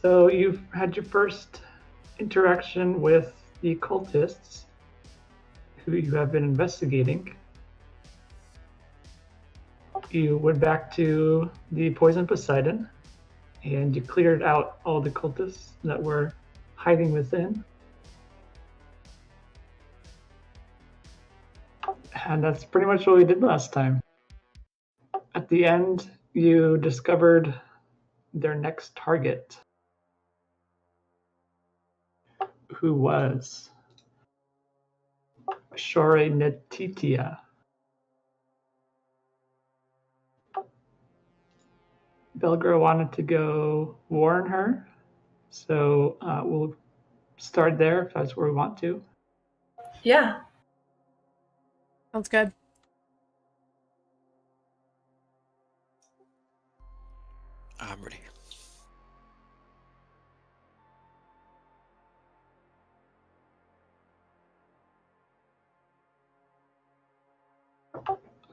So you've had your first interaction with the cultists who you have been investigating. You went back to the Poison Poseidon and you cleared out all the cultists that were hiding within. And that's pretty much what we did last time. At the end, you discovered their next target, who was Shore Netitia. Belgra wanted to go warn her, so we'll start there if that's where we want to. Yeah. Sounds good. I'm ready.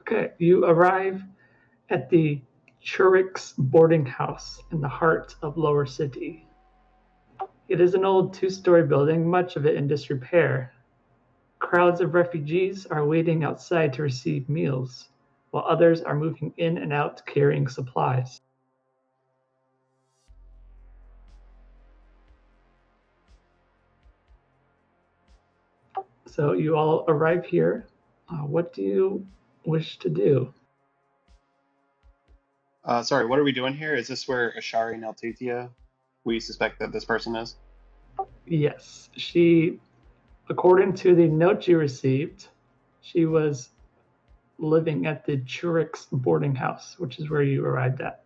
Okay, you arrive at the Churix boarding house in the heart of Lower City. It is an old two-story building, much of it in disrepair. Crowds of refugees are waiting outside to receive meals, while others are moving in and out carrying supplies. So you all arrive here. What do you wish to do? Sorry, what are we doing here? Is this where Ashari Neltutia we suspect that this person is? Yes, she, according to the note you received, she was living at the Churix boarding house, which is where you arrived at.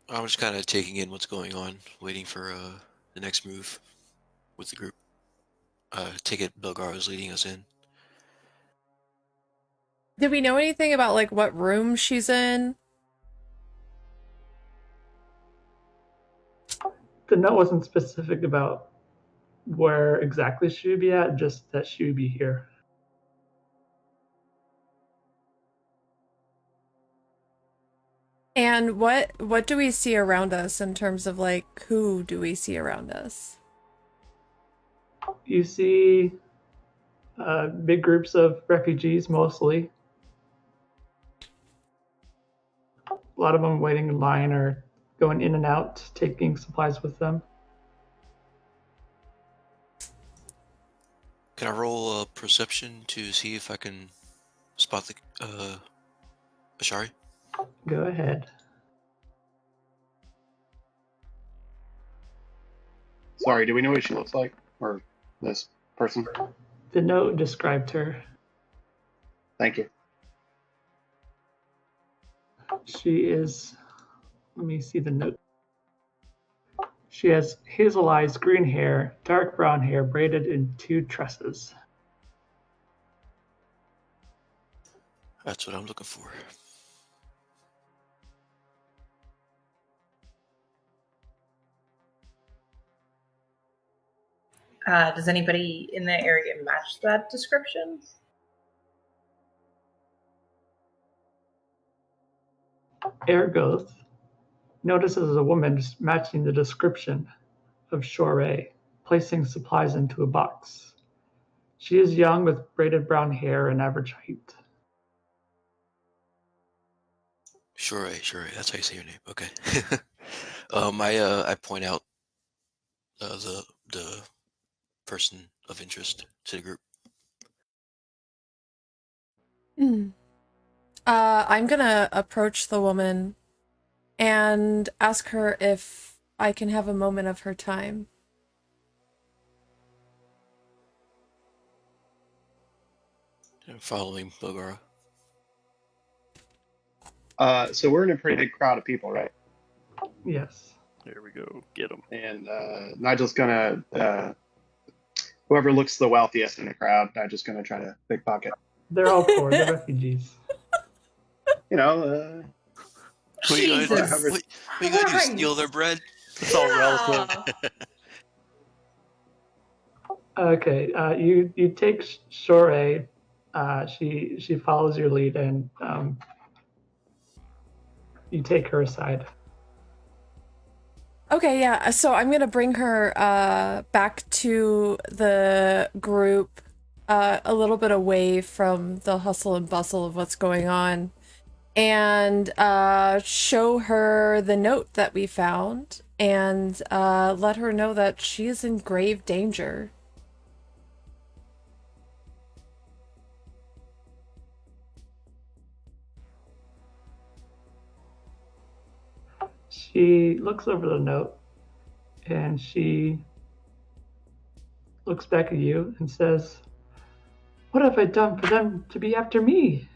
I'm just kind of taking in what's going on, waiting for the next move with the group. Take it Belgar is leading us in. Did we know anything about, like, what room she's in? The note wasn't specific about where exactly she would be at, just that she would be here. And what do we see around us in terms of, like, who do we see around us? You see big groups of refugees, mostly. A lot of them waiting in line or going in and out, taking supplies with them. Can I roll a perception to see if I can spot the Ashari? Go ahead. Sorry, do we know what she looks like? Or this person? The note described her. Thank you. She is, let me see the note. She has hazel eyes, green hair, dark brown hair braided in 2 tresses. That's what I'm looking for. Does anybody in the area match that description? Ergoth notices a woman matching the description of Shore, placing supplies into a box. She is young with braided brown hair and average height. Sure, that's how you say your name. Okay. I point out the person of interest to the group. I'm gonna approach the woman and ask her if I can have a moment of her time. Following Belgara. So we're in a pretty big crowd of people, right? Yes. There we go. Get them. And Nigel's gonna, whoever looks the wealthiest in the crowd, Nigel's gonna try to pickpocket. They're all poor. They're refugees. You know, What you gonna do? Steal their bread? It's all relative. Okay, you take Shore. She follows your lead, and you take her aside. Okay, yeah. So I'm gonna bring her back to the group, a little bit away from the hustle and bustle of what's going on, and show her the note that we found, and let her know that she is in grave danger. She looks over the note and she looks back at you and says, "What have I done for them to be after me?"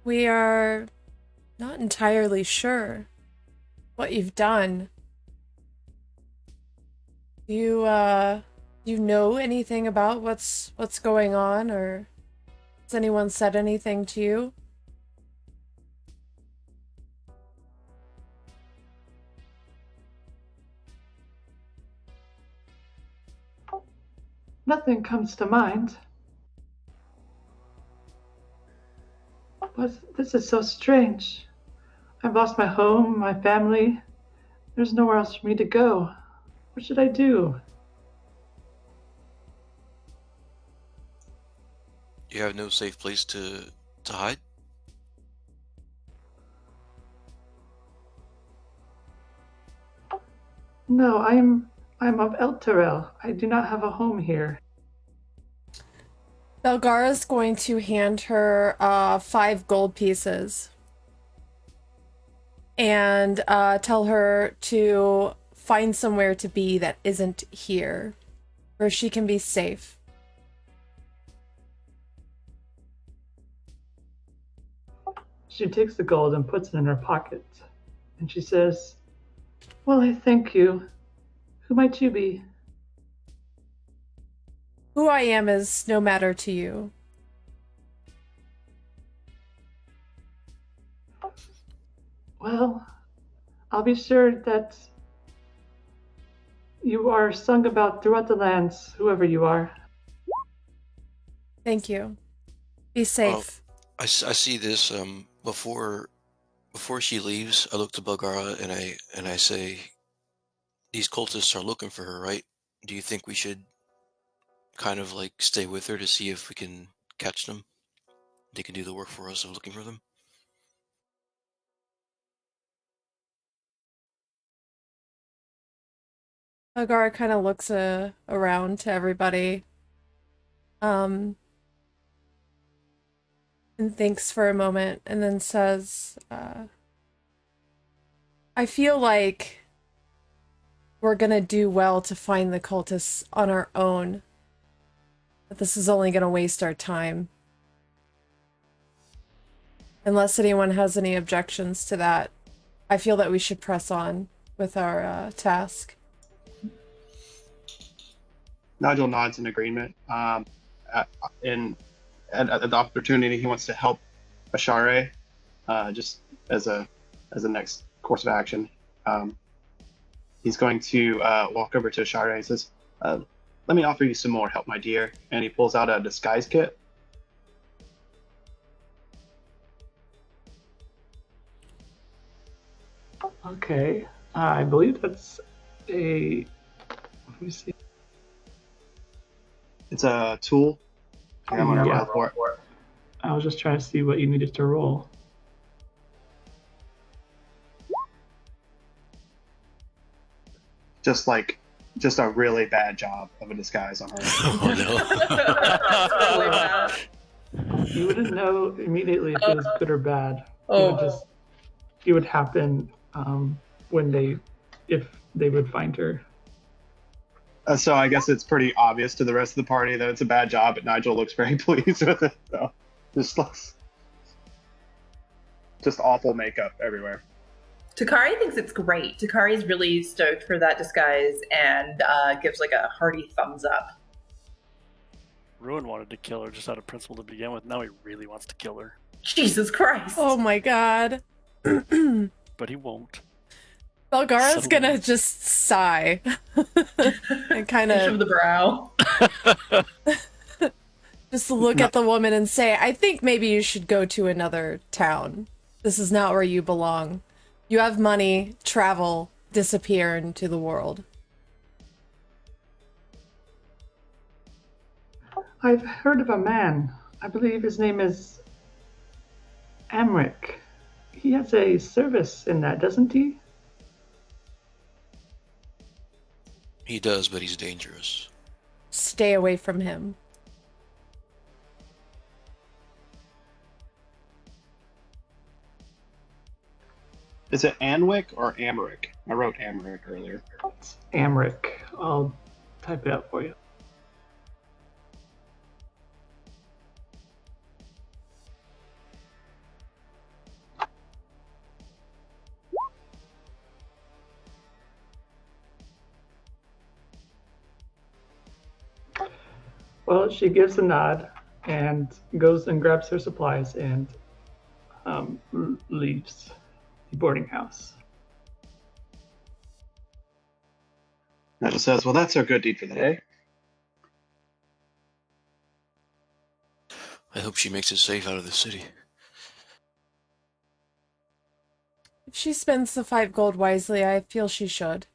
We are not entirely sure what you've done. You know anything about what's going on, or has anyone said anything to you? Nothing comes to mind. But this is so strange. I've lost my home, my family. There's nowhere else for me to go. What should I do? You have no safe place to hide? No, I'm of Elturel. I do not have a home here. Belgara's going to hand her 5 gold pieces and tell her to find somewhere to be that isn't here, where she can be safe. She takes the gold and puts it in her pocket. And she says, "Well, I thank you. Who might you be?" Who I am is no matter to you. Well, I'll be sure that you are sung about throughout the lands, whoever you are. Thank you. Be safe. I see this. Before she leaves, I look to Belgara and I say, "These cultists are looking for her, right? Do you think we should kind of like stay with her to see if we can catch them? They can do the work for us of looking for them." Belgara kind of looks around to everybody. And thinks for a moment and then says, I feel like we're gonna do well to find the cultists on our own. But this is only gonna waste our time. Unless anyone has any objections to that, I feel that we should press on with our task. Nigel nods in agreement. At the opportunity, he wants to help Ashare, just as a next course of action. He's going to walk over to Ashare and says, "Let me offer you some more help, my dear." And he pulls out a disguise kit. Okay, I believe that's a. Let me see. It's a tool. I'm gonna roll for it. I was just trying to see what you needed to roll. Just a really bad job of a disguise on her. Oh Really bad. You wouldn't know immediately if it was good or bad. Oh. It would happen if they would find her. So I guess it's pretty obvious to the rest of the party that it's a bad job, but Nigel looks very pleased with it. So just awful makeup everywhere. Takari thinks it's great. Takari's really stoked for that disguise and gives like a hearty thumbs up. Ruin wanted to kill her just out of principle to begin with. Now he really wants to kill her. Jesus Christ. Oh my god. But he won't. Belgara's gonna just sigh. And kind Pinch of of the brow. Just look No. at the woman and say, I think maybe you should go to another town. This is not where you belong. You have money, travel, disappear into the world. I've heard of a man. I believe his name is Amric. He has a service in that, doesn't he? He does, but he's dangerous. Stay away from him. Is it Anwick or Amric? I wrote Amric earlier. It's Amric. I'll type it out for you. Well, she gives a nod and goes and grabs her supplies and leaves the boarding house. Nigel says, well, that's our good deed for the day. I hope she makes it safe out of the city. If she spends the 5 gold wisely, I feel she should.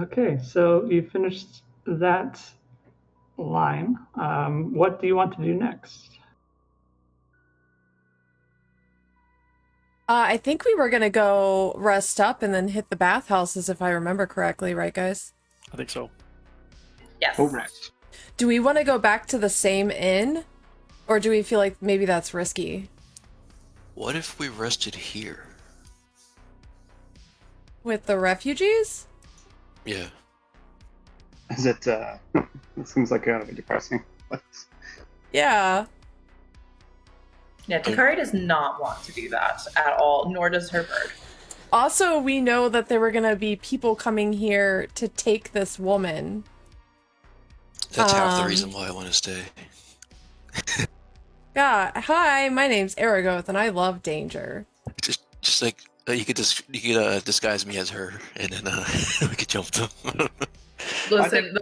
Okay, so you finished that line. What do you want to do next? I think we were gonna go rest up and then hit the bathhouses, if I remember correctly, right, guys? I think so. Yes. Correct. Do we want to go back to the same inn? Or do we feel like maybe that's risky? What if we rested here? With the refugees? Yeah. Is it, it seems like kind of a depressing place. Yeah. Yeah, Takari does not want to do that at all, nor does her bird. Also, we know that there were gonna be people coming here to take this woman. That's half the reason why I want to stay. Yeah, hi, my name's Aragoth, and I love danger. Just like you could disguise me as her, and then we could jump them. Listen,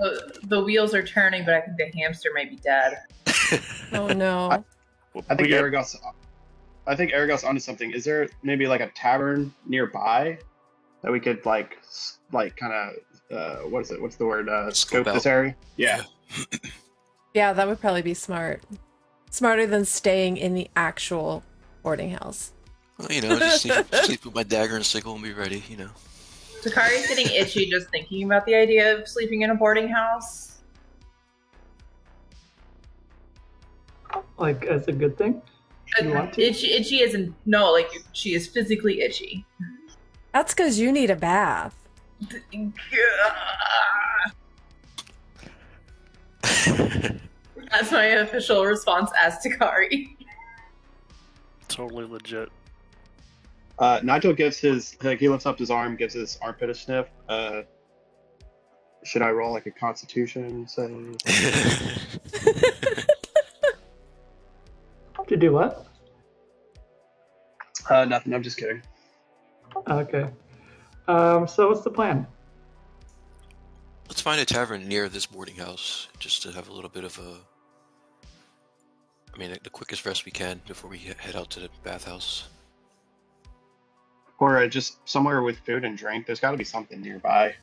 the wheels are turning, but I think the hamster may be dead. Oh no. I think Aragos onto something. Is there maybe like a tavern nearby that we could like kind of what is it? What's the word? Scope this out. area. Yeah. Yeah, that would probably be smart. Smarter than staying in the actual boarding house. Well, just sleep with my dagger and sickle and be ready. Takari's getting itchy just thinking about the idea of sleeping in a boarding house. Like, as a good thing? You want to? Itchy as in, no, like, she is physically itchy. That's because you need a bath. That's my official response as Takari. Totally legit. Nigel gives he lifts up his arm, gives his armpit a sniff. Should I roll like a Constitution save? To do what? Nothing. I'm just kidding. Okay. So what's the plan? Let's find a tavern near this boarding house, just to have a little bit of the quickest rest we can before we head out to the bathhouse. Or just somewhere with food and drink. There's got to be something nearby.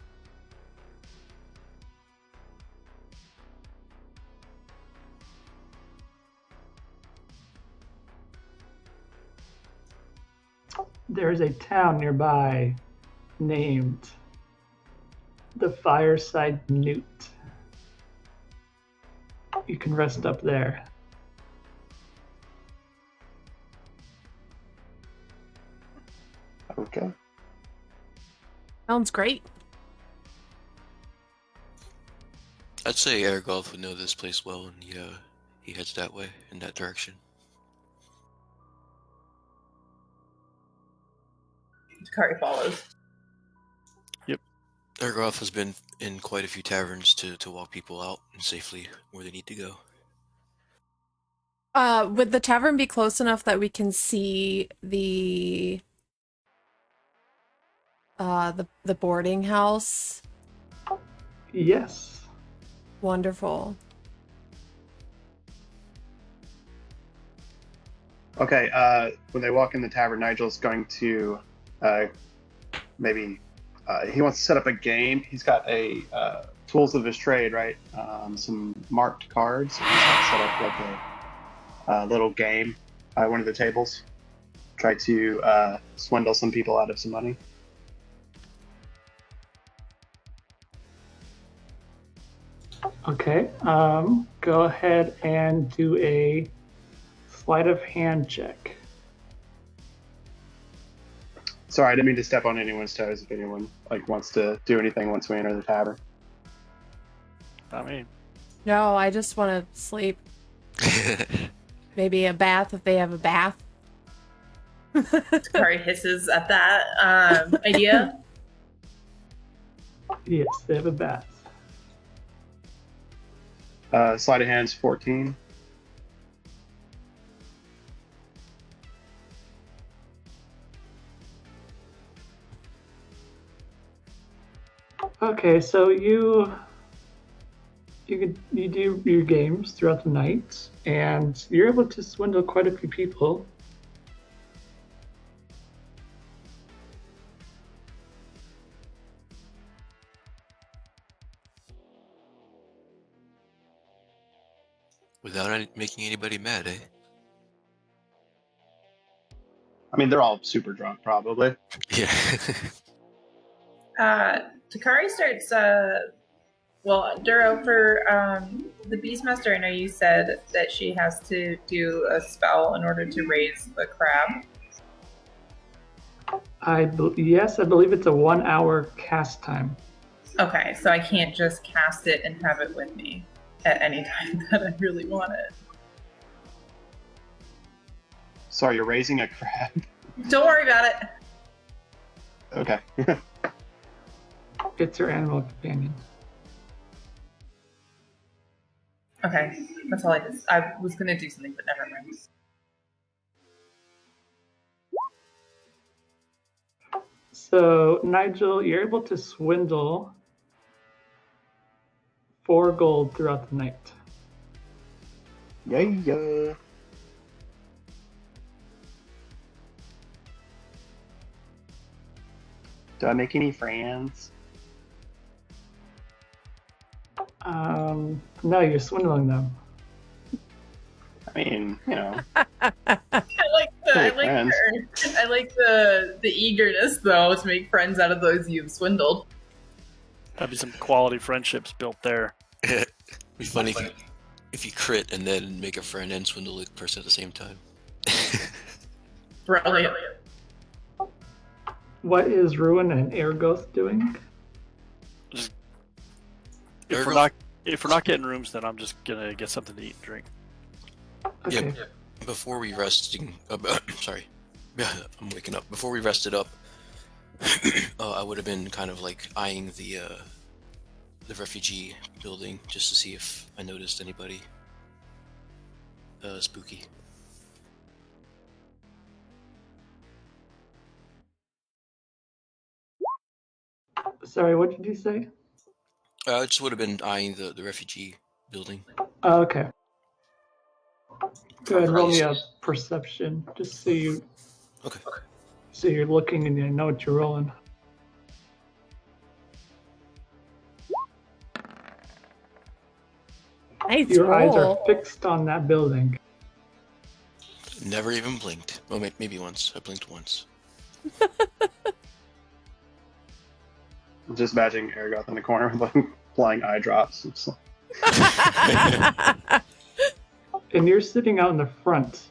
There's a town nearby named the Fireside Newt. You can rest up there. Okay. Sounds great. I'd say Aragoth would know this place well, and he heads that way, in that direction. Takari follows. Yep. Ergoth has been in quite a few taverns to walk people out and safely where they need to go. Would the tavern be close enough that we can see the boarding house? Yes. Wonderful. Okay, when they walk in the tavern, Nigel's going to maybe he wants to set up a game. He's got a tools of his trade, right? Some marked cards. He's got to set up like a little game at one of the tables. Try to swindle some people out of some money. Okay. Go ahead and do a sleight of hand check. Sorry, I didn't mean to step on anyone's toes. If anyone wants to do anything once we enter the tavern. I mean, No, I just want to sleep. Maybe a bath if they have a bath. Takari hisses at that idea. Yes, they have a bath. Sleight of hand's 14. Okay, so you do your games throughout the night, and you're able to swindle quite a few people. Without making anybody mad, eh? I mean, they're all super drunk, probably. Yeah. Takari starts. Well, Duro, for the Beastmaster, I know you said that she has to do a spell in order to raise the crab. Yes, I believe it's a 1 hour cast time. Okay, so I can't just cast it and have it with me at any time that I really want it. Sorry, you're raising a crab. Don't worry about it. Okay. It's your animal companion. Okay, that's all I did. I was gonna do something, but never mind. So, Nigel, you're able to swindle 4 gold throughout the night. Yeah. Do I make any friends? No, you're swindling them. I mean, you know. I like the eagerness though to make friends out of those you've swindled. that'd be some quality friendships built there. It'd be funny if you crit and then make a friend and swindle the person at the same time. Brilliant. What is Ruin and Airghost doing? If we're not getting rooms, then I'm just gonna get something to eat and drink. Okay. Yeah. Before we resting, sorry, I'm waking up. Before we rested up, I would have been kind of like eyeing the refugee building just to see if I noticed anybody spooky. Sorry, what did you say? I just would have been eyeing the refugee building. Okay. Go ahead, roll me a perception, just so you. Okay. So you're looking and you know what you're rolling. Nice Your eyes are roll. fixed on that building. Never even blinked. Well, maybe once. I blinked once. I'm just imagining Aragoth in the corner with like flying eye drops. It's like, And you're sitting out in the front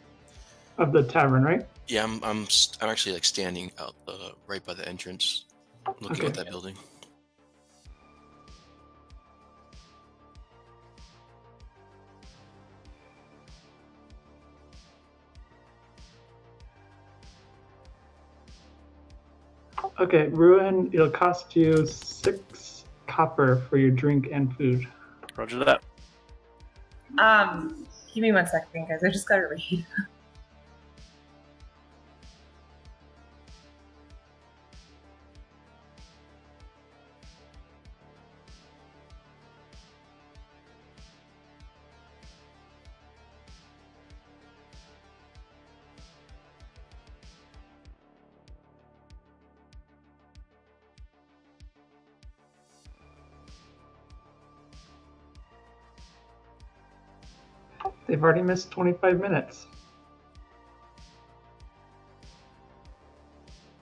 of the tavern, right? Yeah, I'm actually like standing out right by the entrance, looking at that building. Okay, Ruin, it'll cost you 6 copper for your drink and food. Roger that. Give me 1 second, guys. I just gotta read. They've already missed 25 minutes.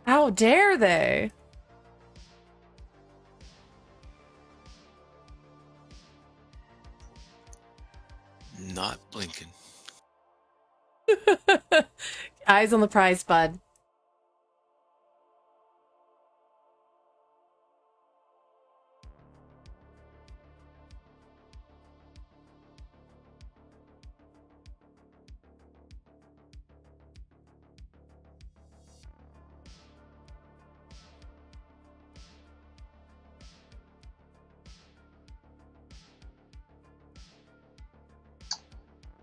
How dare they? Not blinking. Eyes on the prize, bud.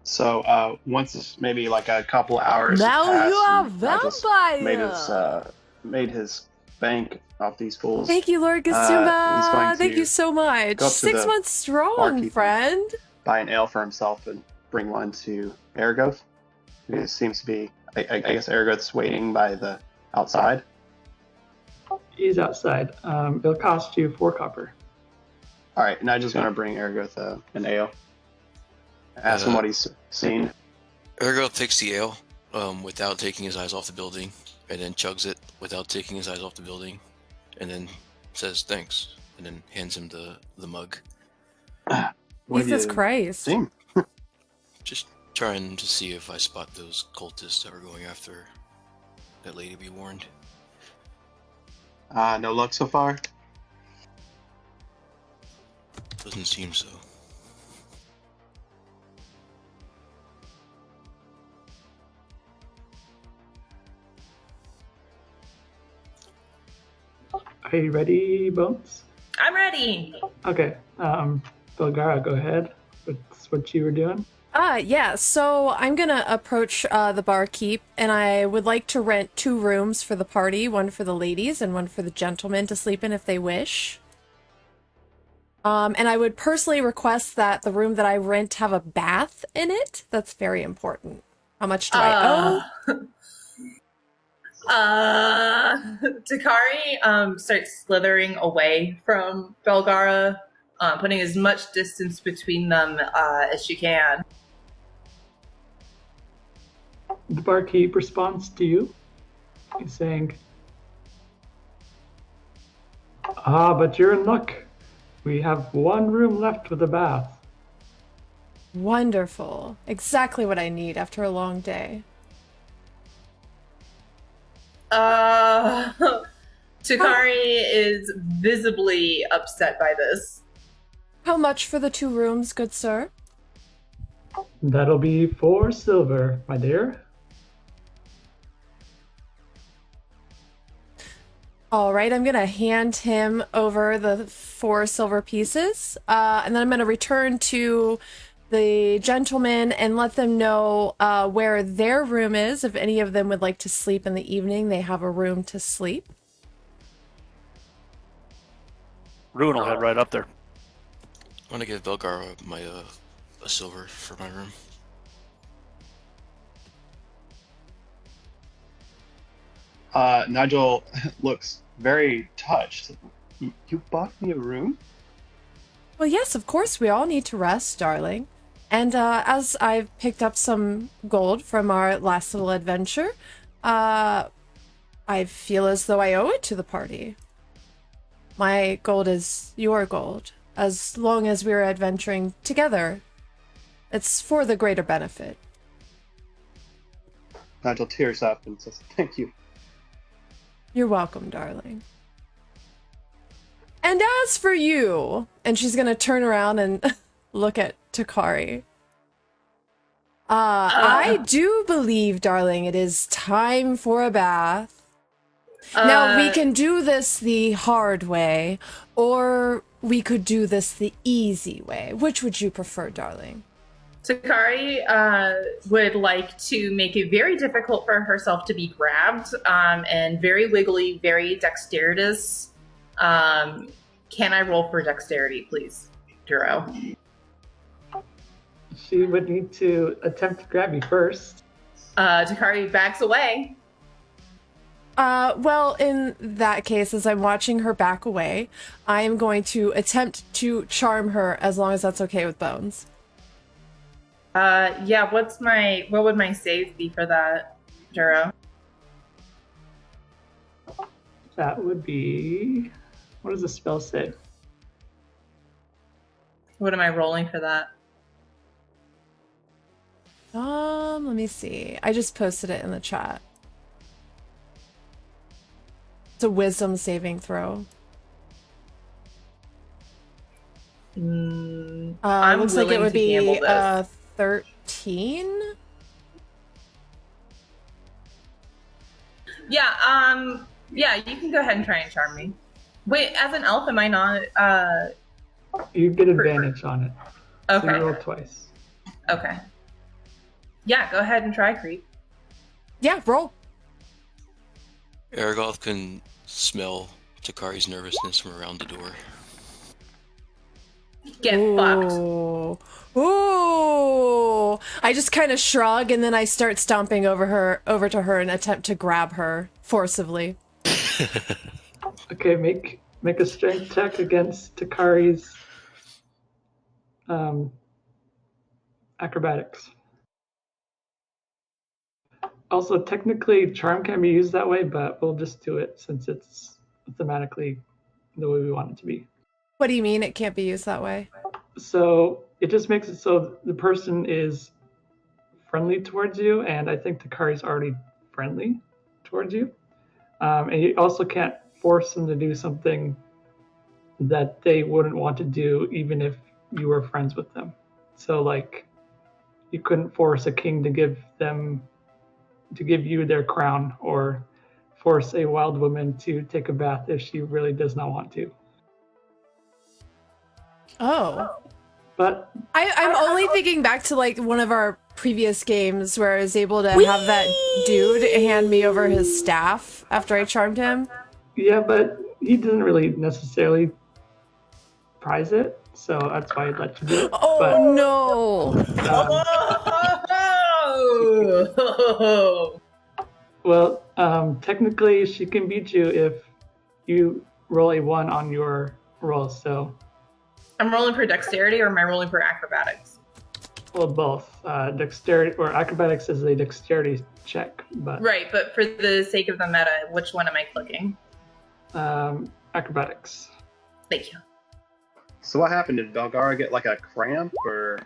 So once it's maybe like a couple hours Now pass, you are Nigel's vampire. made his bank off these fools. Thank you, Lord he's Gasumba. going Thank to you so much. go up to 6 the months strong, barkeep. friend. Buy an ale for himself and bring one to Aragoth. It seems to be, I guess Aragoth's waiting by the outside. He's outside. It'll cost you 4 copper. All right, Nigel's gonna bring Aragoth an ale. Ask him what he's seen. Ergo takes the ale without taking his eyes off the building, and then chugs it without taking his eyes off the building, and then says thanks, and then hands him the mug. What have Jesus you Christ. seen? Just trying to see if I spot those cultists that were going after that lady we warned. No luck so far. Doesn't seem so. Are you ready, Bones? I'm ready. Okay. Belgara, go ahead. What's what you were doing? Yeah, so I'm gonna approach the barkeep, and I would like to rent 2 rooms for the party, one for the ladies and one for the gentlemen to sleep in if they wish. And I would personally request that the room that I rent have a bath in it. That's very important. How much do I owe? Takari starts slithering away from Belgara, putting as much distance between them as she can. The barkeep responds to you. He's saying, but you're in luck. We have 1 room left with a bath. Wonderful. Exactly what I need after a long day. Takari is visibly upset by this. How much for the 2 rooms, good sir? That'll be 4 silver, my dear. All right, I'm gonna hand him over the 4 silver pieces, and then I'm gonna return to the gentlemen and let them know where their room is. If any of them would like to sleep in the evening, they have a room to sleep. Ruin will head right up there. I'm gonna give Belgara my a silver for my room. Nigel looks very touched. You bought me a room? Well, yes, of course, we all need to rest, darling. And as I've picked up some gold from our last little adventure, I feel as though I owe it to the party. My gold is your gold. As long as we're adventuring together, it's for the greater benefit. Nigel tears up and says, "Thank you." You're welcome, darling. And as for you, and she's gonna turn around and look at Takari. I do believe, darling, it is time for a bath. Now, we can do this the hard way, or we could do this the easy way. Which would you prefer, darling? Takari would like to make it very difficult for herself to be grabbed, and very wiggly, very dexterous. Can I roll for dexterity, please, Duro? She would need to attempt to grab you first. Takari backs away. Well, in that case, as I'm watching her back away, I am going to attempt to charm her as long as that's okay with Bones. Yeah, what would my save be for that, Duro? That would be... What does the spell say? What am I rolling for that? Let me see. I just posted it in the chat. It's a wisdom saving throw. Looks like it would be 13. Yeah, yeah, you can go ahead and try and charm me. Wait, as an elf, am I not? You get advantage on it. Okay. So you roll twice. Okay. Yeah, go ahead and try, Creep. Yeah, roll. Aragoth can smell Takari's nervousness from around the door. Get fucked. Ooh. I just kind of shrug and then I start stomping over to her and attempt to grab her forcibly. Okay, make a strength check against Takari's acrobatics. Also, technically, charm can be used that way, but we'll just do it since it's thematically the way we want it to be. What do you mean it can't be used that way? So it just makes it so the person is friendly towards you, and I think Takari's already friendly towards you. And you also can't force them to do something that they wouldn't want to do even if you were friends with them. So, like, you couldn't force a king to give you their crown, or force a wild woman to take a bath if she really does not want to. Oh. But I'm only thinking back to like one of our previous games where I was able to have that dude hand me over his staff after I charmed him. yeah, but he doesn't really necessarily prize it, so that's why I'd let you do it. Oh no! Oh! Well, technically, she can beat you if you roll a 1 on your roll. So, I'm rolling for dexterity, or am I rolling for acrobatics? well, both. Dexterity or acrobatics is a dexterity check, but Right, but for the sake of the meta, which one am I clicking? acrobatics. Thank you. So what happened? Did Belgara get like a cramp or?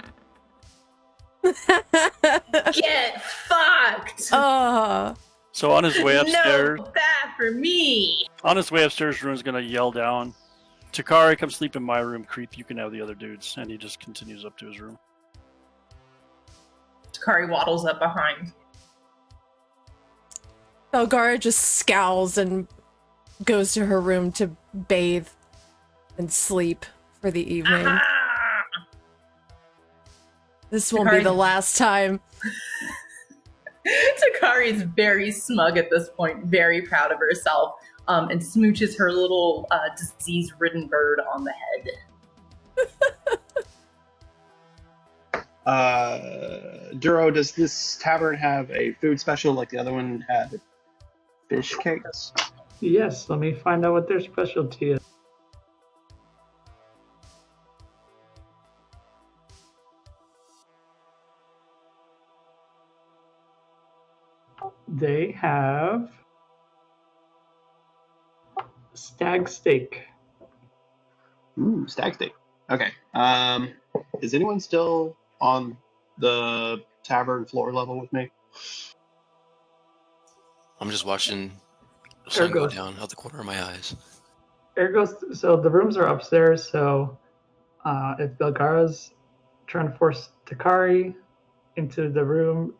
Get fucked! So on his way upstairs, No, bad for me! on his way upstairs, Rune's gonna yell down, "Takari, come sleep in my room, creep. You can have the other dudes." And he just continues up to his room. Takari waddles up behind. Belgara just scowls and goes to her room to bathe and sleep for the evening. Ah! This won't be Takari- the last time. Takari is very smug at this point, very proud of herself, and smooches her little disease-ridden bird on the head. Duro, does this tavern have a food special like the other one had? Fish cakes? Yes, let me find out what their specialty is. They have stag steak. Ooh, stag steak. Okay. Is anyone still on the tavern floor level with me? I'm just watching the sun go goes. down out the corner of my eyes. So the rooms are upstairs, so if Belgara's trying to force Takari into the room,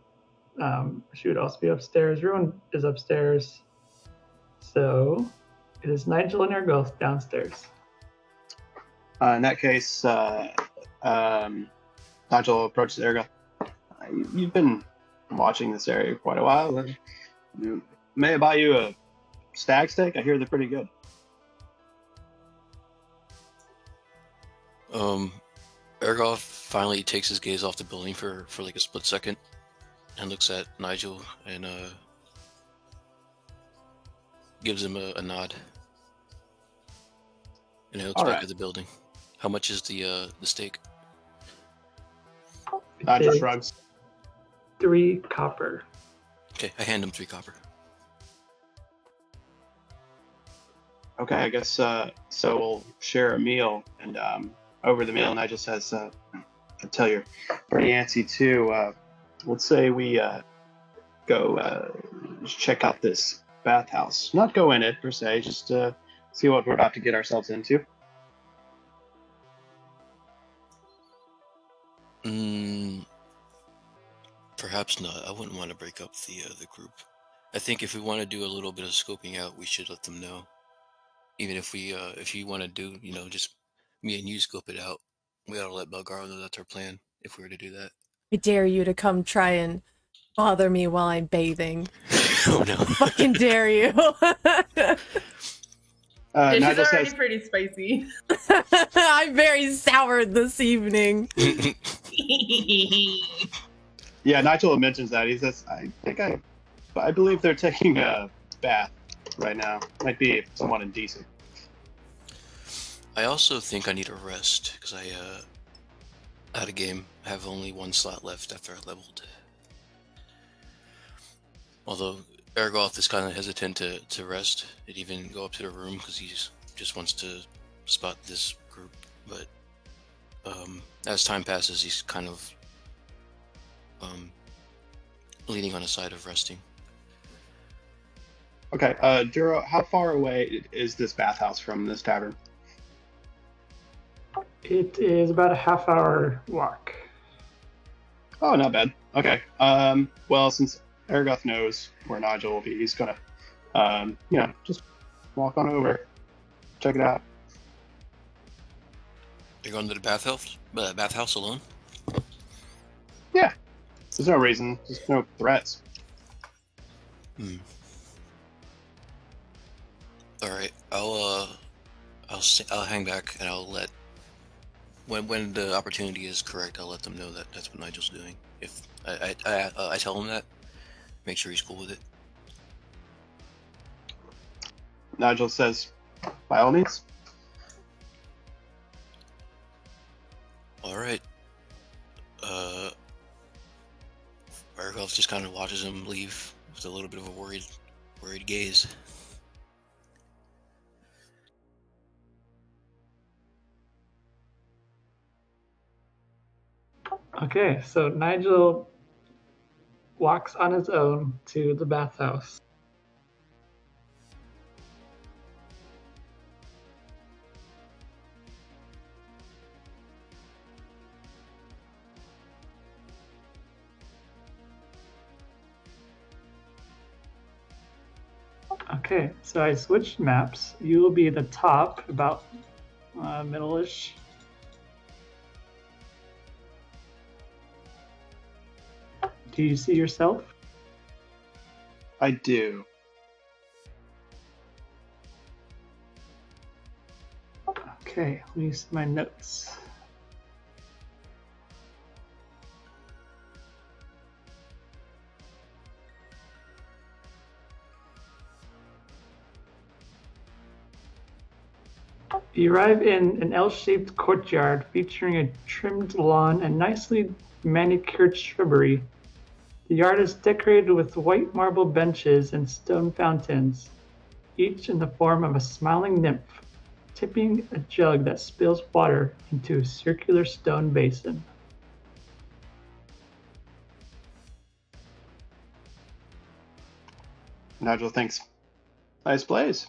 she would also be upstairs. Ruin is upstairs. So it is Nigel and Ergoth downstairs. In that case, Nigel approaches Ergo. You've been watching this area quite a while. And may I buy you a stag steak? I hear they're pretty good. Ergoth finally takes his gaze off the building for like a split second and looks at Nigel and gives him a nod. And he looks All back right. at the building. How much is the steak? Nigel It's shrugs. 3 copper. Okay, I hand him 3 copper. Okay, I guess so. We'll share a meal, and over the meal, Nigel says, "I tell you, pretty antsy too. Let's say we go check out this bathhouse. Not go in it per se, just see what we're about to get ourselves into." Perhaps not. I wouldn't want to break up the group. I think if we want to do a little bit of scoping out, we should let them know. Even if you want to do, just me and you scope it out, we ought to let Belgaro know that's our plan if we were to do that. I dare you to come try and bother me while I'm bathing. Oh no! Fucking dare you. She's Nigel already says, pretty spicy. I'm very soured this evening. yeah, Nigel mentions that. He says, I believe they're taking a bath right now. Might be somewhat indecent. I also think I need a rest because I had a game. I have only 1 slot left after I leveled. Although Ergoth is kind of hesitant to rest and even go up to the room because he just wants to spot this group. But as time passes, he's kind of leaning on the side of resting. Okay, Duro, how far away is this bathhouse from this tavern? It is about a half-hour walk. Oh, not bad. Okay. Well, since Ergoth knows where Nigel will be, he's gonna, just walk on over, check it out. You're going to the bathhouse alone? Yeah. There's no reason. There's no threats. All right. I'll hang back and I'll let when the opportunity is correct. I'll let them know that that's what Nigel's doing. If I tell him that, make sure he's cool with it. Nigel says, by all means. All right. Ergoth just kind of watches him leave with a little bit of a worried gaze. Okay, so Nigel walks on his own to the bathhouse. Okay, so I switched maps. You will be the top, about middle-ish. Do you see yourself? I do. Okay, let me see my notes. You arrive in an L-shaped courtyard featuring a trimmed lawn and nicely manicured shrubbery. The yard is decorated with white marble benches and stone fountains, each in the form of a smiling nymph, tipping a jug that spills water into a circular stone basin. Nigel thinks, nice place.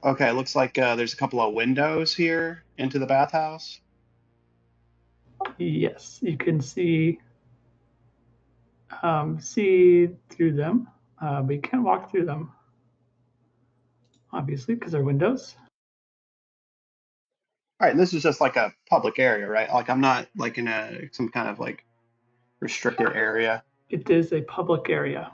Okay, looks like there's a couple of windows here into the bathhouse. Yes, you can see see through them, but you can't walk through them, obviously, because they're windows. All right, and this is just like a public area, right? Like I'm not like in some kind of like restricted area. It is a public area.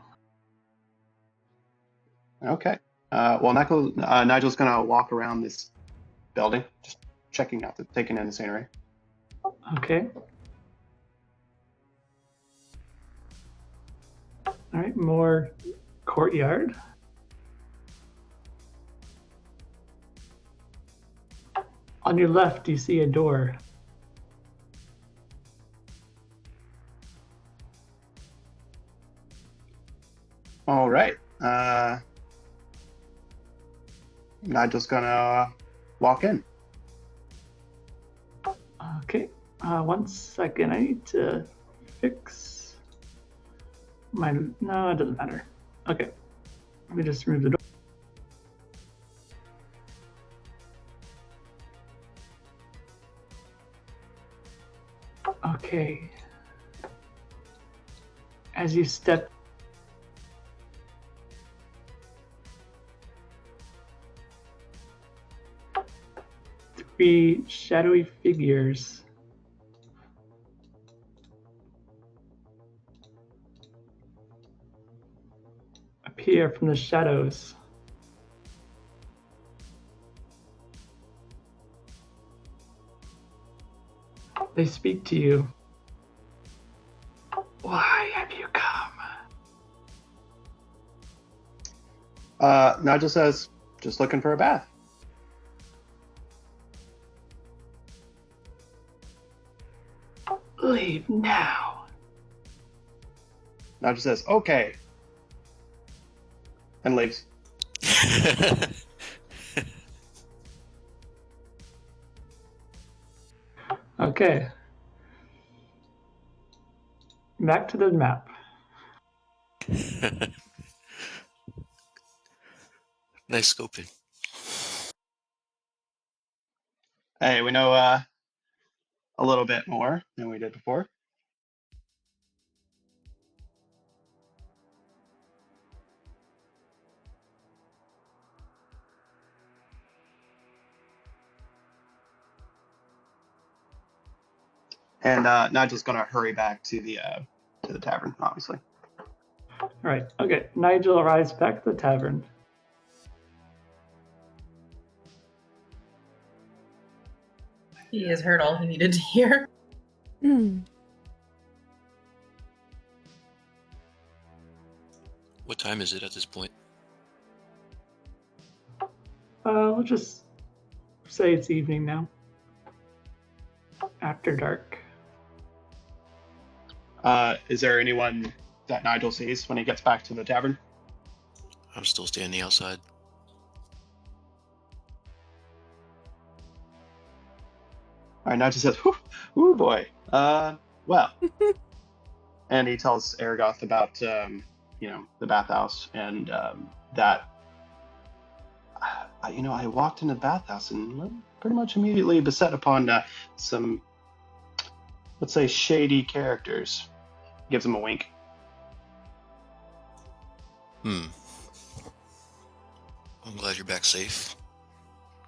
Okay. Well, Nigel's gonna walk around this building, just checking out, taking in the scenery. Okay. All right, more courtyard. On your left, you see a door. All right. Nigel's gonna walk in. Okay, 1 second. I need to fix my. No, it doesn't matter. Okay, let me just remove the door. Okay. As you step. Three shadowy figures appear from the shadows. They speak to you. Why have you come? Nigel says, just looking for a bath. Leave now. Nigel says, okay. And leaves. Okay. Back to the map. Nice scoping. Hey, we know a little bit more than we did before. And Nigel's gonna hurry back to the tavern, obviously. All right. Okay. Nigel arrives back at the tavern. He has heard all he needed to hear. What time is it at this point? We'll just say it's evening now. After dark. Is there anyone that Nigel sees when he gets back to the tavern? I'm still standing outside. All right, Nigel says, "Ooh, boy. Well," and he tells Aragoth about the bathhouse and that. I walked into the bathhouse and pretty much immediately beset upon some, let's say, shady characters. Gives him a wink. I'm glad you're back safe.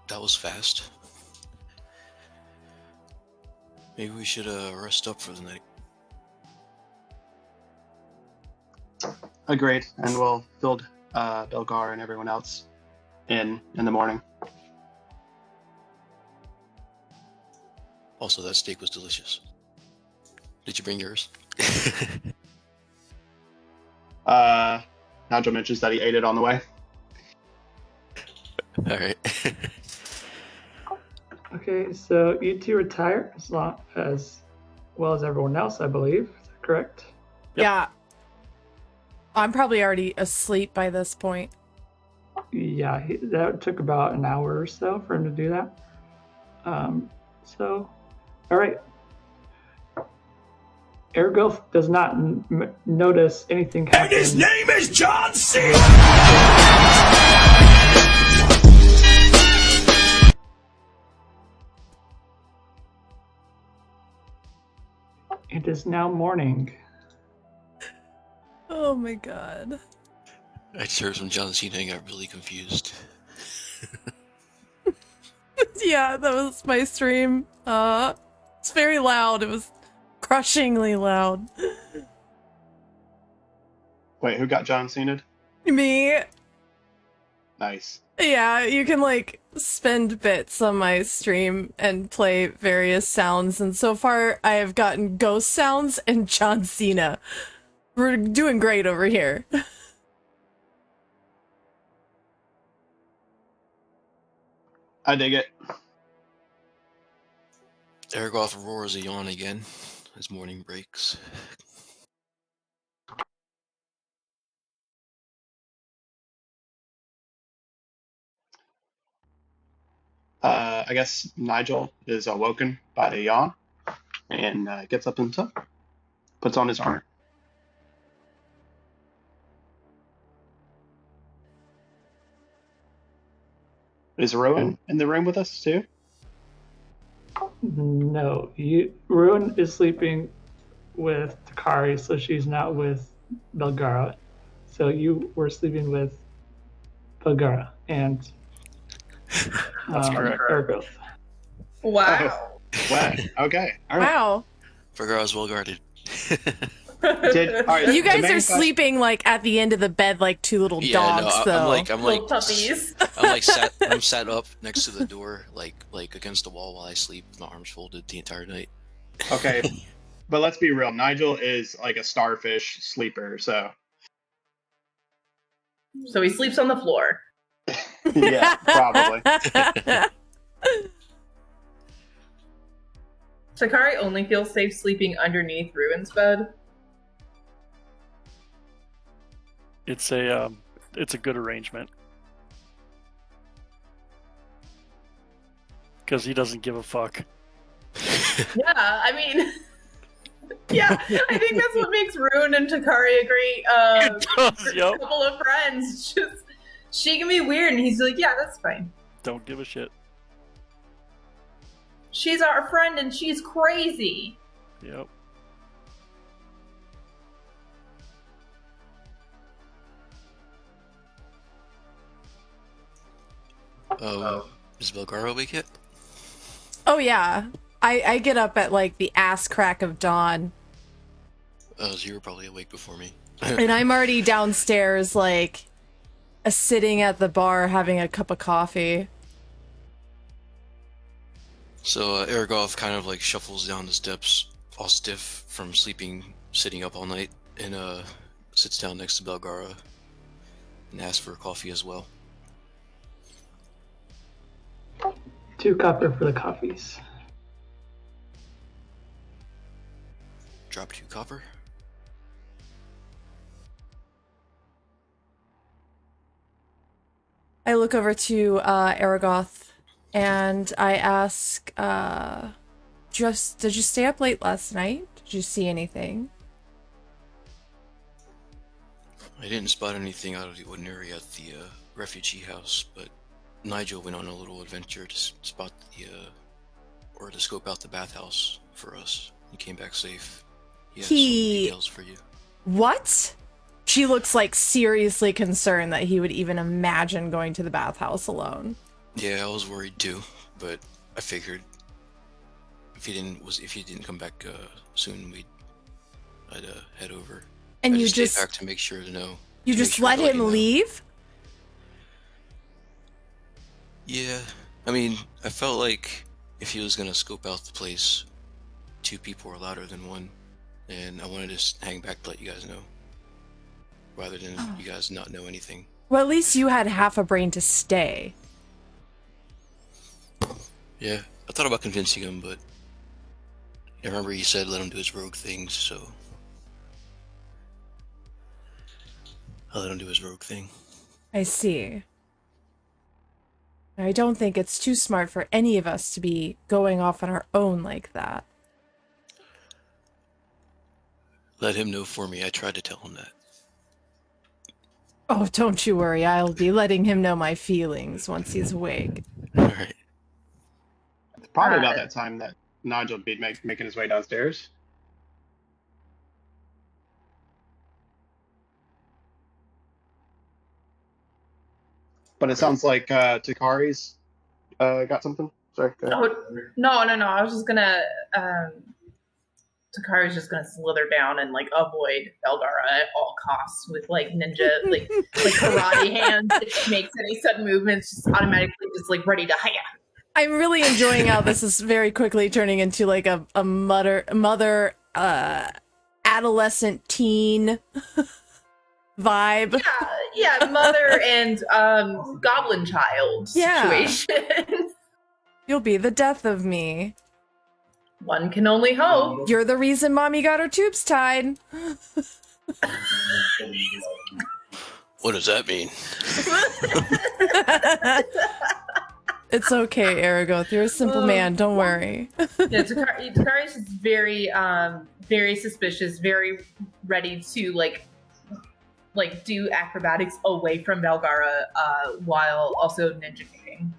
That was fast. Maybe we should rest up for the night. Agreed, and we'll build Belgar and everyone else in the morning. Also, that steak was delicious. Did you bring yours? Nigel mentions that he ate it on the way. All right. Okay, so you two retire as well as everyone else, I believe. Is that correct? Yep. Yeah. I'm probably already asleep by this point. Yeah, that took about an hour or so for him to do that. All right. Aragoth does not notice anything happen. And his name is John C. It is now morning. Oh my god. I just heard some John Cena and got really confused. Yeah, that was my stream. It's very loud. It was crushingly loud. Wait, who got John Cena? Me. Nice. Yeah, you can like spend bits on my stream and play various sounds, and so far I have gotten ghost sounds and John Cena. We're doing great over here. I dig it. Ergoth roars a yawn again as morning breaks. I guess Nigel is awoken by the yawn and gets up himself, puts on his armor. Is Rowan in the room with us too? No, Ruin is sleeping with Takari, so she's not with Belgara. So you were sleeping with Belgara and That's correct. Ergoth. Wow. Wow. Okay. All right. Wow. Vergara's well guarded. All right, You guys the main are sleeping like at the end of the bed like two little dogs, though. I'm Little like puppies. I'm sat up next to the door, like against the wall while I sleep, with my arms folded the entire night. Okay, but let's be real. Nigel is like a starfish sleeper, so So he sleeps on the floor. yeah, probably. Takari only feels safe sleeping underneath Ruin's bed. It's a good arrangement because he doesn't give a fuck. Yeah, I mean, yeah, I think that's what makes Ruin and Takari a great Yep. couple of friends. Just she can be weird, and he's like, yeah, that's fine. Don't give a shit. She's our friend, and she's crazy. Yep. Oh, is Belgara awake yet? Oh yeah. I get up at like the ass crack of dawn. Oh, so you were probably awake before me. And I'm already downstairs, like, sitting at the bar having a cup of coffee. So Ergoth kind of like shuffles down the steps, all stiff from sitting up all night, and sits down next to Belgara and asks for coffee as well. 2 copper for the coffees. Drop 2 copper. I look over to Aragoth and I ask, did you stay up late last night? Did you see anything? I didn't spot anything out of the ordinary at the refugee house, but Nigel went on a little adventure to spot or to scope out the bathhouse for us. He came back safe. He has some details for you. What? She looks like seriously concerned that he would even imagine going to the bathhouse alone. Yeah, I was worried too, but I figured if he didn't come back soon, I'd head over. And I you stayed just back to make sure to know. you to make just sure let to you him know. leave? Yeah, I mean, I felt like if he was gonna scope out the place, 2 people are louder than 1, and I wanted to hang back to let you guys know, rather than you guys not know anything. Well, at least you had half a brain to stay. Yeah, I thought about convincing him, but I remember he said let him do his rogue things, so I let him do his rogue thing. I see. I don't think it's too smart for any of us to be going off on our own like that. Let him know for me. I tried to tell him that. Oh, don't you worry. I'll be letting him know my feelings once he's awake. Alright. It's probably about that time that Nigel would be making his way downstairs. But it sounds like Takari's got something. Sorry. Go ahead. Oh, no. I was just gonna. Takari's just gonna slither down and like avoid Belgara at all costs with like ninja, like karate hands. If she makes any sudden movements, just automatically just like ready to hiya. I'm really enjoying how this is very quickly turning into like a mother adolescent teen vibe. Yeah, mother and goblin child situation. You'll be the death of me. One can only hope. You're the reason Mommy got her tubes tied. What does that mean? It's okay, Aragoth. You're a simple man. Don't worry. Yeah, Takari's just very, very suspicious, very ready to like do acrobatics away from Belgara, while also ninja kicking.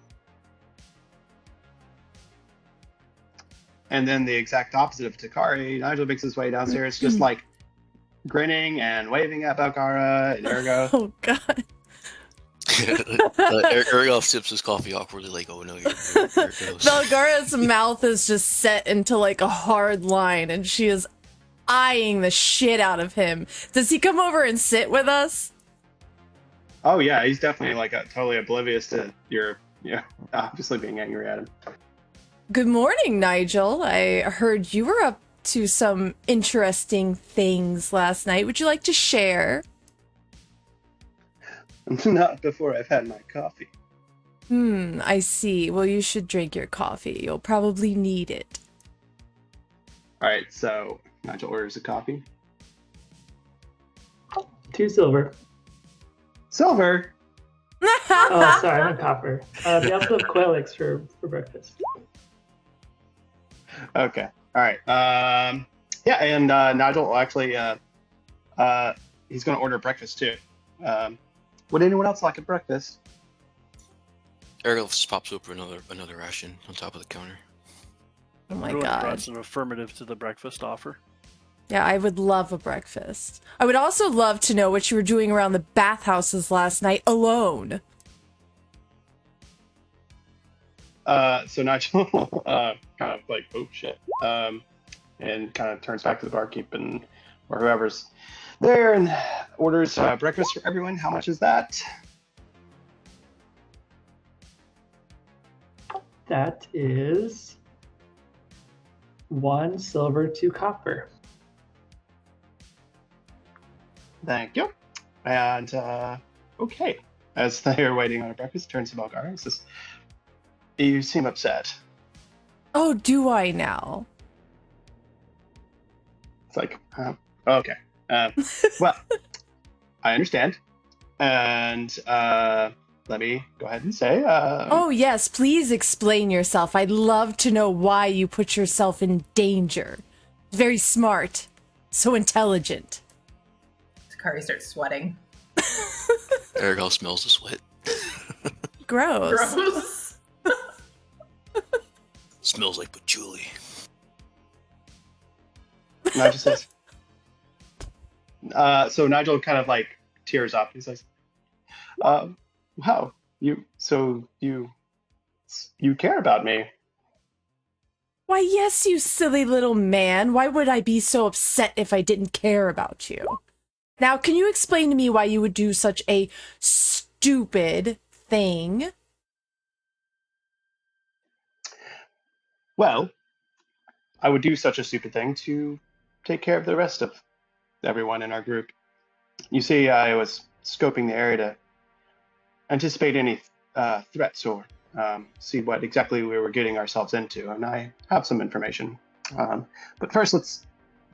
And then the exact opposite of Takari, Nigel makes his way downstairs, just like grinning and waving at Belgara and Ergo. Oh God. Ariel sips his coffee awkwardly, like, "Oh no, here it goes." Belgara's mouth is just set into like a hard line, and she is eyeing the shit out of him. Does he come over and sit with us? Oh yeah, he's definitely like totally oblivious to your, obviously being angry at him. Good morning, Nigel. I heard you were up to some interesting things last night. Would you like to share? Not before I've had my coffee. I see. Well, you should drink your coffee. You'll probably need it. All right, so Nigel orders a coffee. 2 silver. Silver? Oh, sorry, I meant copper. They also have quail eggs for breakfast. Okay. All right. Yeah, and Nigel will actually, he's going to order breakfast too. Would anyone else like a breakfast? Ariel just pops open another ration on top of the counter. Oh my Everyone God. brought an affirmative to the breakfast offer. Yeah, I would love a breakfast. I would also love to know what you were doing around the bathhouses last night alone. So Nigel kind of like, oh shit, and kind of turns back to the barkeep and or whoever's there and orders breakfast for everyone. How much is that? That is 1 silver, 2 copper. Thank you. And okay, as they're waiting on a breakfast, turns to Belgara and says, "You seem upset." Oh, do I now? It's like, okay. Well, I understand. And let me go ahead and say... Oh, yes, please explain yourself. I'd love to know why you put yourself in danger. Very smart. So intelligent. Takari starts sweating. Ariel smells the sweat. Gross. Gross. Smells like patchouli. Nigel says... so Nigel kind of like tears up. He says, wow, you care about me. Why, yes, you silly little man. Why would I be so upset if I didn't care about you? Now, can you explain to me why you would do such a stupid thing? Well, I would do such a stupid thing to take care of the rest of everyone in our group. You see, I was scoping the area to anticipate any threats or see what exactly we were getting ourselves into, and I have some information. But first, let's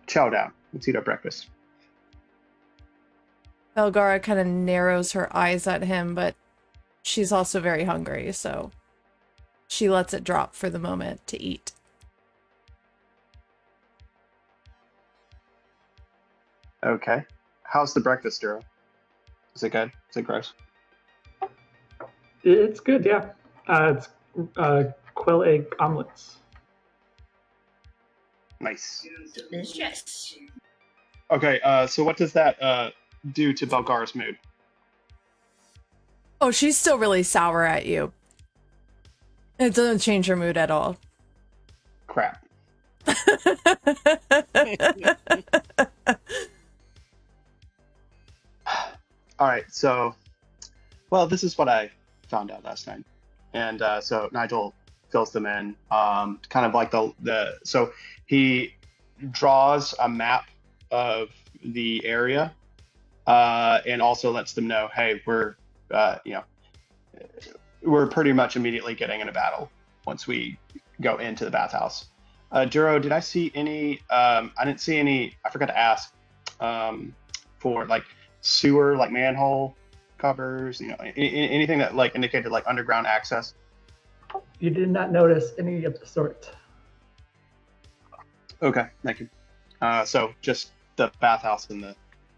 chow down. Let's eat our breakfast. Belgara kind of narrows her eyes at him, but she's also very hungry, so she lets it drop for the moment to eat. Okay. How's the breakfast, Duro? Is it good? Is it gross? It's good, yeah. It's quail egg omelets. Nice. Delicious. Okay, so what does that do to Belgara's mood? Oh, she's still really sour at you. It doesn't change her mood at all. Crap. All right, so, well, this is what I found out last night, and so Nigel fills them in, kind of like so he draws a map of the area, and also lets them know, hey, we're pretty much immediately getting in a battle once we go into the bathhouse. Duro, did I see any? I didn't see any. I forgot to ask for like sewer, like manhole covers. Anything that like indicated like underground access. You did not notice any of the sort. Okay, thank you. So just the bathhouse and the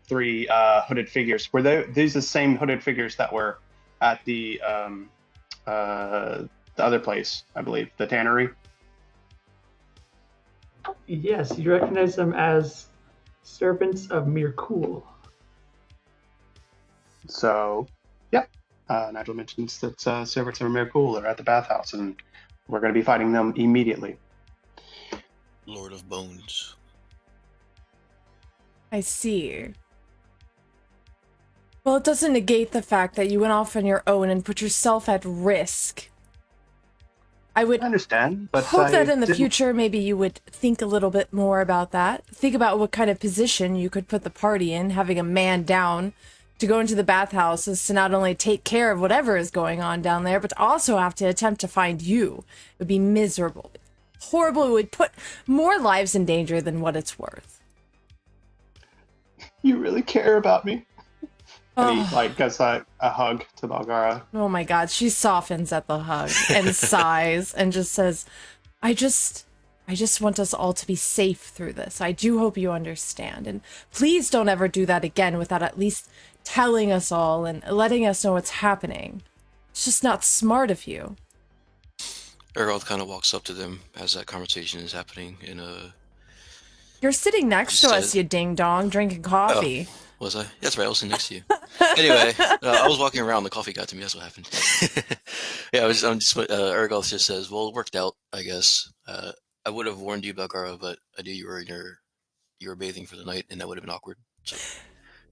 three hooded figures. Were these the same hooded figures that were at the other place, I believe, the tannery? Yes, you recognize them as servants of Mirkul. So, yep. Nigel mentions that servants of Mirkul are at the bathhouse, and we're going to be fighting them immediately. Lord of Bones. I see. Well, it doesn't negate the fact that you went off on your own and put yourself at risk. I would understand, but hope that in the future maybe you would think a little bit more about that. Think about what kind of position you could put the party in, having a man down to go into the bathhouse is to not only take care of whatever is going on down there, but to also have to attempt to find you. It would be miserable. Horrible. It would put more lives in danger than what it's worth. You really care about me? And he gives a hug to Balgara. Oh my god, she softens at the hug and sighs and just says, I just want us all to be safe through this. I do hope you understand. And please don't ever do that again without at least telling us all and letting us know what's happening. It's just not smart of you. Ergold kind of walks up to them as that conversation is happening in a... You're sitting next to us, you ding-dong, drinking coffee. Oh, was I? That's right, I was sitting next to you. Anyway, I was walking around, the coffee got to me, that's what happened. Yeah, Ergold just says, well, it worked out, I guess. I would have warned you about Gara, but I knew you were bathing for the night, and that would have been awkward. So.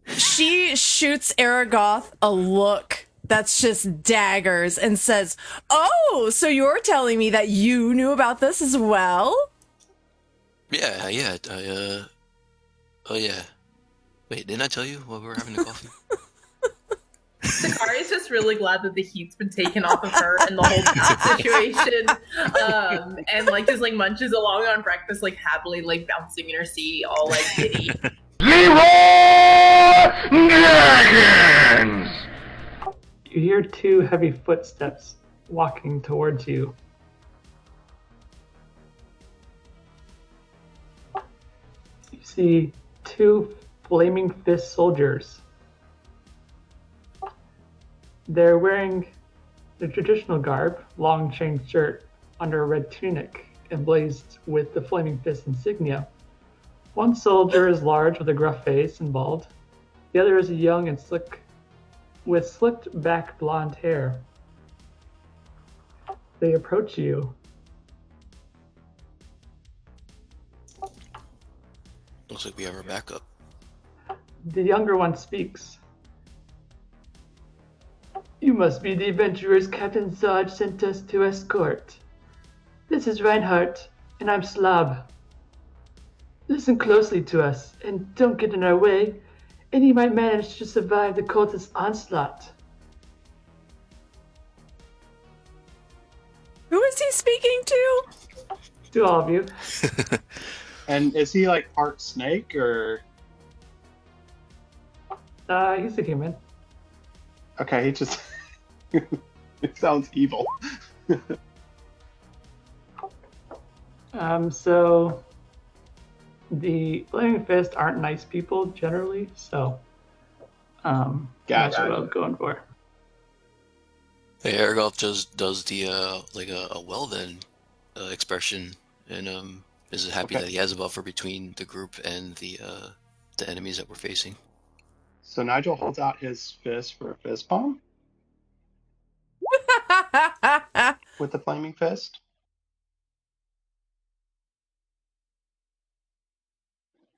She shoots Aragoth a look that's just daggers and says, oh, so you're telling me that you knew about this as well? Yeah. Oh, yeah. Wait, didn't I tell you while we were having the coffee? Sakari's just really glad that the heat's been taken off of her and the whole situation. And just munches along on breakfast, happily bouncing in her seat, all giddy. Dragons! You hear two heavy footsteps walking towards you. You see two Flaming Fist soldiers. They're wearing the traditional garb, long chain shirt under a red tunic, emblazed with the Flaming Fist insignia. One soldier is large with a gruff face and bald. The other is young and slick, with slicked back blonde hair. They approach you. Looks like we have our backup. The younger one speaks. You must be the adventurers Captain Sarge sent us to escort. This is Reinhardt, and I'm Slab. Listen closely to us, and don't get in our way, and you might manage to survive the cultist onslaught. Who is he speaking to? To all of you. And is he part snake, or...? He's a human. Okay, he just... it sounds evil. So the Flaming Fist aren't nice people generally, so Gotcha. that's what I was going for. Hey, Ergoth just does the a well then expression, and is happy that he has a buffer between the group and the enemies that we're facing. So Nigel holds out his fist for a fist bump? with the flaming fist?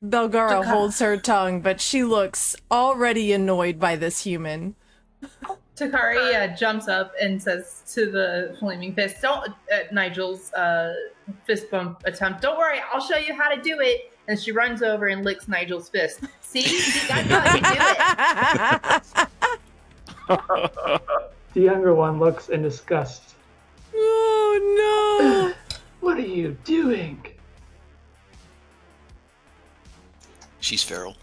Belgara Taka- holds her tongue, but she looks already annoyed by this human. Takari jumps up and says to the flaming fist, "Don't Nigel's fist bump attempt. Don't worry, I'll show you how to do it." And she runs over and licks Nigel's fist. See, I know how to do it. The younger one looks in disgust. Oh What are you doing? She's feral.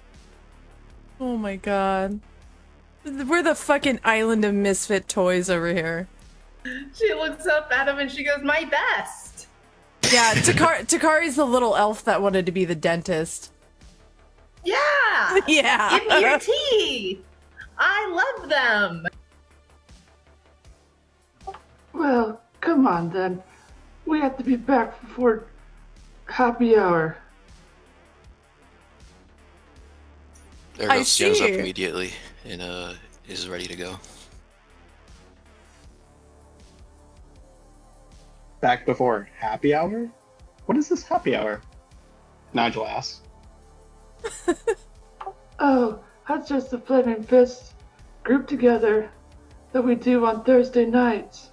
no! Oh my god. We're the fucking island of misfit toys over here. She looks up at him and she goes, "My best." Yeah, Takari's the little elf that wanted to be the dentist. Yeah. Yeah. Give me your teeth. I love them. Well, come on then. We have to be back before happy hour. Ergo stands up see. immediately and is ready to go. Back before happy hour? What is this happy hour? Nigel asks. Oh, that's just the Flaming Fist group together that we do on Thursday nights.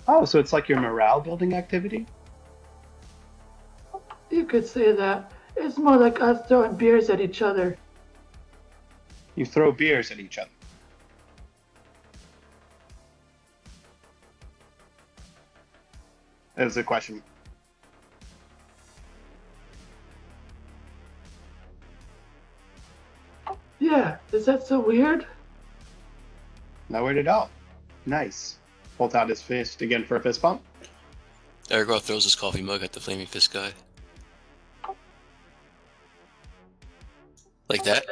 Oh, so it's like your morale building activity? You could say that. It's more like us throwing beers at each other. You throw beers at each other. That is a question. Yeah, is that so weird? No word at all. Nice. Holds out his fist again for a fist bump. Ergo throws his coffee mug at the flaming fist guy. Like that?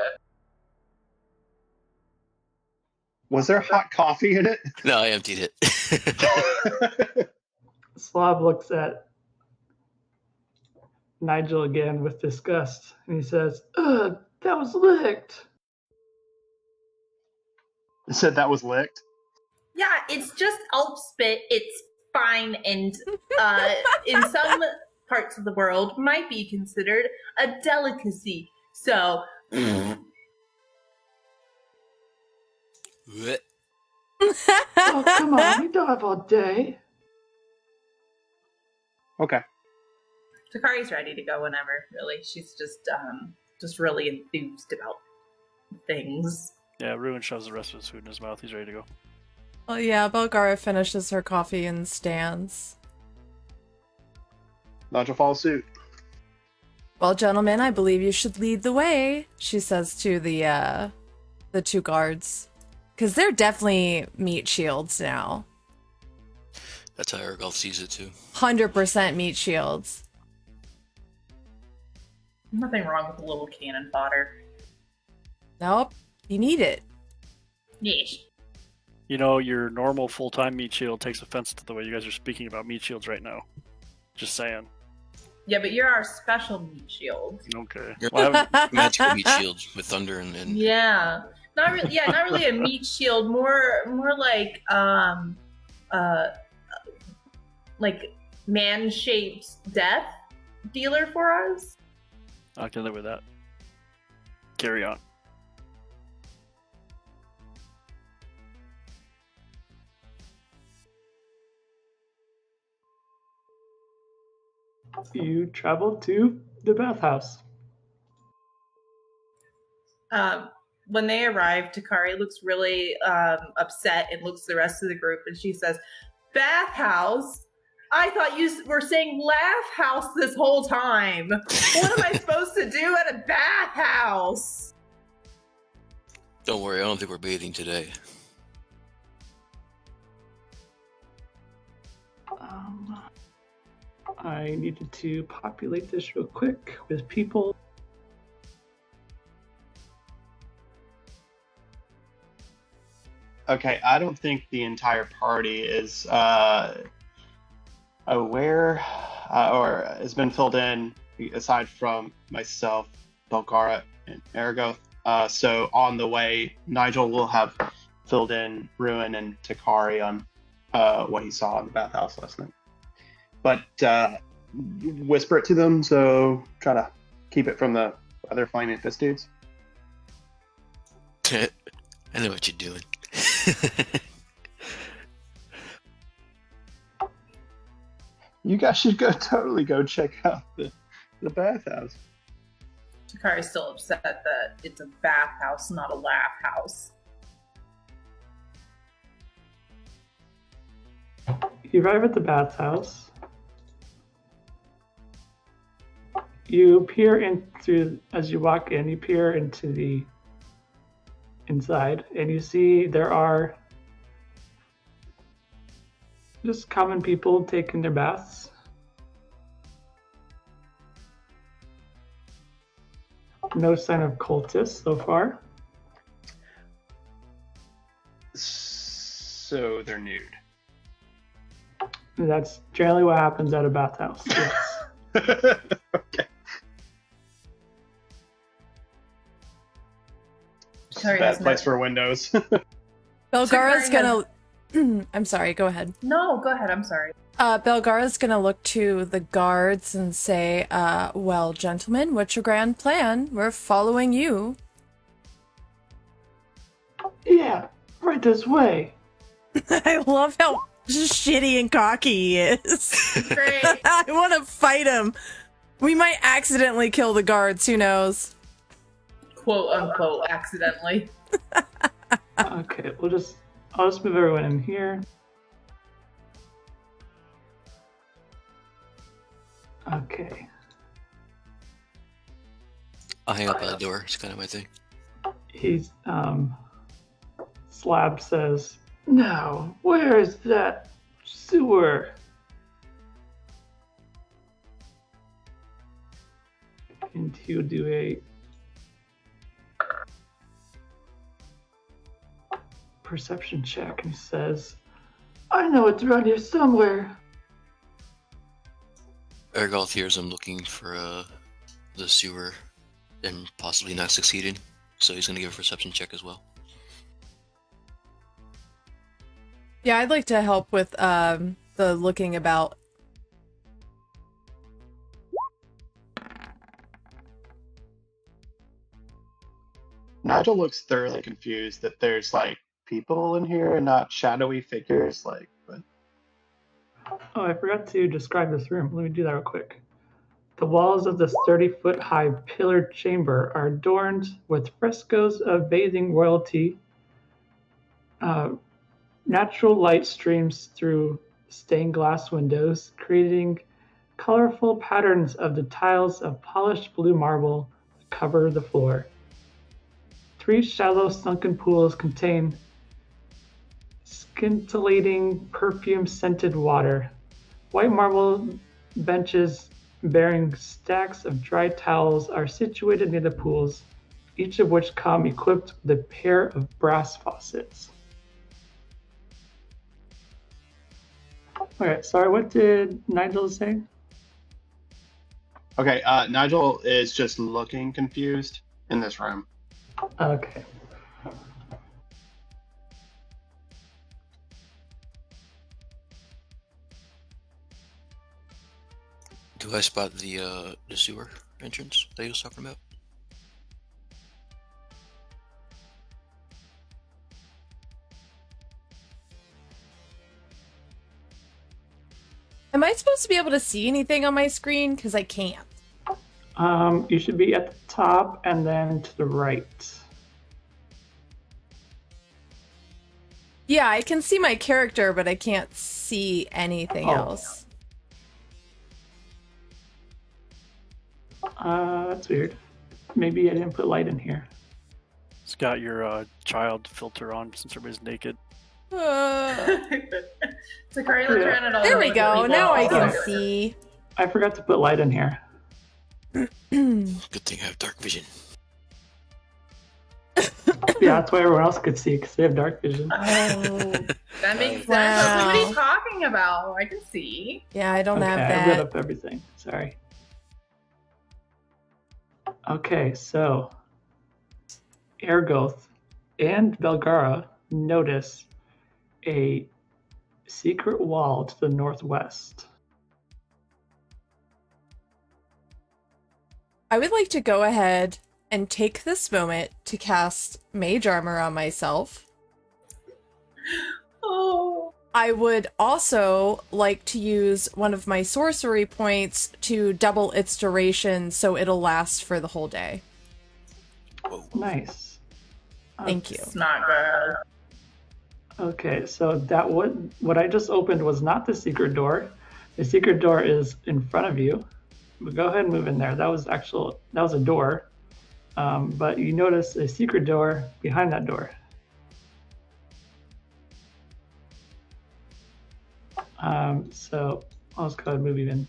Was there hot coffee in it? No, I emptied it. Slav looks at Nigel again with disgust, and he says, "Ugh, that was licked." You said that was licked? Yeah, it's just elf spit. It's fine, and in some parts of the world, might be considered a delicacy. So, Blech. Oh, come on, we don't have all day. Okay. Takari's ready to go whenever. Really, she's just really enthused about things. Yeah, Ruin shoves the rest of his food in his mouth. He's ready to go. Well, yeah, Belgara finishes her coffee and stands. Nigel follows suit. Well, gentlemen, I believe you should lead the way, she says to the two guards. Because they're definitely meat shields now. That's how Ergo sees it too. 100% meat shields. Nothing wrong with a little cannon fodder. Nope, you need it. Yes. You know, your normal full-time meat shield takes offense to the way you guys are speaking about meat shields right now. Just saying. Yeah, but you're our special meat shield. Okay. You're Well, I haven't- magical meat shield with thunder and Yeah. Not really. Yeah, not really a meat shield. More like man-shaped death dealer for us. I can live with that. Carry on. You travel to the bathhouse. When they arrive, Takari looks really upset and looks at the rest of the group, and she says, "Bathhouse? I thought you were saying laugh house this whole time. What am I supposed to do at a bathhouse?" don't worry, I don't think we're bathing today. I needed to populate this real quick with people. Okay, I don't think the entire party is aware or has been filled in, aside from myself, Belgara, and Ergo. So on the way, Nigel will have filled in Ruin and Takari on what he saw in the bathhouse last night. But whisper it to them, so try to keep it from the other flaming fist dudes. I know what you're doing. You guys should totally go check out the bathhouse. Takari's still upset that it's a bathhouse, not a laugh house. You arrive at the bathhouse. You peer in through, as you walk in, you peer into the inside, and you see there are just common people taking their baths. No sign of cultists so far. So they're nude. That's generally what happens at a bathhouse. Yes. Okay. Takari Bad doesn't place have- for windows. Belgara's Takari gonna. I'm sorry. Go ahead. No, go ahead. I'm sorry. Belgara's gonna look to the guards and say, "Well, gentlemen, what's your grand plan? We're following you." Yeah, right this way. I love how shitty and cocky he is. Great. I want to fight him. We might accidentally kill the guards. Who knows? Quote unquote accidentally. Okay, I'll just move everyone in here. Okay. I'll hang up by the door. It's kind of my thing. He's Slab says, "Now, where is that sewer?" And he'll do a perception check, and he says, "I know it's around here somewhere." Ergoth hears him looking for the sewer and possibly not succeeding, so he's gonna give a perception check as well. Yeah, I'd like to help with the looking about. Nigel looks thoroughly confused that there's like people in here and not shadowy figures. Like, but Oh, I forgot to describe this room. Let me do that real quick. The walls of this 30-foot-high pillared chamber are adorned with frescoes of bathing royalty. Natural light streams through stained glass windows, creating colorful patterns of the tiles of polished blue marble that cover the floor. 3 shallow sunken pools contain scintillating perfume-scented water. White marble benches bearing stacks of dry towels are situated near the pools, each of which come equipped with a pair of brass faucets. Alright, sorry, what did Nigel say? okay, Nigel is just looking confused in this room. Okay. Do I spot the sewer entrance that he was talking about? Am I supposed to be able to see anything on my screen? Because I can't. You should be at the top and then to the right. Yeah, I can see my character, but I can't see anything Oh. else. That's weird. Maybe I didn't put light in here. It's got your child filter on since everybody's naked. Takari looks around at all There the we go. people. Now I can Sorry. see. I forgot to put light in here. Good thing I have dark vision. Yeah, that's why everyone else could see, because they have dark vision. Oh, that makes sense. Wow. What are you talking about? I can see. Yeah, I don't Okay, have I lit that. up everything. Sorry. Okay, so Ergoth and Belgara notice a secret wall to the northwest. I would like to go ahead and take this moment to cast Mage Armor on myself. Oh. I would also like to use one of my sorcery points to double its duration so it'll last for the whole day. Whoa. Nice. Thank you. It's not good. Okay, so that what I just opened was not the secret door. The secret door is in front of you. But go ahead and move in there. That was a door. But you notice a secret door behind that door. So I'll just go ahead and move you in.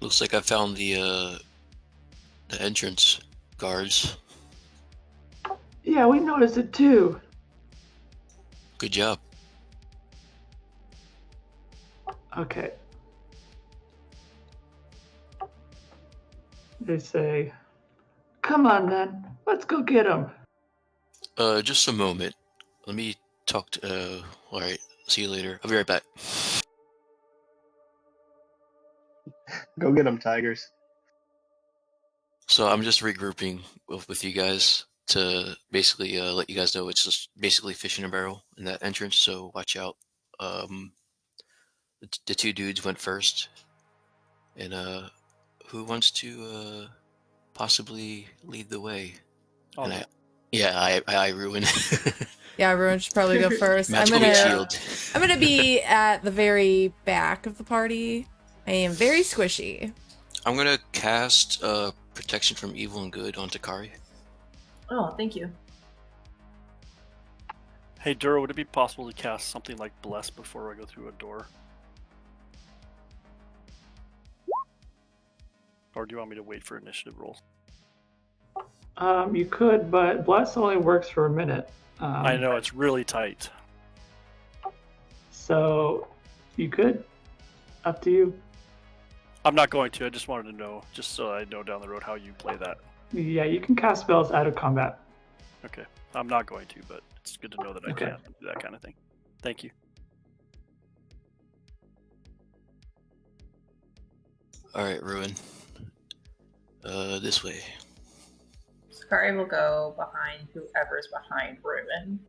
Looks like I found the entrance guards. Yeah, we noticed it too. Good job. Okay. They say, "Come on, then. Let's go get him." Just a moment. Let me talk to. All right. See you later. I'll be right back. Go get them, Tigers. So I'm just regrouping with you guys to basically let you guys know it's just basically fish in a barrel in that entrance. So watch out. The two dudes went first, and who wants to possibly lead the way? Oh, And I ruin. Yeah, everyone should probably go first. Magical shield. I'm gonna be at the very back of the party. I am very squishy. I'm gonna cast protection from evil and good on Takari. Oh, thank you. Hey, Duro, would it be possible to cast something like Bless before I go through a door? Or do you want me to wait for initiative rolls? You could, but Bless only works for a minute. I know, it's really tight. So you could. Up to you. I'm not going to, I just wanted to know, just so I know down the road how you play that. Yeah, you can cast spells out of combat. Okay, I'm not going to, but it's good to know that I Okay. can do that kind of thing. Thank you. Alright, Ruin. This way. Sakari will go behind whoever's behind Ruben.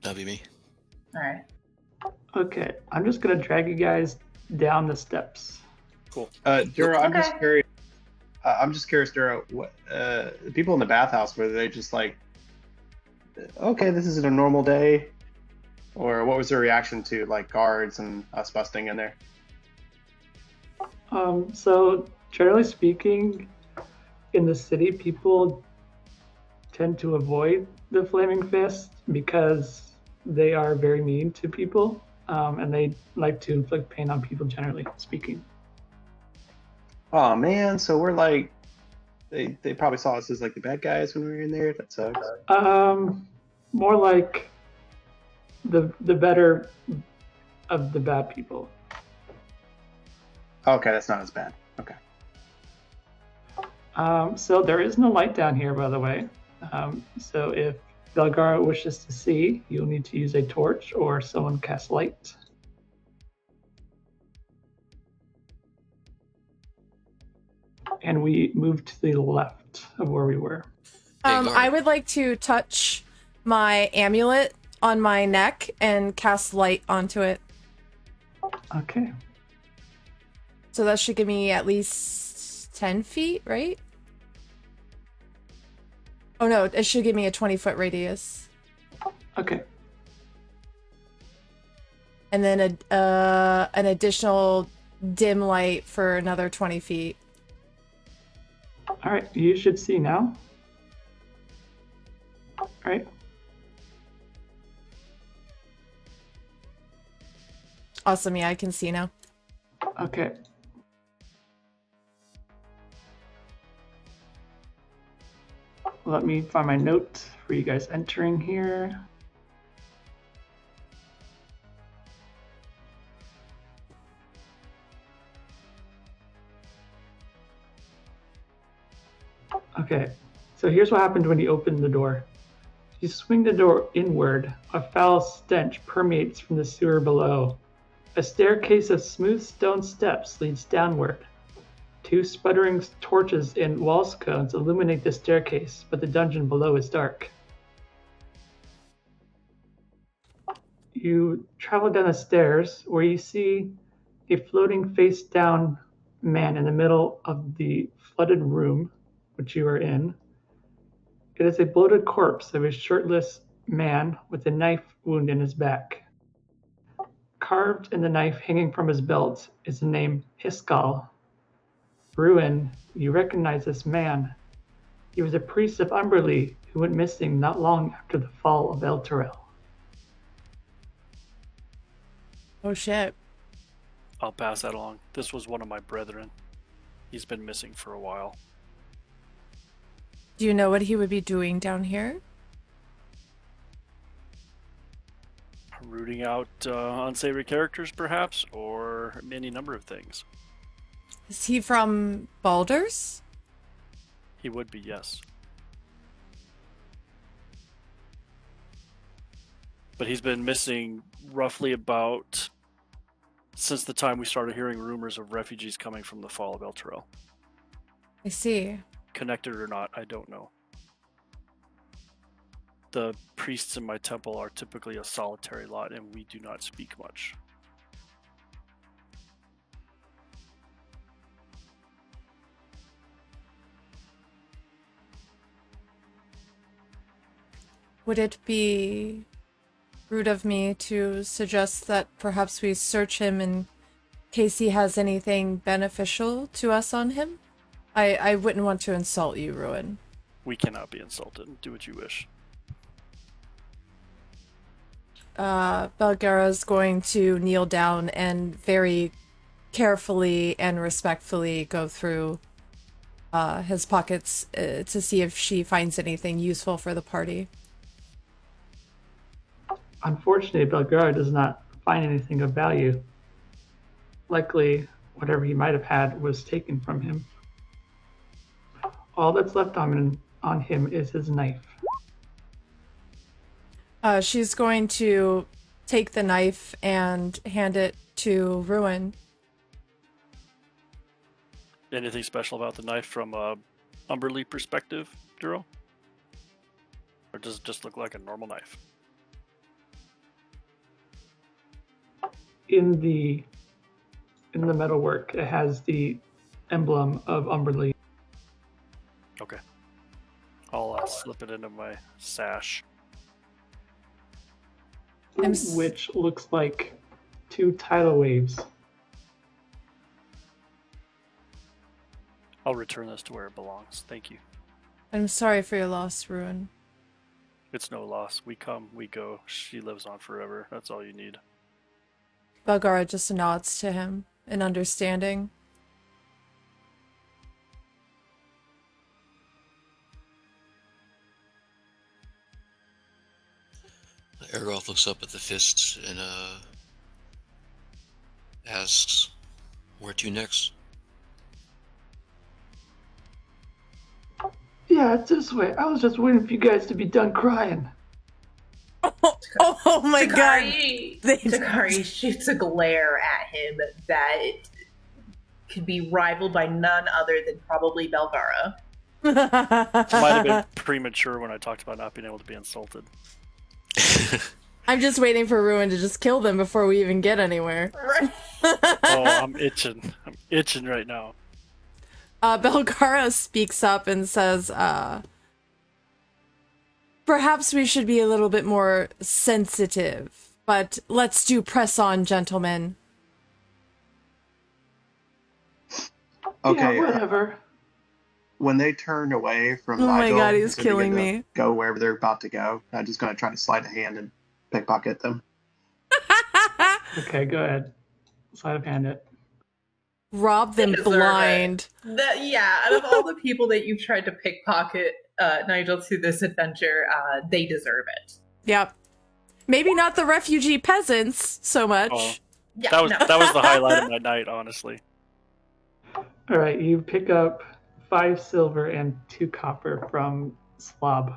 That'll be me. Alright. Okay, I'm just gonna drag you guys down the steps. Cool. Duro, I'm just Okay. curious. Duro. What the people in the bathhouse, were they just like, okay, this is a normal day, or what was their reaction to like guards and us busting in there? So generally speaking, in the city, people tend to avoid the Flaming Fist because they are very mean to people, and they like to inflict pain on people, generally speaking. Oh man, so we're like, they probably saw us as like the bad guys when we were in there. That sucks. More like the better of the bad people. Okay, that's not as bad. Okay. So there is no light down here, by the way. So if Belgara wishes to see, you'll need to use a torch or someone cast light. And we moved to the left of where we were. I would like to touch my amulet on my neck and cast light onto it. Okay. So that should give me at least 10 feet, right? Oh no, it should give me a 20-foot radius. Okay. And then an additional dim light for another 20 feet. All right. You should see now. All right. Awesome, yeah, I can see now. Okay. Let me find my note for you guys entering here. Okay, so here's what happened when you opened the door. You swing the door inward. A foul stench permeates from the sewer below. A staircase of smooth stone steps leads downward. 2 sputtering torches in wall sconces illuminate the staircase, but the dungeon below is dark. You travel down the stairs where you see a floating face-down man in the middle of the flooded room which you are in. It is a bloated corpse of a shirtless man with a knife wound in his back. Carved in the knife hanging from his belt is the name Hiskal. Ruin, you recognize this man. He was a priest of Umberlee who went missing not long after the fall of Elturel. Oh shit. I'll pass that along. This was one of my brethren. He's been missing for a while. Do you know what he would be doing down here? Rooting out unsavory characters, perhaps, or any number of things. Is he from Baldur's? He would be, yes. But he's been missing roughly about since the time we started hearing rumors of refugees coming from the fall of Elturel. I see. Connected or not, I don't know. The priests in my temple are typically a solitary lot, and we do not speak much. Would it be rude of me to suggest that perhaps we search him in case he has anything beneficial to us on him? I wouldn't want to insult you, Ruin. We cannot be insulted. Do what you wish. Belgara's going to kneel down and very carefully and respectfully go through his pockets to see if she finds anything useful for the party. Unfortunately, Belgara does not find anything of value. Likely, whatever he might have had was taken from him. All that's left on him is his knife. She's going to take the knife and hand it to Ruin. Anything special about the knife from a Umberlee perspective, Duro? Or does it just look like a normal knife? In the metalwork, it has the emblem of Umberlee. Okay. I'll slip it into my sash. Which looks like 2 tidal waves. I'll return this to where it belongs. Thank you. I'm sorry for your loss, Ruin. It's no loss. We come, we go. She lives on forever. That's all you need. Belgara just nods to him in understanding. Ergoth looks up at the fists and asks, "Where to next?" Yeah, it's this way. I was just waiting for you guys to be done crying. Oh my god. Takari shoots a glare at him that could be rivaled by none other than probably Belgara. Might have been premature when I talked about not being able to be insulted. I'm just waiting for Ruin to just kill them before we even get anywhere. Right. Oh, I'm itching. I'm itching right now. Belgara speaks up and says, perhaps we should be a little bit more sensitive, but let's do press on, gentlemen. Okay. Yeah, whatever. When they turn away from Oh Nigel, my god, he's as they begin killing to me. Go wherever they're about to go. I'm just going to try to slide a hand and pickpocket them. Okay, go ahead. Sleight of hand it. Rob them They deserve blind. Out of all the people that you've tried to pickpocket Nigel to this adventure, they deserve it. Yep. Maybe not the refugee peasants so much. Oh, Yeah, that was no. that was the highlight of my night, honestly. All right, you pick up 5 silver and 2 copper from Slob.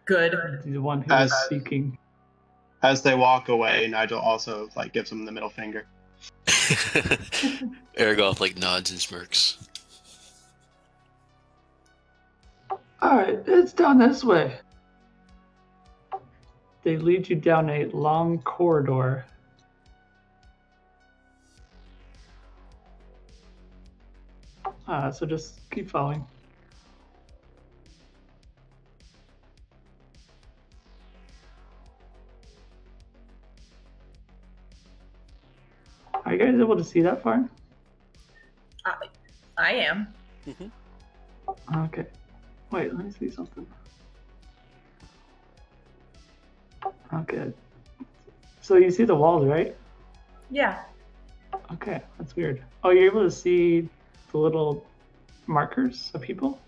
Good. The one who was As- speaking. As they walk away, Nigel also like gives him the middle finger. Aragoth like nods and smirks. Alright, it's down this way. They lead you down a long corridor. So just keep following. Are you guys able to see that far? I am. Okay. Wait, let me see something. Okay. So you see the walls, right? Yeah. Okay, that's weird. Oh, you're able to see the little markers of people?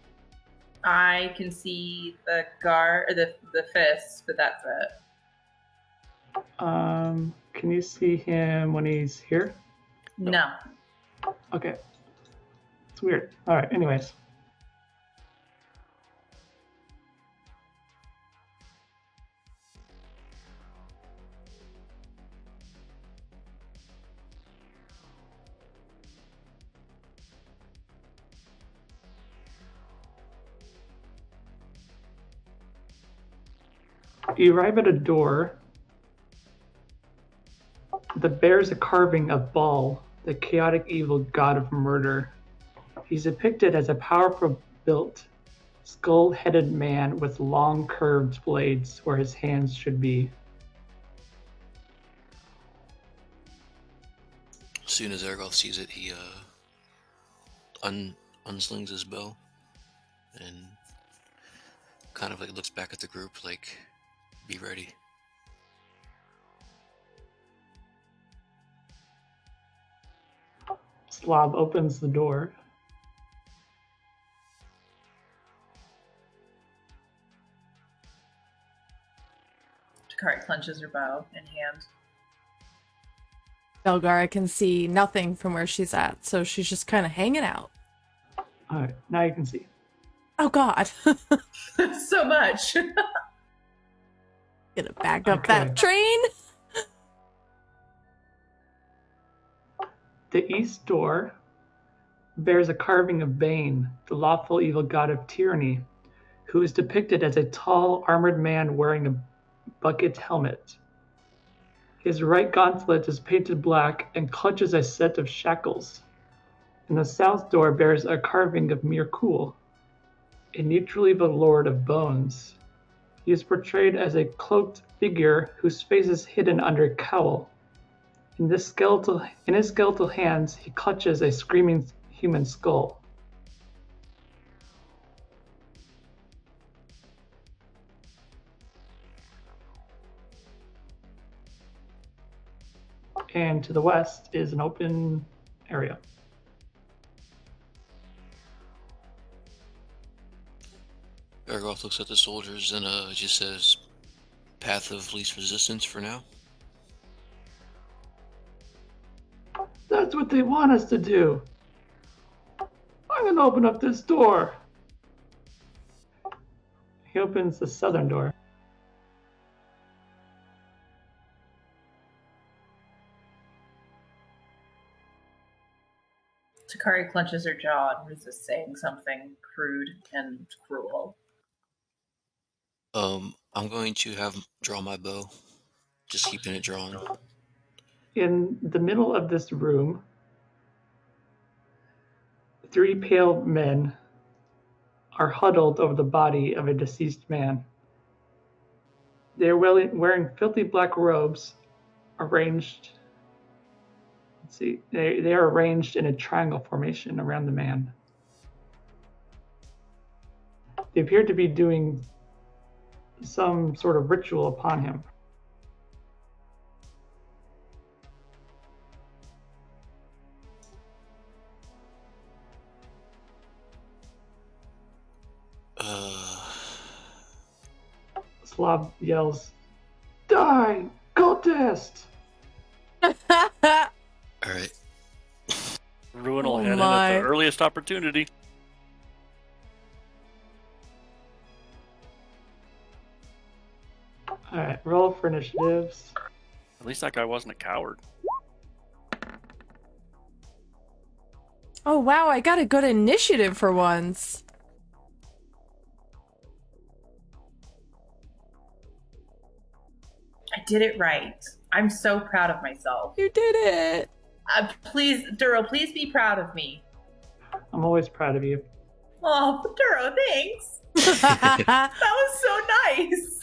I can see the guard, or the fists, but that's it. Can you see him when he's here? No. Okay. It's weird. Alright, anyways. You arrive at a door that bears a carving of Baal, the chaotic evil god of murder. He's depicted as a powerful built, skull-headed man with long curved blades where his hands should be. As soon as Aragoth sees it, he unslings his bow and kind of like looks back at the group like, be ready. Slav opens the door. Takari clenches her bow in hand. Belgara can see nothing from where she's at, so she's just kind of hanging out. Alright, now you can see. Oh god. So much. Gonna back up Okay. that train. The east door bears a carving of Bane, the lawful evil god of tyranny, who is depicted as a tall, armored man wearing a bucket helmet. His right gauntlet is painted black and clutches a set of shackles. And the south door bears a carving of Mirkul, a neutral evil lord of bones. He is portrayed as a cloaked figure whose face is hidden under a cowl. In his skeletal hands, he clutches a screaming human skull. And to the west is an open area. Aragoth looks at the soldiers and just says, path of least resistance for now. That's what they want us to do. I'm gonna open up this door. He opens the southern door. Takari clenches her jaw and resists saying something crude and cruel. I'm going to draw my bow. Just keeping it drawn. In the middle of this room, 3 pale men are huddled over the body of a deceased man. They are wearing filthy black robes arranged. Let's see. They are arranged in a triangle formation around the man. They appear to be doing some sort of ritual upon him. Slav yells, "Die, cultist!" Alright. Ruin will Oh head in my. at the earliest opportunity. All right, roll for initiatives. At least that guy wasn't a coward. Oh wow, I got a good initiative for once. I did it right. I'm so proud of myself. You did it. Please, Duro, please be proud of me. I'm always proud of you. Oh, Duro, thanks. That was so nice.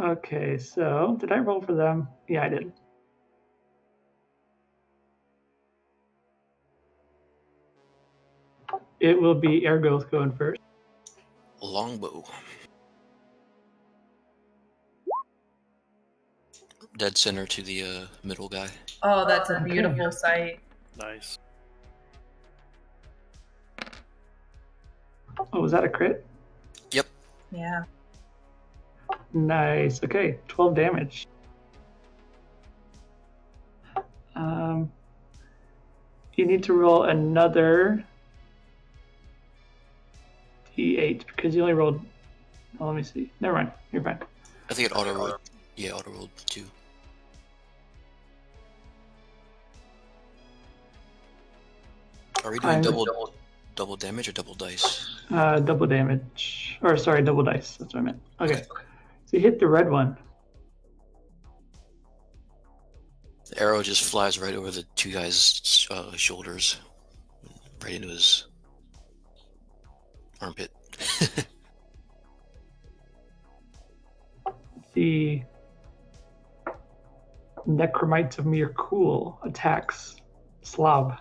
Okay, so did I roll for them? Yeah, I did. It will be Ergo's going first. Longbow. Dead center to the middle guy. Oh, that's a beautiful sight. Nice. Oh, was that a crit? Yep. Yeah. Nice. Okay, 12 damage. You need to roll another D8 because you only rolled. Oh, let me see. Never mind. You're fine. I think it auto rolled. Yeah, auto rolled 2. Are we doing double damage or double dice? Double damage. Or sorry, double dice. That's what I meant. Okay. So you hit the red one. The arrow just flies right over the two guys' shoulders, right into his armpit. The Necromites of Mere Cool attacks Slav.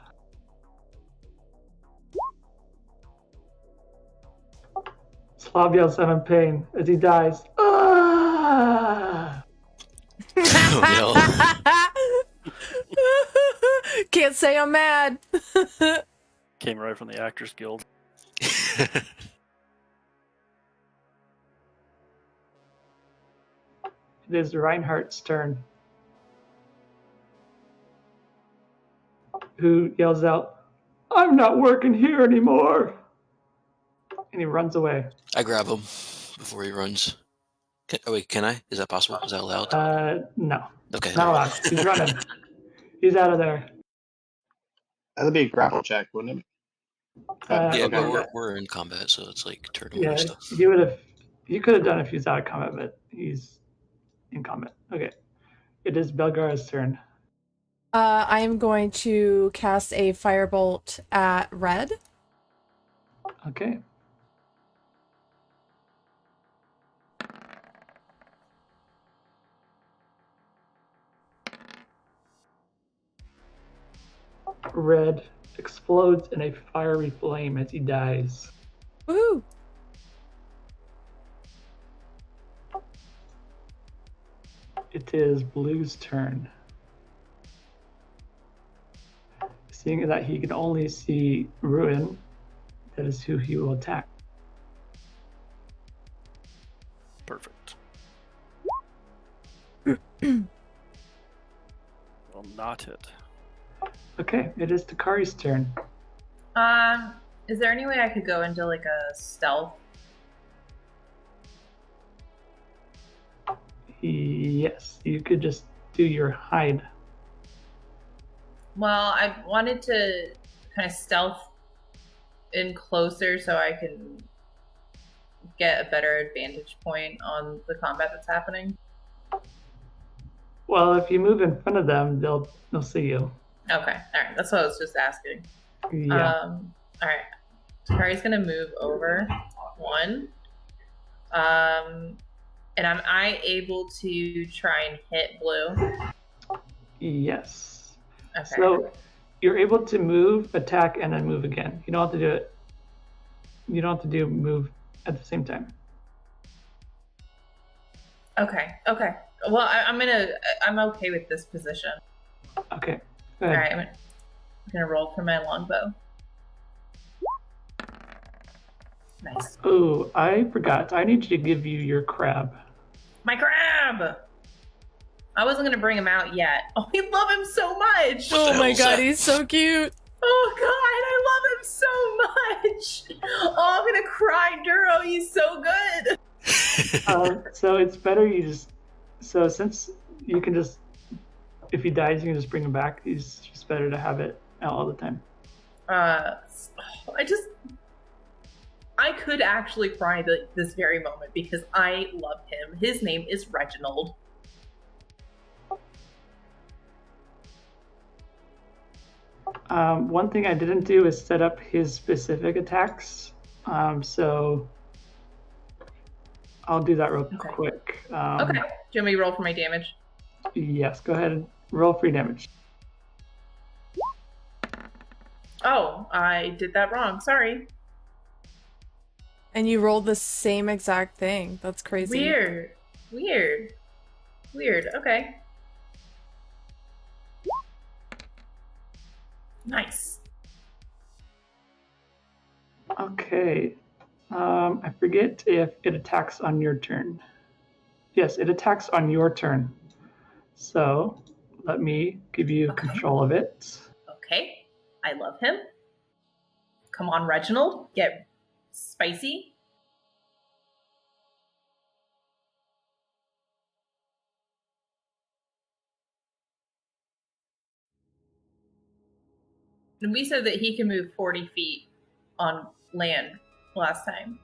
Slav yells out in pain as he dies. Ah! Oh, Can't say I'm mad. Came right from the Actors Guild. no. It is Reinhardt's turn, who yells out, "I'm not working here anymore!" And he runs away. I grab him before he runs. Can I? Is that possible? Is that allowed? No. Okay. Not allowed. He's running. He's out of there. That'd be a grapple check, wouldn't it? Yeah, Okay. but we're in combat, so it's like turn order Yeah, stuff. you could have done if he's out of combat, but he's in combat. Okay. It is Belgara's turn. I am going to cast a firebolt at Red. Okay. Red explodes in a fiery flame as he dies. Woohoo! It is Blue's turn. Seeing that he can only see Ruin, that is who he will attack. Perfect. Will not hit. Okay, it is Takari's turn. Is there any way I could go into like a stealth? Yes, you could just do your hide. Well, I wanted to kind of stealth in closer so I can get a better advantage point on the combat that's happening. Well, if you move in front of them, they'll see you. Okay, all right. That's what I was just asking. Yeah. All right. Takari's gonna move over 1. And am I able to try and hit Blue? Yes. Okay. So you're able to move, attack, and then move again. You don't have to do it. You don't have to do move at the same time. Okay. Well, I'm okay with this position. Okay. Go All ahead. right. I'm gonna roll for my longbow. Nice. Oh, I forgot. I need you to give you your crab. My crab! I wasn't gonna bring him out yet. Oh, we love him so much. Oh my hell's god, that? he's so cute. Oh god, I love him so much. Oh, I'm gonna cry, Duro. He's so good. So it's better you just. So since you can just, if he dies, you can just bring him back. It's just better to have it out all the time. I could actually cry this very moment because I love him. His name is Reginald. One thing I didn't do is set up his specific attacks. So I'll do that real quick. Okay. Do you want me to roll for my damage? Yes, go ahead and roll free damage. Oh, I did that wrong. Sorry. And you rolled the same exact thing. That's crazy. Weird. Okay. Nice. Okay. I forget if it attacks on your turn. Yes, it attacks on your turn. So let me give you control of it. Okay. I love him. Come on, Reginald. Get spicy. And we said that he can move 40 feet on land last time.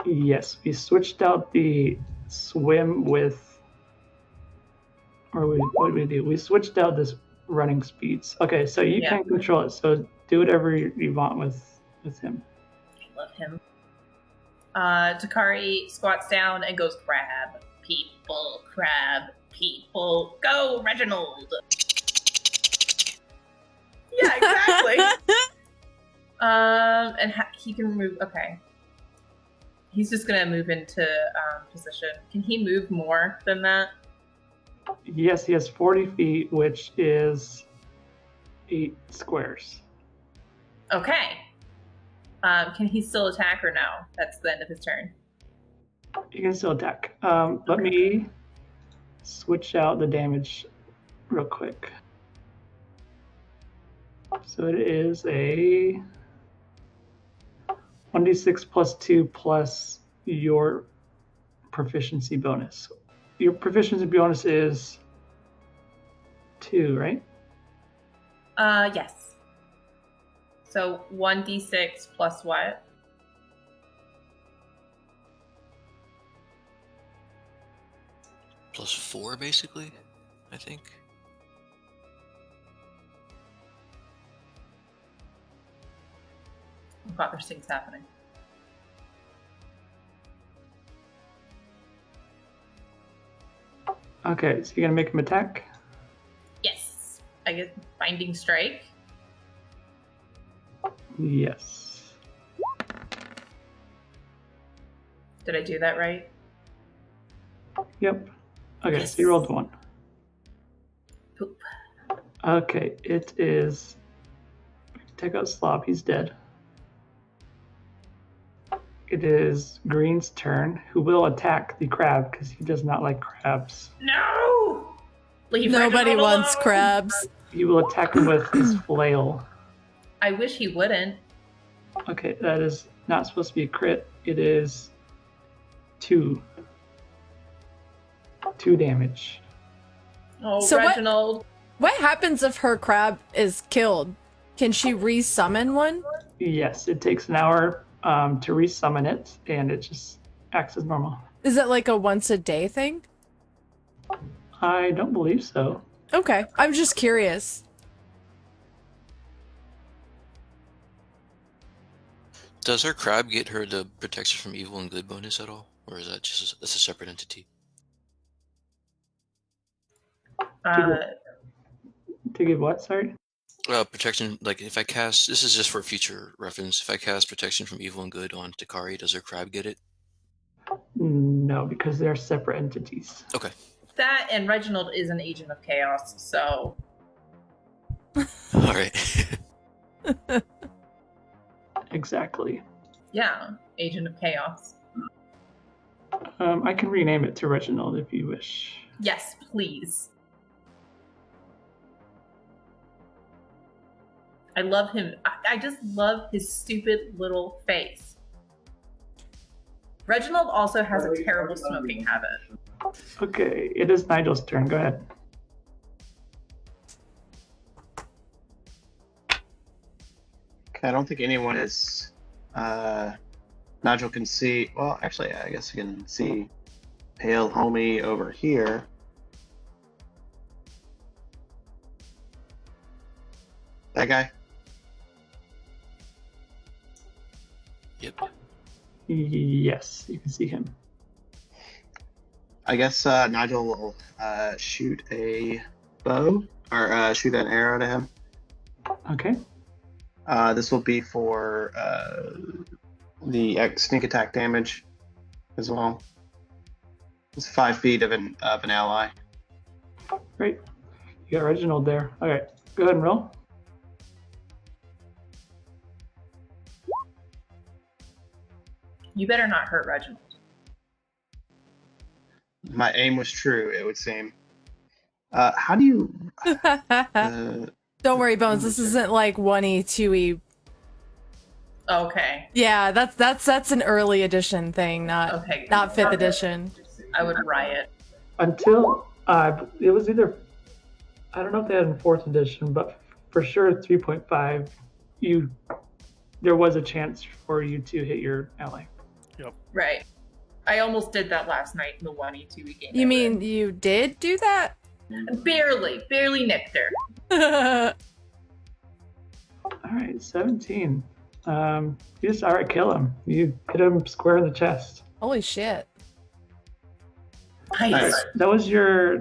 Yes, we switched out the swim with, or what did we do? We switched out this running speeds. Okay, so you can't control it. So do whatever you want with him. I love him. Takari squats down and goes, crab people, go, Reginald. Yeah, exactly. And he can move. Okay, he's just gonna move into position. Can he move more than that? Yes, he has 40 feet, which is 8 squares. Okay. Can he still attack or no? That's the end of his turn. You can still attack. Let me switch out the damage real quick. So it is a 1d6 plus 2 plus your proficiency bonus. Your proficiency bonus is 2, right? Yes. So 1d6 plus what? Plus 4, basically, I think. Oh god, there's things happening. Okay, so you're gonna make him attack? Yes. I get Binding Strike. Yes. Did I do that right? Yep. Okay, Yes. so you rolled 1. Poop. Okay, it is. Take out Slob, he's dead. It is Green's turn, who will attack the crab because he does not like crabs. No! Leave Nobody Reginald wants alone! crabs. He will attack him with his flail. I wish he wouldn't. Okay, that is not supposed to be a crit. It is 2. 2 damage. Oh, So what- Reginald. What happens if her crab is killed? Can she re-summon one? Yes, it takes an hour to resummon it, and it just acts as normal. Is it like a once a day thing? I don't believe so. Okay, I'm just curious. Does her crab get her the protection from evil and good bonus at all? Or is that just that's a separate entity? To give what, sorry? Protection, like if I cast, this is just for future reference, if I cast protection from evil and good on Takari, does her crab get it? No, because they're separate entities. Okay. That and Reginald is an agent of chaos, so Alright. Exactly. yeah, agent of chaos. I can rename it to Reginald if you wish. Yes, please. I love him. I just love his stupid little face. Reginald also has a terrible smoking habit. Okay, it is Nigel's turn. Go ahead. Okay, I don't think anyone is. Nigel can see. Well, actually, I guess you can see Pale Homie over here. That guy? Yep. Yes, you can see him. I guess Nigel will shoot a bow or shoot an arrow to him. Okay. This will be for the sneak attack damage as well. It's 5 feet of an ally. Great. You got Reginald there. All right. Go ahead and roll. You better not hurt Reginald. My aim was true, it would seem. How do you? Don't worry, Bones. This isn't like 1E, 2E. Okay. Yeah, that's an early edition thing, not 5th edition. I would riot. Until it was either, I don't know if they had in 4th edition, but for sure 3.5, there was a chance for you to hit your ally. Yep. Right. I almost did that last night in the 1E, 2E game. You mean you did do that? Barely nicked her. All right, 17. You just outright kill him. You hit him square in the chest. Holy shit. Nice. That was your.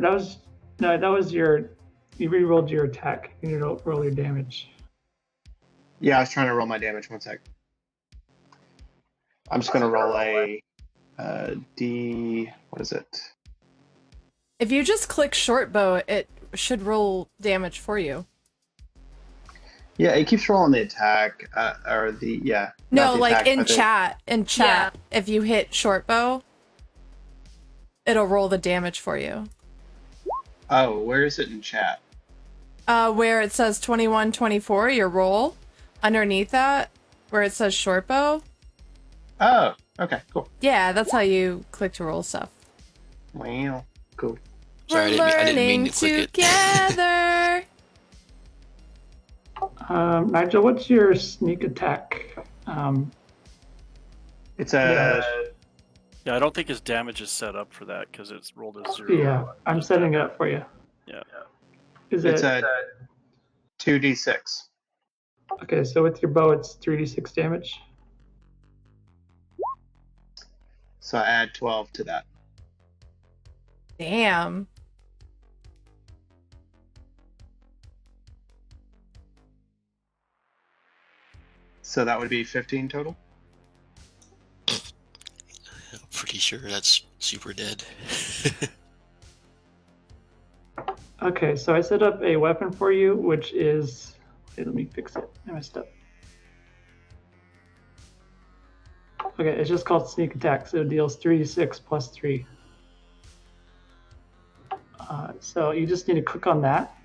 You re-rolled your attack. You need to roll your damage. Yeah, I was trying to roll my damage. 1 sec. I'm just gonna roll a D. What is it? If you just click short bow, it should roll damage for you. Yeah, it keeps rolling the attack or the yeah. No, the like attack, in but chat. In chat, if you hit short bow, it'll roll the damage for you. Oh, where is it in chat? Where it says 21, 24, your roll. Underneath that, where it says short bow. Oh, okay, cool. Yeah, that's how you click to roll stuff. Wow, cool. Sorry, We're I didn't mean learning to click it. together. Nigel, what's your sneak attack? It's a Yeah, I don't think his damage is set up for that because it's rolled as 0. Yeah, I'm setting it up for you. Yeah. Is it's it? a 2d6. Okay, so with your bow, it's 3d6 damage. So I add 12 to that. Damn. So that would be 15 total. I'm pretty sure that's super dead. Okay, so I set up a weapon for you, which is. Wait, let me fix it. I messed up. Okay, it's just called sneak attack, so it deals 3d6 plus 3. So you just need to click on that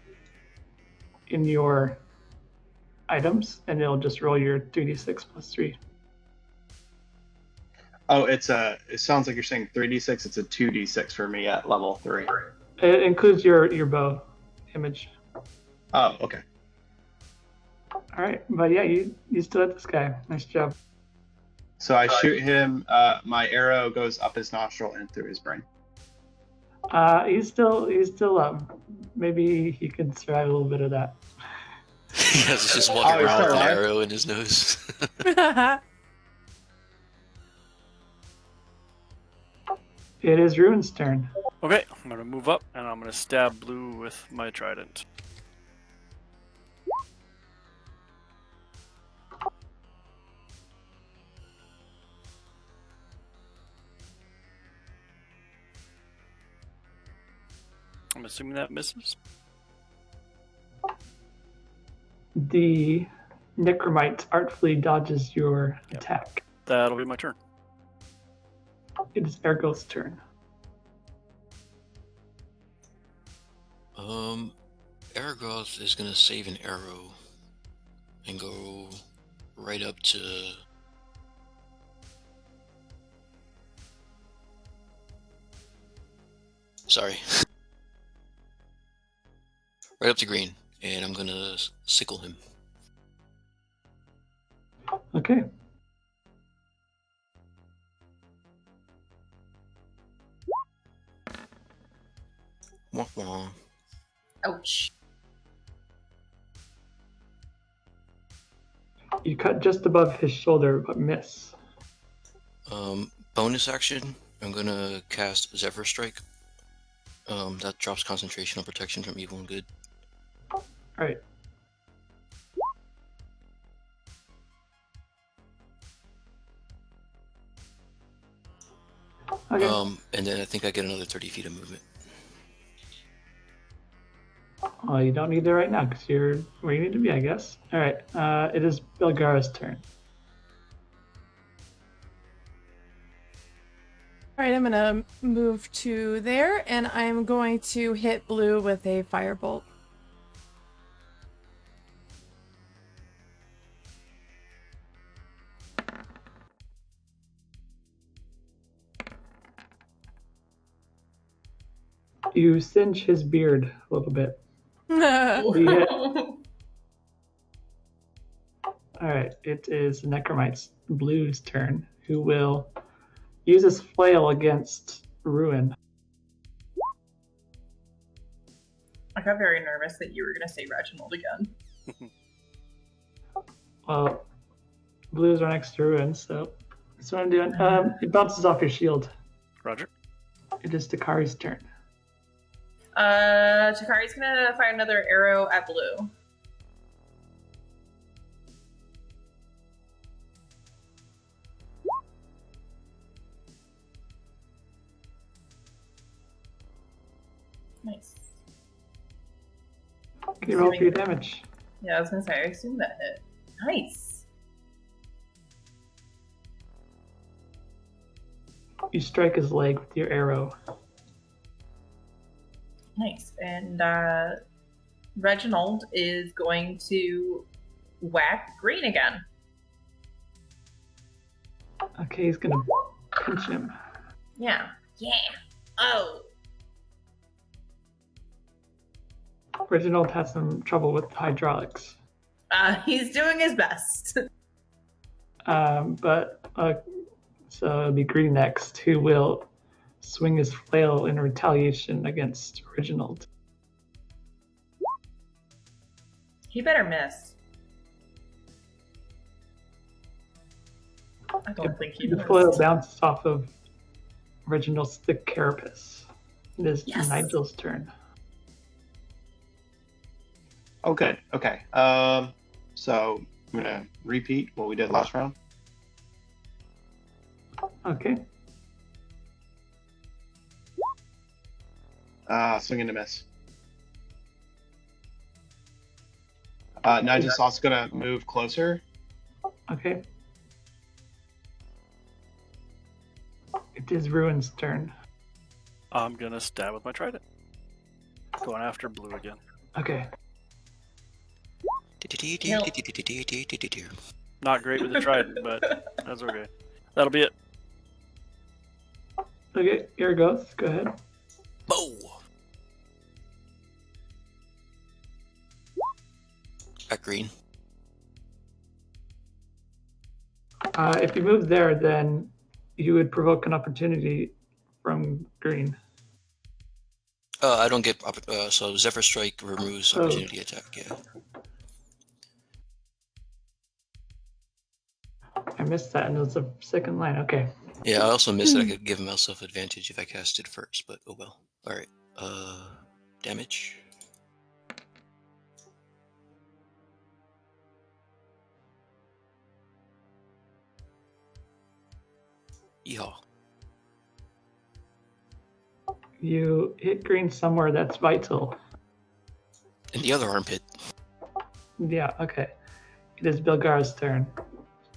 in your items, and it'll just roll your 3d6 plus 3. Oh, it sounds like you're saying 3d6. It's a 2d6 for me at level 3. It includes your bow image. Oh, okay. All right, but yeah, you still hit this guy. Nice job. So I shoot him. My arrow goes up his nostril and through his brain. He's still up. Maybe he could survive a little bit of that. He has to just walk around with an arrow in his nose. It is Ruin's turn. Okay, I'm gonna move up and I'm gonna stab Blue with my trident. I'm assuming that misses. The Necromite artfully dodges your attack. That'll be my turn. It is Ergo's turn. Aragoth is gonna save an arrow and go right up to right up to Green, and I'm gonna sickle him. Okay. Wah, wah. Ouch. You cut just above his shoulder, but miss. Bonus action, I'm gonna cast Zephyr Strike. That drops concentration on protection from evil and good. Alright. Okay. And then I think I get another 30 feet of movement. Well, you don't need it right now because you're where you need to be, I guess. Alright. It is Bilgara's turn. All right, I'm gonna move to there, and I'm going to hit Blue with a firebolt. You singe his beard a little bit. Alright, it is Necromite's Blue's turn, who will use his flail against Ruin. I got very nervous that you were going to say Reginald again. Well, Blue's right next to Ruin, so that's what I'm doing. It bounces off your shield. Roger. It is Takari's turn. Takari's going to fire another arrow at Blue. Nice. Can you roll for your damage? Yeah, I was gonna say, I assume that hit. Nice. You strike his leg with your arrow. Nice. And Reginald is going to whack Green again. Okay, he's gonna pinch him. Yeah. Yeah. Oh. Reginald has some trouble with hydraulics. He's doing his best. So it'll be Green next, who will swing his flail in retaliation against Reginald. He better miss. I don't think he The missed. flail bounces off of Reginald's thick carapace. It is Yes. Nigel's turn. Okay. So I'm gonna repeat what we did last round. Okay. Swing and a miss. Nigel's also gonna move closer. Okay. It is Ruin's turn. I'm gonna stab with my trident. Going after Blue again. Okay. Not great with the trident, but that's okay. That'll be it. Okay, here it goes. Go ahead. Bow! At Green. If you move there, then you would provoke an opportunity from Green. I don't get so Zephyr Strike removes opportunity attack. Yeah. I missed that, and it was the second line. Okay. Yeah, I also missed that I could give myself advantage if I cast it first, but oh well. All right. Damage. Yeehaw. You hit Green somewhere that's vital. In the other armpit. Yeah, okay. It is Bilgar's turn.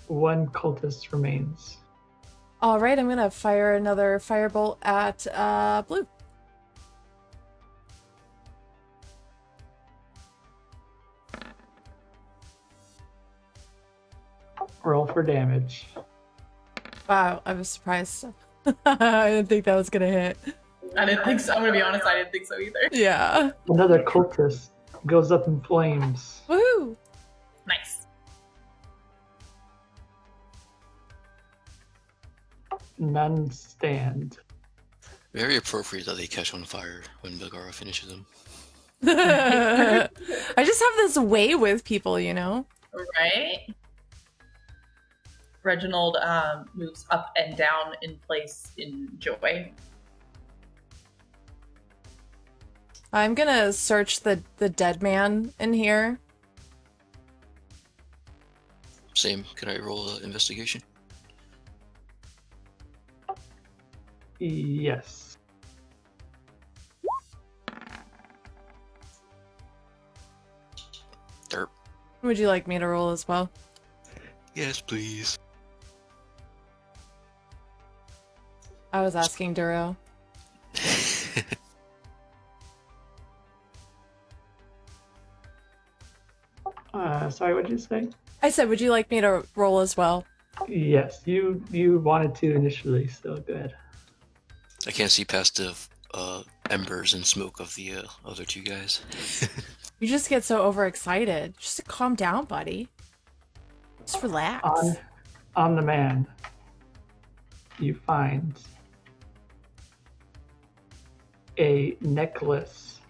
One cultist remains. All right, I'm gonna fire another firebolt at Blue. Roll for damage. Wow, I was surprised. I didn't think that was gonna hit. I didn't think so. I'm gonna be honest, I didn't think so either. Yeah. Another cultist goes up in flames. Woohoo! Nice. None stand. Very appropriate that they catch on fire when Bagara finishes them. I just have this way with people, you know? Right? Reginald moves up and down in place in joy. I'm gonna search the dead man in here. Same. Can I roll an investigation? Yes. Derp. Would you like me to roll as well? Yes, please. I was asking Duro. Sorry, what did you say? I said, would you like me to roll as well? Yes, you wanted to initially, so go ahead. I can't see past the embers and smoke of the other two guys. You just get so overexcited. Just calm down, buddy. Just relax. On the man, you find a necklace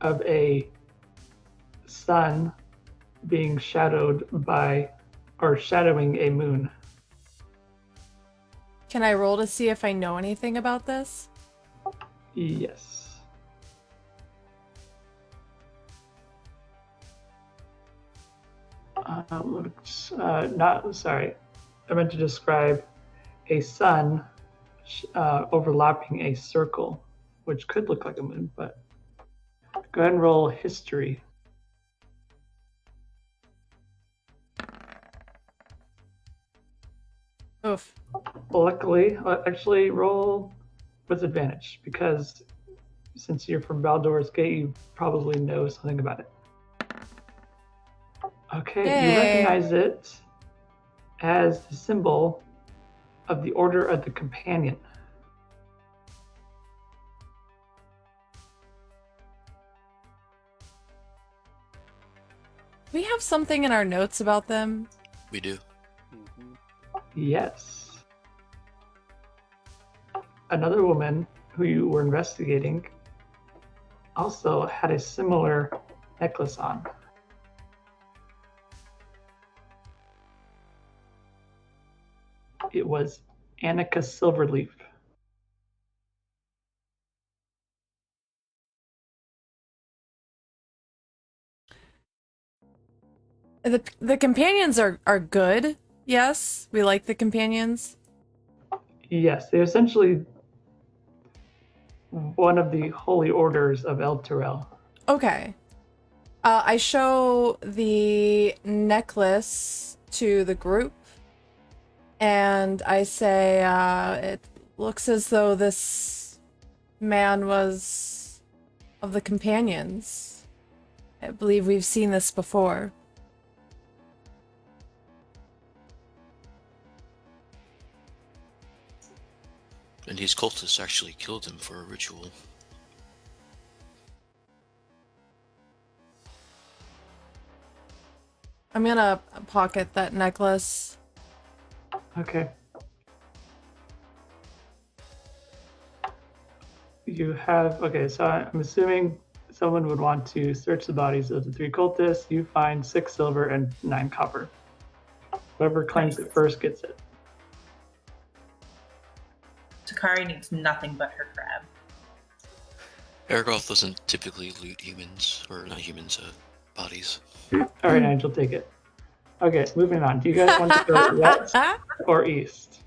of a sun being shadowed by, or shadowing a moon. Can I roll to see if I know anything about this? Yes. Not sorry. I meant to describe a sun overlapping a circle, which could look like a moon, but go ahead and roll history. Oof. Luckily, actually roll with advantage, because since you're from Baldur's Gate, you probably know something about it. Okay, Yay. You recognize it as the symbol of the Order of the Companion. We have something in our notes about them. We do. Yes. Another woman who you were investigating also had a similar necklace on. It was Annika Silverleaf. The companions are good. Yes, we like the companions. Yes, they're essentially one of the holy orders of El Terrell. Okay. I show the necklace to the group, and I say, it looks as though this man was of the companions. I believe we've seen this before. And these cultists actually killed him for a ritual. I'm gonna pocket that necklace. Okay. You have, okay, so I'm assuming someone would want to search the bodies of the 3 cultists. You find 6 silver and 9 copper. Whoever claims it first gets it. Takari needs nothing but her crab. Aragoth doesn't typically loot humans, or not humans, bodies. Alright, Nigel, take it. Okay, moving on. Do you guys want to go west or east?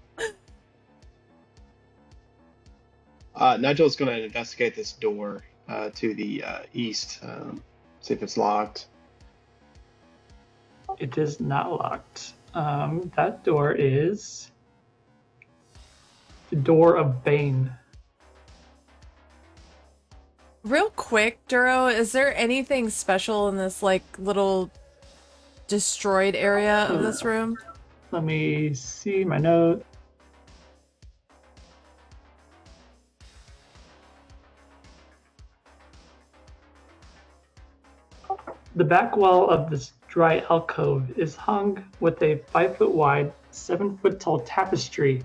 Nigel's going to investigate this door to the east, see if it's locked. It is not locked. That door is the Door of Bane. Real quick, Duro, is there anything special in this like little destroyed area of this room? Let me see my note. The back wall of this dry alcove is hung with a 5-foot wide, 7-foot tall tapestry.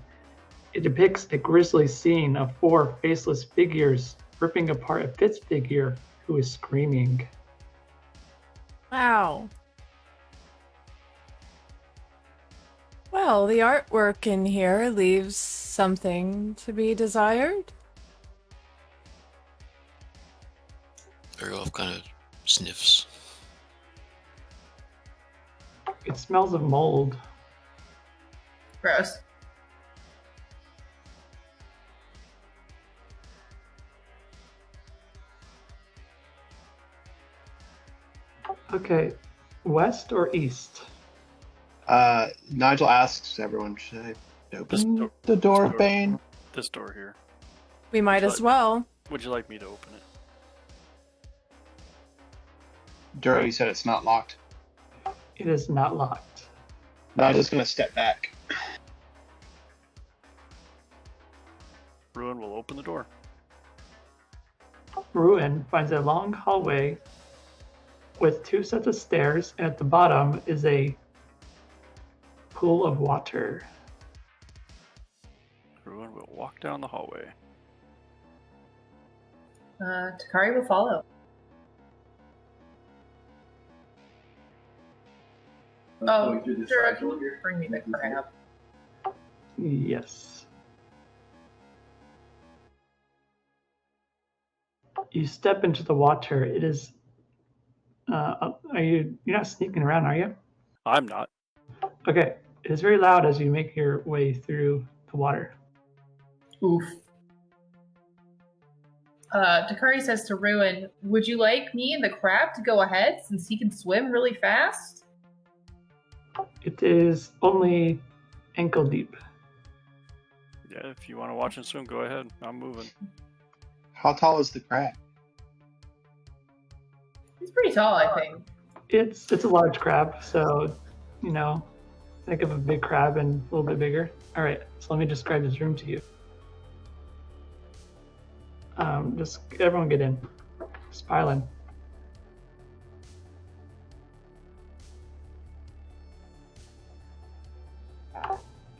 It depicts a grisly scene of 4 faceless figures ripping apart a 5th figure who is screaming. Wow. Well, the artwork in here leaves something to be desired. Ergoff kind of sniffs. It smells of mold. Gross. Okay, west or east? Nigel asks everyone, should I open the door of Bane? This door here. We might as well. Would you like me to open it? Duro, you said it's not locked. It is not locked. Nigel's going to step back. Ruin will open the door. Ruin finds a long hallway with 2 sets of stairs, and at the bottom is a pool of water. Ruin will walk down the hallway. Takari will follow. Oh, sure, can you bring me the crab? Yes. You step into the water. It is. You're not sneaking around, are you? I'm not. Okay. It is very loud as you make your way through the water. Oof. Takari says to Ruin, would you like me and the crab to go ahead since he can swim really fast? It is only ankle deep. Yeah, if you want to watch him swim, go ahead. I'm moving. How tall is the crab? He's pretty tall, I think. It's a large crab, so think of a big crab and a little bit bigger. All right, so let me describe this room to you. Just everyone get in. Just pile in.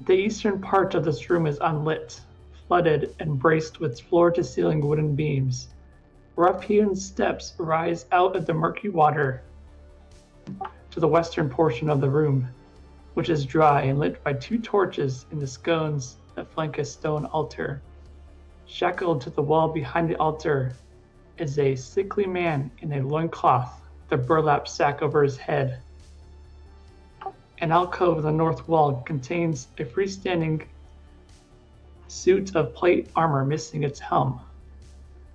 The eastern part of this room is unlit, flooded, and braced with floor-to-ceiling wooden beams. Rough-hewn steps rise out of the murky water to the western portion of the room, which is dry and lit by 2 torches in the scones that flank a stone altar. Shackled to the wall behind the altar is a sickly man in a loincloth with a burlap sack over his head. An alcove in the north wall contains a freestanding suit of plate armor missing its helm.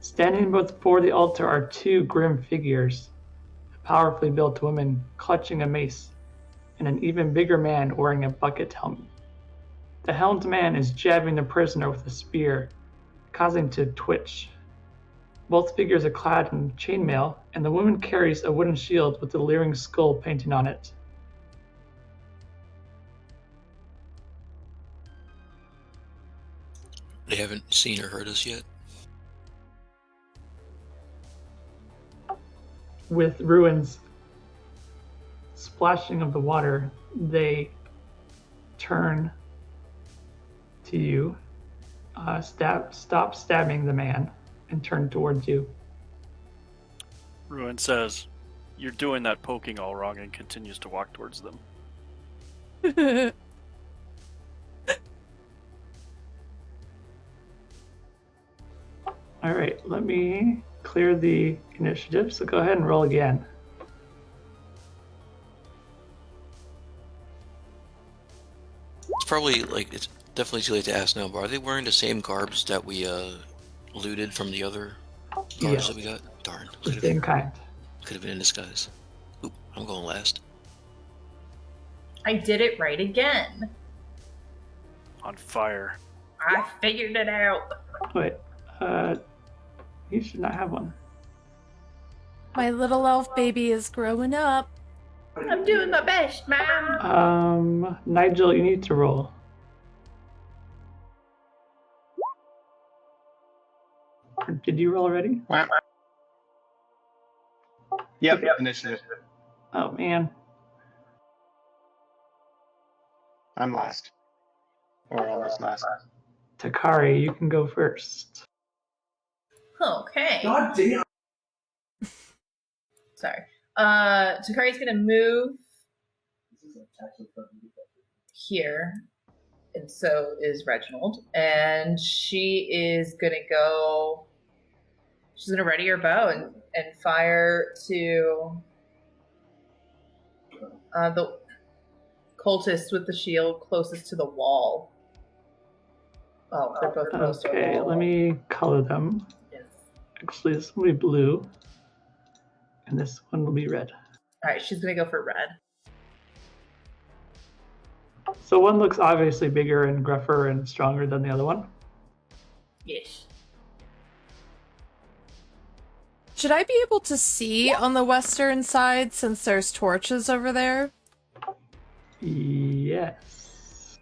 Standing before the altar are 2 grim figures, a powerfully built woman clutching a mace, and an even bigger man wearing a bucket helmet. The helmed man is jabbing the prisoner with a spear, causing to twitch. Both figures are clad in chainmail, and the woman carries a wooden shield with a leering skull painted on it. They haven't seen or heard us yet. With Ruin's splashing of the water, they turn to you, stop stabbing the man, and turn towards you. Ruin says, "You're doing that poking all wrong," and continues to walk towards them. All right, let me clear the initiative, so go ahead and roll again. It's probably it's definitely too late to ask now, but are they wearing the same garbs that we looted from the other garbs that we got? Darn. The same kind. Could have been in disguise. Oop, I'm going last. I did it right again. On fire. I figured it out. Wait, you should not have one. My little elf baby is growing up. I'm doing my best, Mom. Nigel, you need to roll. Did you roll already? Wow. Yep, initiative. Oh man. I'm last. Or almost last. Takari, you can go first. Okay. God damn. Sorry. Takari's gonna move here, and so is Reginald. And she is gonna go. She's gonna ready her bow and fire to the cultist with the shield closest to the wall. Oh, they're both close to the Okay, wall. let me color them. Yes. Actually, this will be blue, and this one will be red. All right, she's gonna go for red. So one looks obviously bigger and gruffer and stronger than the other one. Yes. Should I be able to see on the western side since there's torches over there? Yes.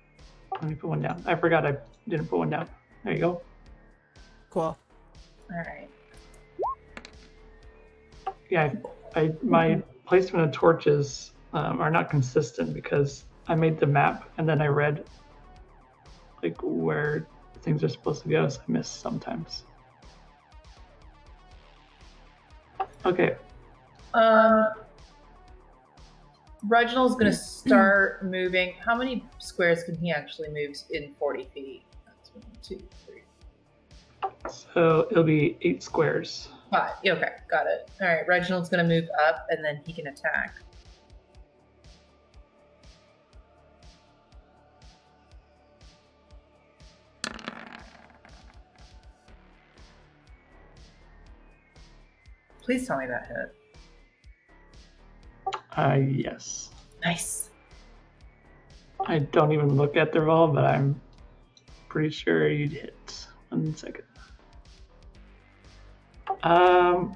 Let me put one down. I forgot I didn't put one down. There you go. Cool. All right. Yeah, my placement of torches are not consistent because I made the map and then I read like where things are supposed to go, so I miss sometimes. Okay. Reginald's gonna start moving. How many squares can he actually move in 40 feet? That's 1, 2, 3, So it'll be 8 squares. 5. Okay, got it. All right, Reginald's gonna move up, and then he can attack. Please tell me that hit. Yes. Nice. I don't even look at the roll, but I'm pretty sure you'd hit. 1 second.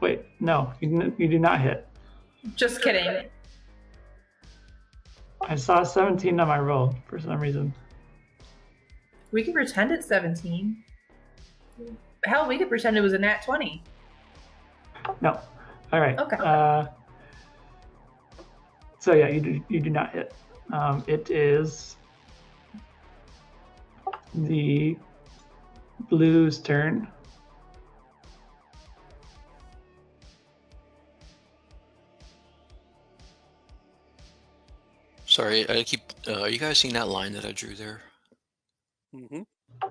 Wait, no, you do not hit. Just kidding. I saw 17 on my roll for some reason. We can pretend it's 17. Hell, we could pretend it was a nat 20. No. All right. Okay. So yeah, you do not hit. It is the blue's turn. Sorry, I keep. Are you guys seeing that line that I drew there? Mm-hmm.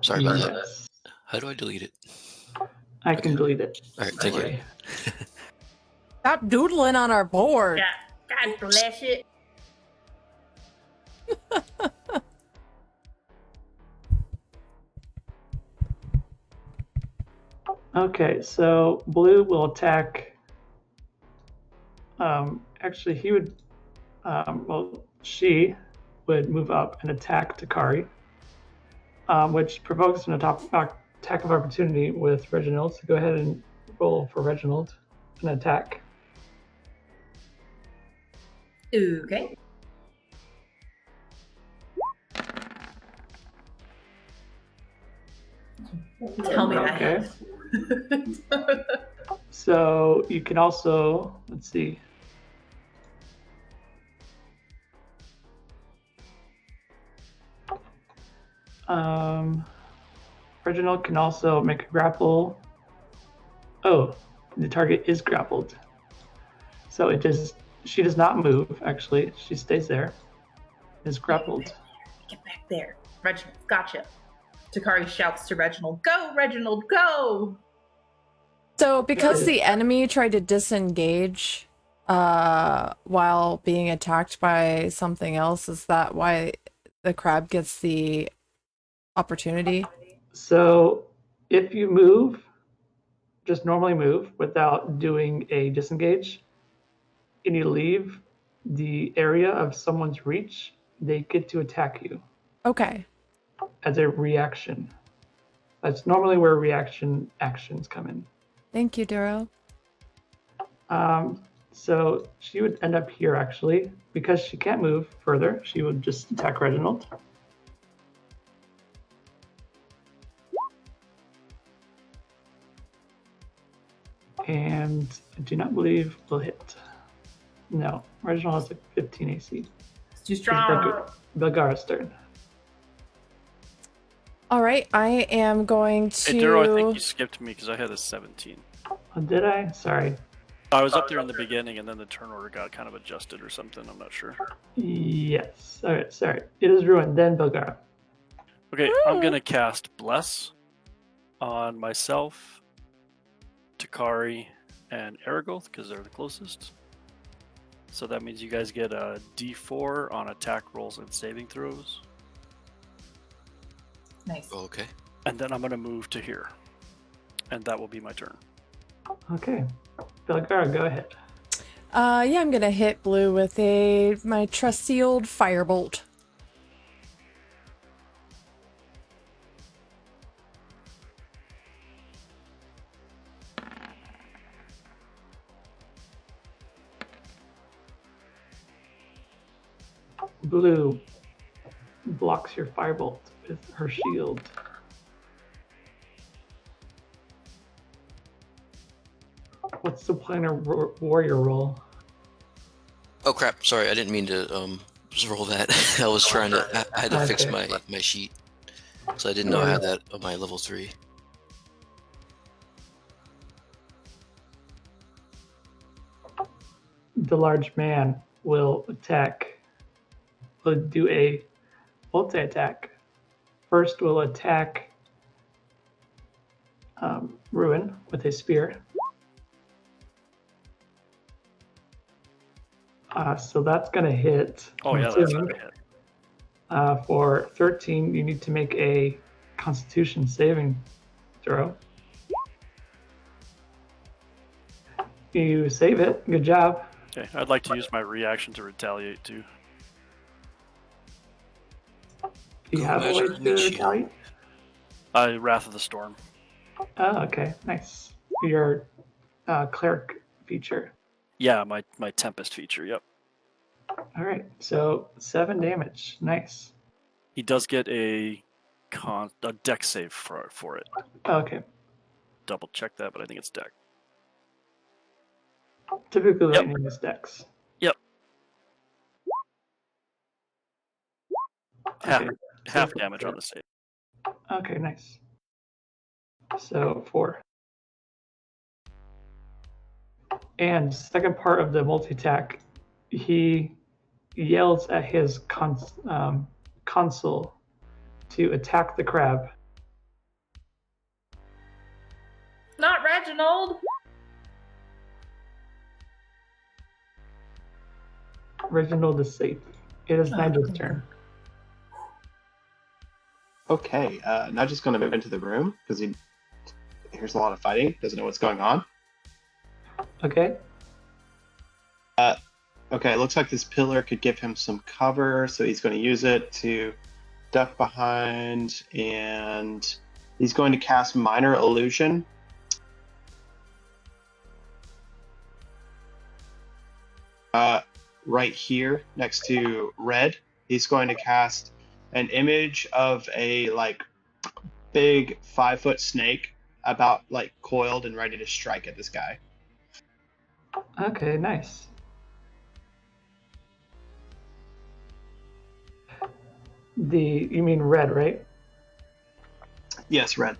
Sorry about that. Yes. How do I delete it? I can delete it. All right, thank you. Sorry. Stop doodling on our board. Yeah. God bless it. Okay, so blue will attack. Actually, he would. She would move up and attack Takari, which provokes an attack of opportunity with Reginald. So go ahead and roll for Reginald an attack. Okay. Tell me Okay. that. So you can also, let's see. Reginald can also make a grapple. Oh, the target is grappled. So she does not move, actually. She stays there. Is grappled. Get back there. Reginald, gotcha. Takari shouts to Reginald, "Go, Reginald, go!" So because the enemy tried to disengage while being attacked by something else, is that why the crab gets the opportunity? So if you move, just normally move without doing a disengage, and you leave the area of someone's reach, they get to attack you Okay. as a reaction. That's normally where reaction actions come in. Thank you, Duro. So she would end up here, actually. Because she can't move further, she would just attack Reginald. And I do not believe will hit. No, Reginald has a 15 AC. It's too strong. Belgara's turn. All right, I am going to. Hey, Duro, I think you skipped me because I had a 17. Oh, did I? Sorry. I was up there in the beginning, and then the turn order got kind of adjusted or something. I'm not sure. Yes. All right, sorry. It is ruined. Then Belgara. Okay, I'm going to cast Bless on myself, Takari, and Aragoth because they're the closest. So that means you guys get a D4 on attack rolls and saving throws. Nice. Okay. And then I'm going to move to here. And that will be my turn. Okay. Belgara, go ahead. Yeah, I'm gonna hit blue with my trusty old firebolt. Blue blocks your firebolt with her shield. What's the planar warrior roll? Oh crap! Sorry, I didn't mean to just roll that. I was trying to. I had to fix Okay. my sheet, so I didn't know I had that on my level 3. The large man will attack. Will do a multi-attack. First, will attack Ruin with a spear. So that's going to hit. Oh, yeah, that's going to hit. For 13, you need to make a Constitution saving throw. You save it. Good job. Okay, I'd like to use my reaction to retaliate too. Do you have a way to retaliate? Wrath of the Storm. Oh, okay. Nice. Your cleric feature. Yeah, my Tempest feature, yep. All right. So 7 damage. Nice. He does get a deck save for it. Okay. Double check that, but I think it's deck. Typically, lightning is dex. Yep. Okay. Half damage on the save. Okay, nice. So 4. And second part of the multi-attack, he yells at his consul to attack the crab. Not Reginald. Reginald is safe. It is Nigel's turn. Okay, Nigel's going to move into the room because he hears a lot of fighting, doesn't know what's going on. Okay. Okay, it looks like this pillar could give him some cover, so he's going to use it to duck behind, and he's going to cast Minor Illusion. Right here, next to Red, he's going to cast an image of a big 5-foot snake about coiled and ready to strike at this guy. Okay, nice. You mean Red, right? Yes, Red.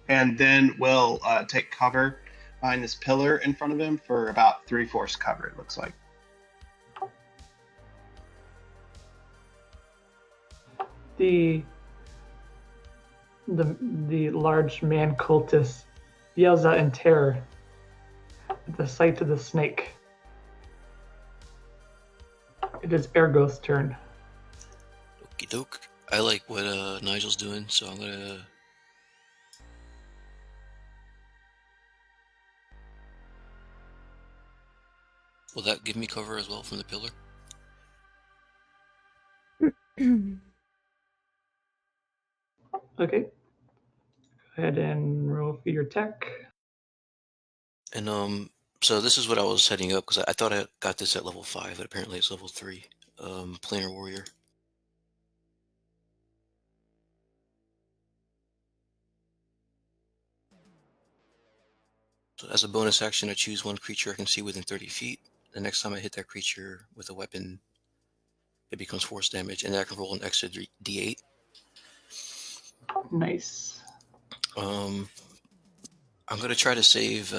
And then we'll take cover behind this pillar in front of him for about 3/4 cover, it looks like. The large man cultist yells out in terror at the sight of the snake. It is Ergoth's turn. Okie doke. I like what Nigel's doing, so I'm gonna. Will that give me cover as well from the pillar? Okay. ahead and roll for your tech. And so this is what I was setting up because I thought I got this at level 5, but apparently it's level 3. Planar warrior. So as a bonus action, I choose one creature I can see within 30 feet. The next time I hit that creature with a weapon, it becomes force damage, and then I can roll an extra d8. Nice. I'm gonna try to save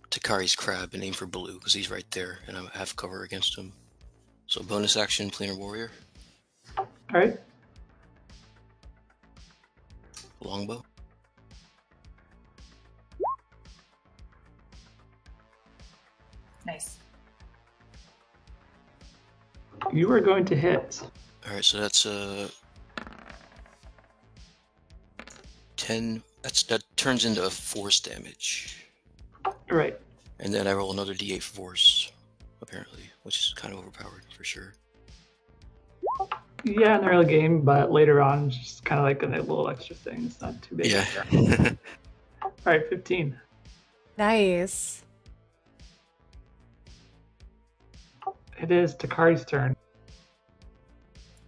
Takari's crab and aim for blue because he's right there, and I have cover against him. So bonus action, planar warrior. All right. Longbow. Nice. You are going to hit. All right, so that's 10. That turns into force damage. All right. And then I roll another d8 for force, apparently, which is kind of overpowered for sure. Yeah, in the early game, but later on, just kind of like a little extra thing. It's not too big. Yeah. All right, 15. Nice. It is Takari's turn.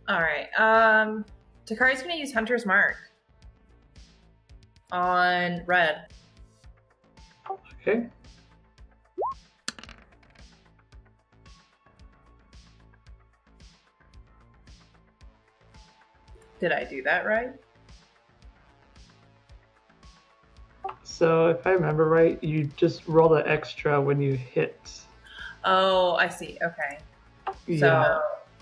All right. Takari's gonna use Hunter's Mark on red. Okay. Did I do that right? So if I remember right, you just roll the extra when you hit. Oh, I see. Okay. Yeah.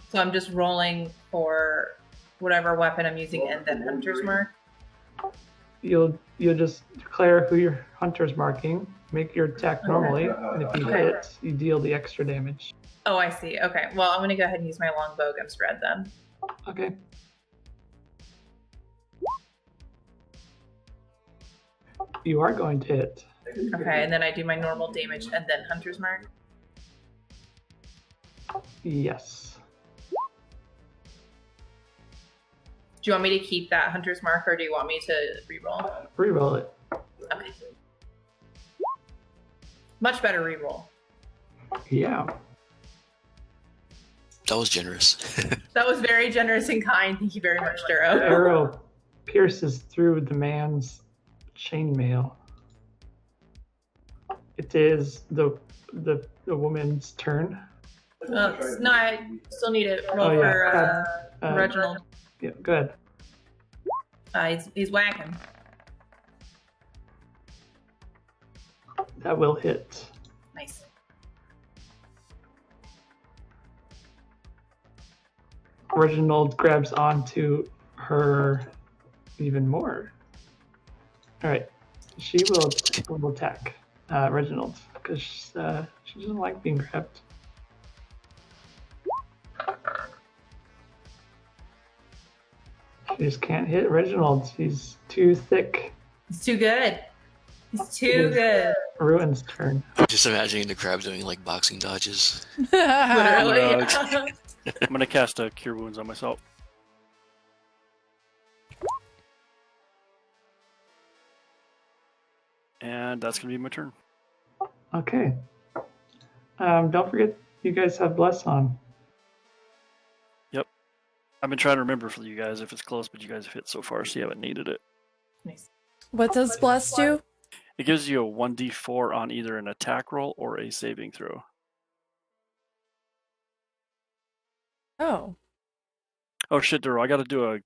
So I'm just rolling for whatever weapon I'm using and then Hunter's Mark. You'll just declare who your hunter's marking, make your attack normally, and if you hit, you deal the extra damage. Oh, I see. Okay. Well, I'm gonna go ahead and use my longbow against red then. Okay. You are going to hit. Okay, and then I do my normal damage and then Hunter's Mark. Yes. Do you want me to keep that Hunter's Mark or do you want me to reroll? Reroll it. Okay. Much better reroll. Yeah. That was generous. That was very generous and kind. Thank you very much, The Duro. arrow pierces through the man's chainmail. It is the woman's turn. No, I still need to roll Oh, yeah. for Reginald. Yeah, good. He's whacking. That will hit. Nice. Reginald grabs onto her even more. All right, she will attack Reginald because she doesn't like being grabbed. She just can't hit Reginald. He's too thick. He's too good. He's too good. Ruin's turn. Just imagining the crab doing like boxing dodges. Literally. I'm gonna cast a Cure Wounds on myself. And that's gonna be my turn. Okay. Don't forget, you guys have Bless on. I've been trying to remember for you guys if it's close, but you guys have hit so far, so you haven't needed it. Nice. What does Bless do? It gives you a 1d4 on either an attack roll or a saving throw. Oh. Oh shit, Duro, I gotta do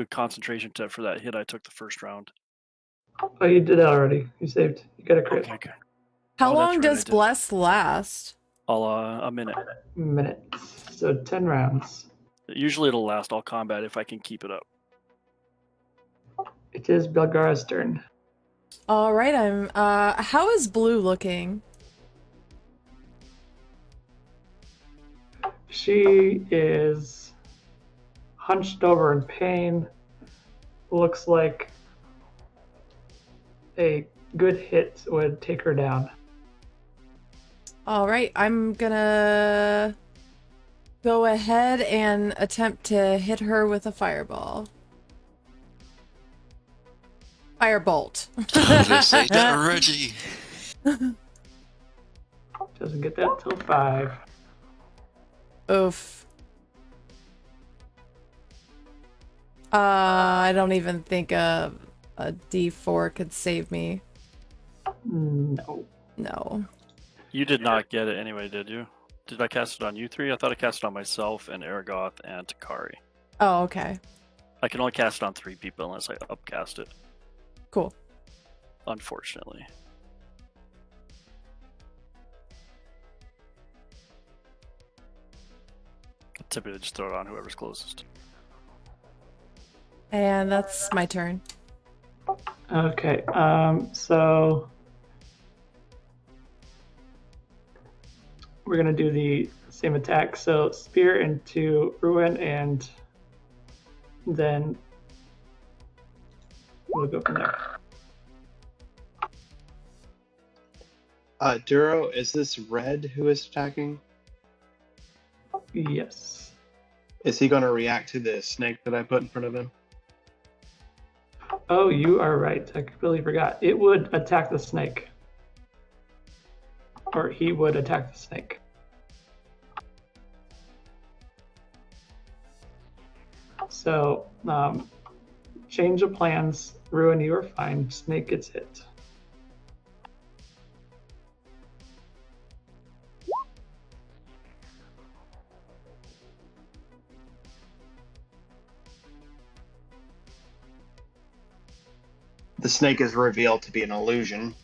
a concentration test for that hit I took the first round. Oh, you did that already. You saved. You got a crit. Okay. How Oh, that's long right, does I did. Bless last? A minute. Minutes. So 10 rounds. Usually it'll last all combat if I can keep it up. It is Belgara's turn. All right, how is Blue looking? She is hunched over in pain. Looks like a good hit would take her down. All right, I'm gonna go ahead and attempt to hit her with a fireball. Firebolt. I was gonna say that already. Doesn't get that till 5. Oof. I don't even think a D4 could save me. No. No. You did not get it anyway, did you? Did I cast it on you three? I thought I cast it on myself and Aragoth and Takari. Oh, okay. I can only cast it on 3 people unless I upcast it, Cool. unfortunately. I typically just throw it on whoever's closest. And that's my turn. Okay, so we're gonna do the same attack. So spear into Ruin, and then we'll go from there. Duro, is this Red who is attacking? Yes. Is he going to react to the snake that I put in front of him? Oh, you are right. I completely forgot. It would attack the snake. Or he would attack the snake. So, change of plans. Ruin, you are fine. Snake gets hit. The snake is revealed to be an illusion.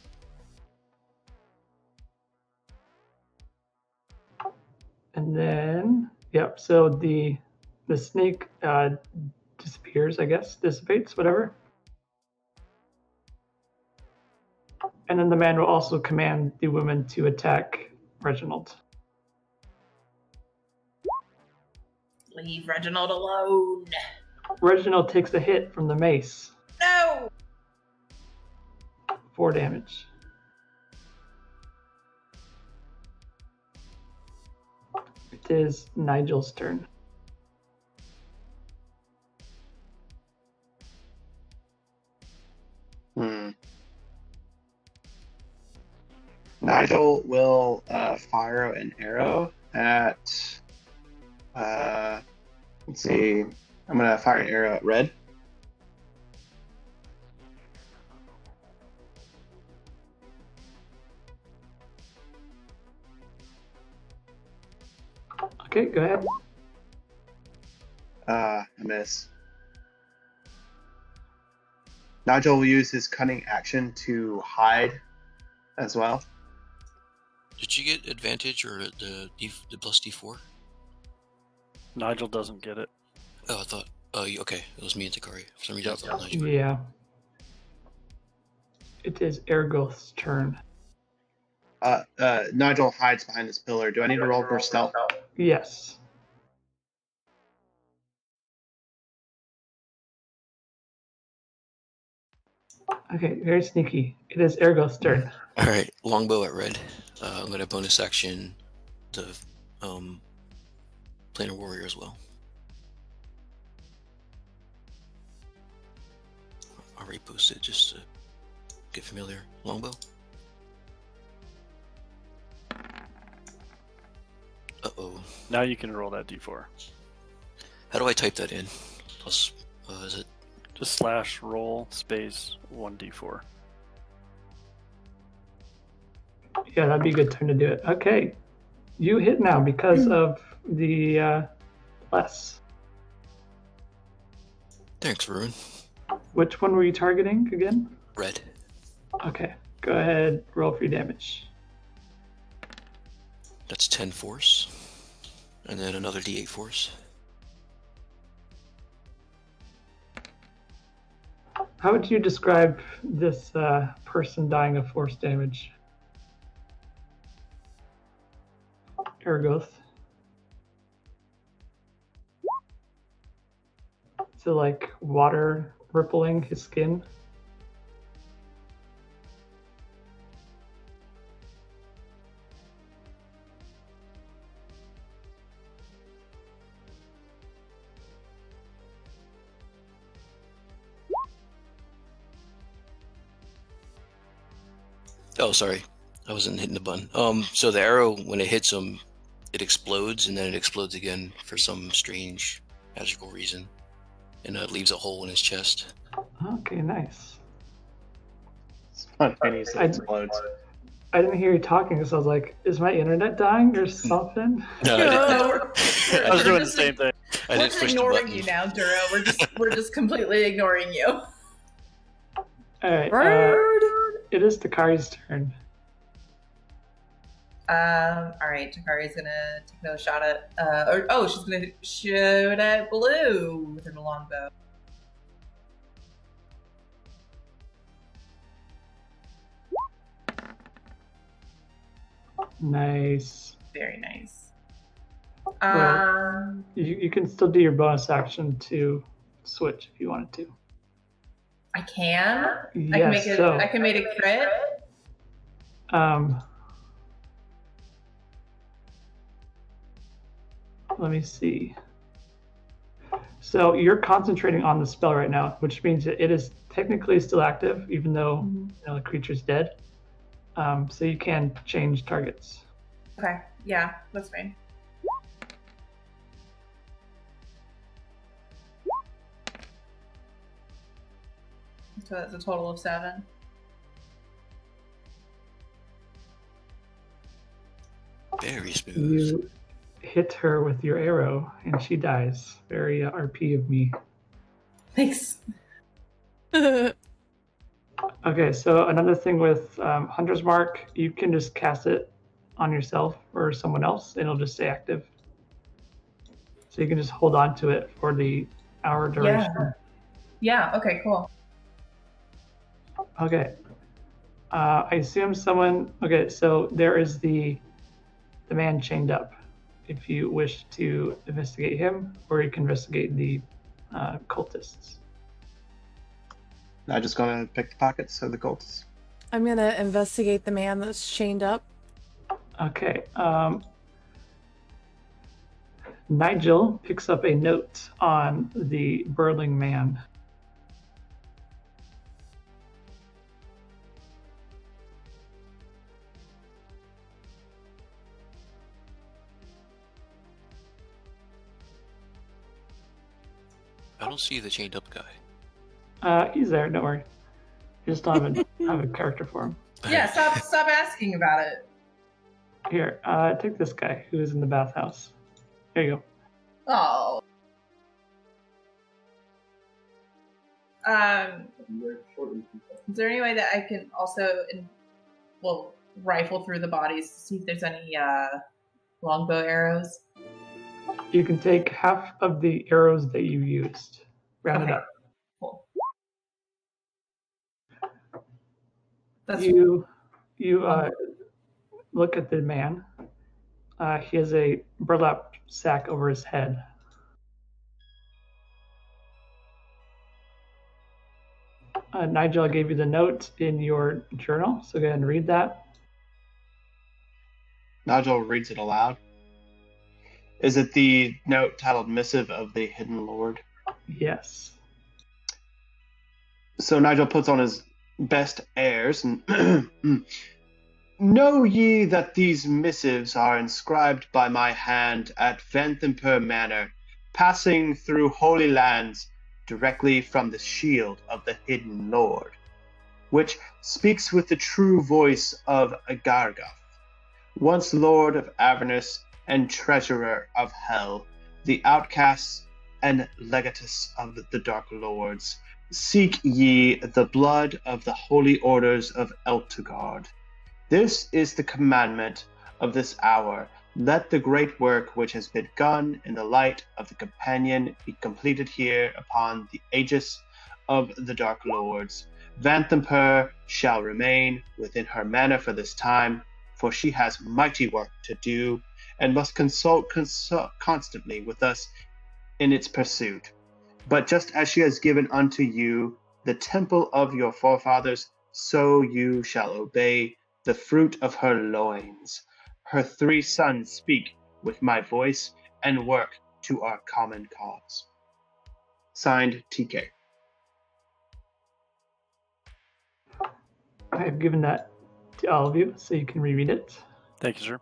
And then, yep, so the snake disappears, I guess, dissipates, whatever. And then the man will also command the woman to attack Reginald. Leave Reginald alone. Reginald takes a hit from the mace. No! 4 damage. It is Nigel's turn. Nigel will fire an arrow at. Let's see. I'm going to fire an arrow at Red. Okay, go ahead. I miss. Nigel will use his cunning action to hide as well. Did you get advantage or the plus D4? Nigel doesn't get it. Oh, I thought. Oh, okay. It was me and Takari. For some reason, I thought Nigel. Yeah. It is Ergoth's turn. Nigel hides behind this pillar. Do I need to roll for stealth? Yes. Okay, very sneaky. It is Ergoth's turn. All right, longbow at Red. I'm going to bonus action the Planar Warrior as well. I'll repost it just to get familiar. Longbow. Uh-oh. Now you can roll that d4. How do I type that in? Plus, is it? Just / roll space 1d4. Yeah, that'd be a good time to do it. Okay. You hit now because of the less. Thanks, Ruin. Which one were you targeting again? Red. Okay, go ahead, roll for your damage. That's 10 force. And then another d8 force. How would you describe this person dying of force damage? Ergoth. So like water rippling his skin? Oh, sorry. I wasn't hitting the button. So the arrow, when it hits him, it explodes, and then it explodes again for some strange magical reason. And it leaves a hole in his chest. Okay, nice. Spontaneously explodes. I didn't hear you talking, so I was like, is my internet dying or something? No, I was doing the same thing. I We're didn't just push the ignoring button. you now, Duro. We're just completely ignoring you. Alright, Rude. it is Takari's turn. Alright, Takari's gonna take another shot at she's gonna shoot at Blue with her longbow. Nice. Very nice. Well, you can still do your bonus action to switch if you wanted to. I can? Yes, I can make a crit? Let me see. So you're concentrating on the spell right now, which means that it is technically still active, even though the creature's dead. So you can change targets. Okay, yeah, that's fine. So that's a total of 7. Very smooth. You hit her with your arrow, and she dies. Very RP of me. Thanks. Okay, so another thing with Hunter's Mark, you can just cast it on yourself or someone else, and it'll just stay active. So you can just hold on to it for the hour duration. Yeah, okay, cool. Okay. I assume someone... Okay, so there is the man chained up. If you wish to investigate him, or you can investigate the cultists. I'm just gonna pick the pockets of the cultists. I'm gonna investigate the man that's chained up. Okay. Nigel picks up a note on the burling man. I don't see the chained up guy. He's there, don't worry. You just don't have a character for him. Yeah, stop asking about it. Here, take this guy who is in the bathhouse. There you go. Oh. Is there any way that I can also, rifle through the bodies to see if there's any longbow arrows? You can take half of the arrows that you used. Round it up. Cool. That's You look at the man. He has a burlap sack over his head. Nigel, I gave you the note in your journal, so go ahead and read that. Nigel reads it aloud. Is it the note titled Missive of the Hidden Lord? Yes. So Nigel puts on his best airs and know ye that these missives are inscribed by my hand at Vanthampur Manor, passing through holy lands directly from the shield of the Hidden Lord, which speaks with the true voice of Agargoth, once Lord of Avernus and Treasurer of Hell, the outcasts and legatus of the Dark Lords. Seek ye the blood of the holy orders of Eltugard. This is the commandment of this hour. Let the great work which has been begun in the light of the companion be completed here upon the aegis of the Dark Lords. Vanthampur shall remain within her manor for this time, for she has mighty work to do and must consult constantly with us in its pursuit. But just as she has given unto you the temple of your forefathers, so you shall obey the fruit of her loins. Her 3 sons speak with my voice and work to our common cause. Signed, TK. I have given that to all of you so you can reread it. Thank you, sir.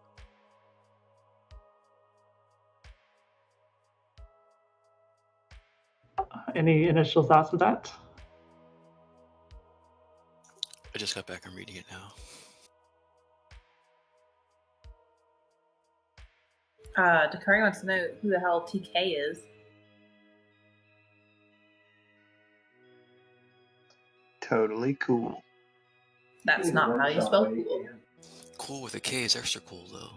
Any initial thoughts with that? I just got back. I'm reading it now. Dakari wants to know who the hell TK is. Totally cool. That's not how you spell cool. Cool with a K is extra cool, though.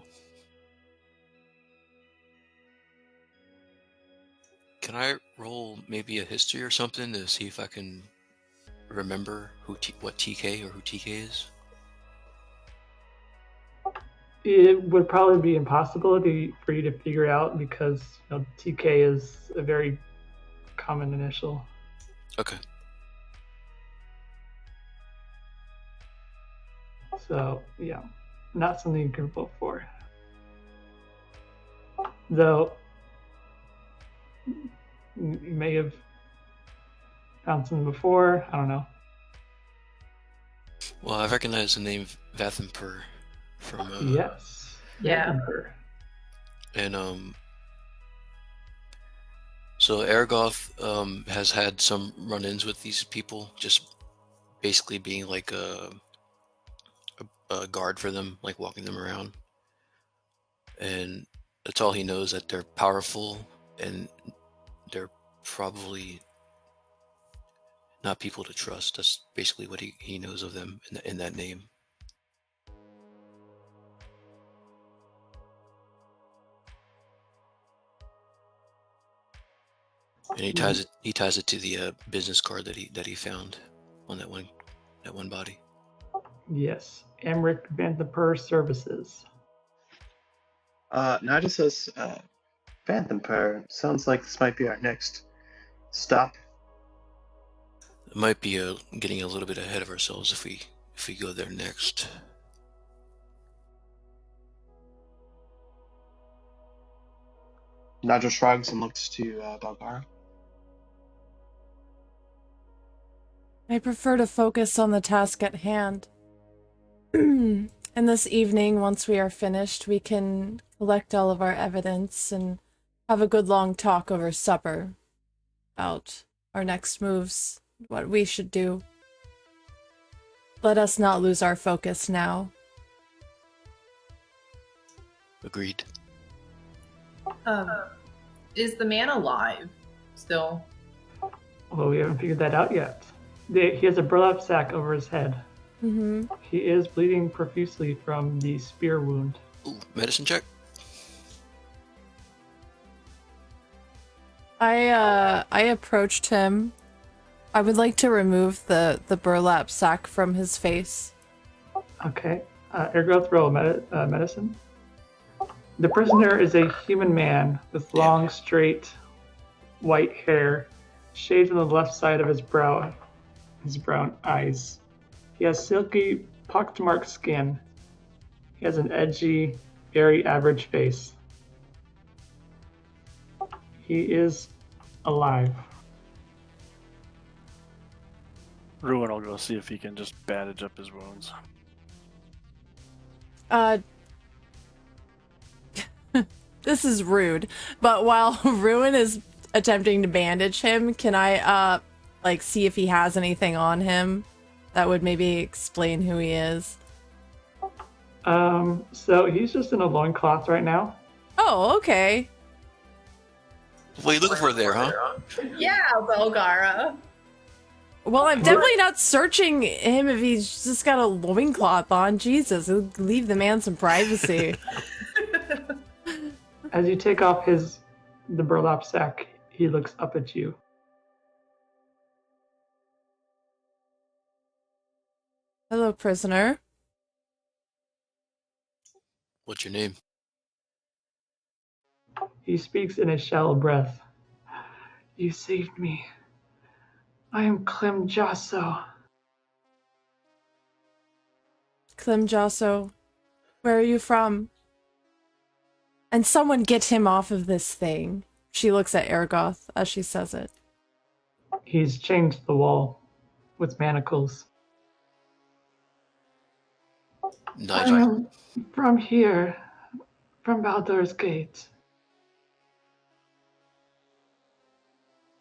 Can I roll maybe a history or something to see if I can remember what TK or who TK is? It would probably be impossible for you to figure out because TK is a very common initial. Okay. So, yeah, not something you can vote for. Though, you may have found something before, I don't know. Well, I recognize the name Vathenper from... Yes. Yeah. And, so Aragoth has had some run-ins with these people, just basically being like a guard for them, like walking them around. And that's all he knows, that they're powerful and they're probably not people to trust. That's basically what he knows of them in that name. And he ties it to the business card that he found on that one body. Yes. Emmerich Vanthaper Services. Nigel says, Phantom sounds like this might be our next stop. It might be getting a little bit ahead of ourselves if we go there next. Nigel shrugs and looks to Belgara. I prefer to focus on the task at hand. And this evening, once we are finished, we can collect all of our evidence and have a good long talk over supper about our next moves, what we should do. Let us not lose our focus now. Agreed. Is the man alive still? Well, we haven't figured that out yet. He has a burlap sack over his head. Mm-hmm. He is bleeding profusely from the spear wound. Ooh, medicine check. I approached him. I would like to remove the burlap sack from his face. Okay. Ergoth, roll medicine. The prisoner is a human man with long, straight, white hair, shaved on the left side of his brown eyes. He has silky, pockmarked skin. He has an edgy, very average face. He is alive. Ruin will go see if he can just bandage up his wounds. This is rude, but while Ruin is attempting to bandage him, can I, see if he has anything on him that would maybe explain who he is? So he's just in a loincloth right now. Oh, okay. What are you looking for there, huh? Yeah, Belgara. Well, I'm definitely not searching him if he's just got a loincloth on. Jesus, leave the man some privacy. As you take off the burlap sack, he looks up at you. Hello, prisoner. What's your name? He speaks in a shallow breath. You saved me. I am Clem Jasso. Clem Jasso, where are you from? And someone get him off of this thing. She looks at Ergoth as she says it. He's chained to the wall with manacles. I Nigel. am from here, from Baldur's Gate.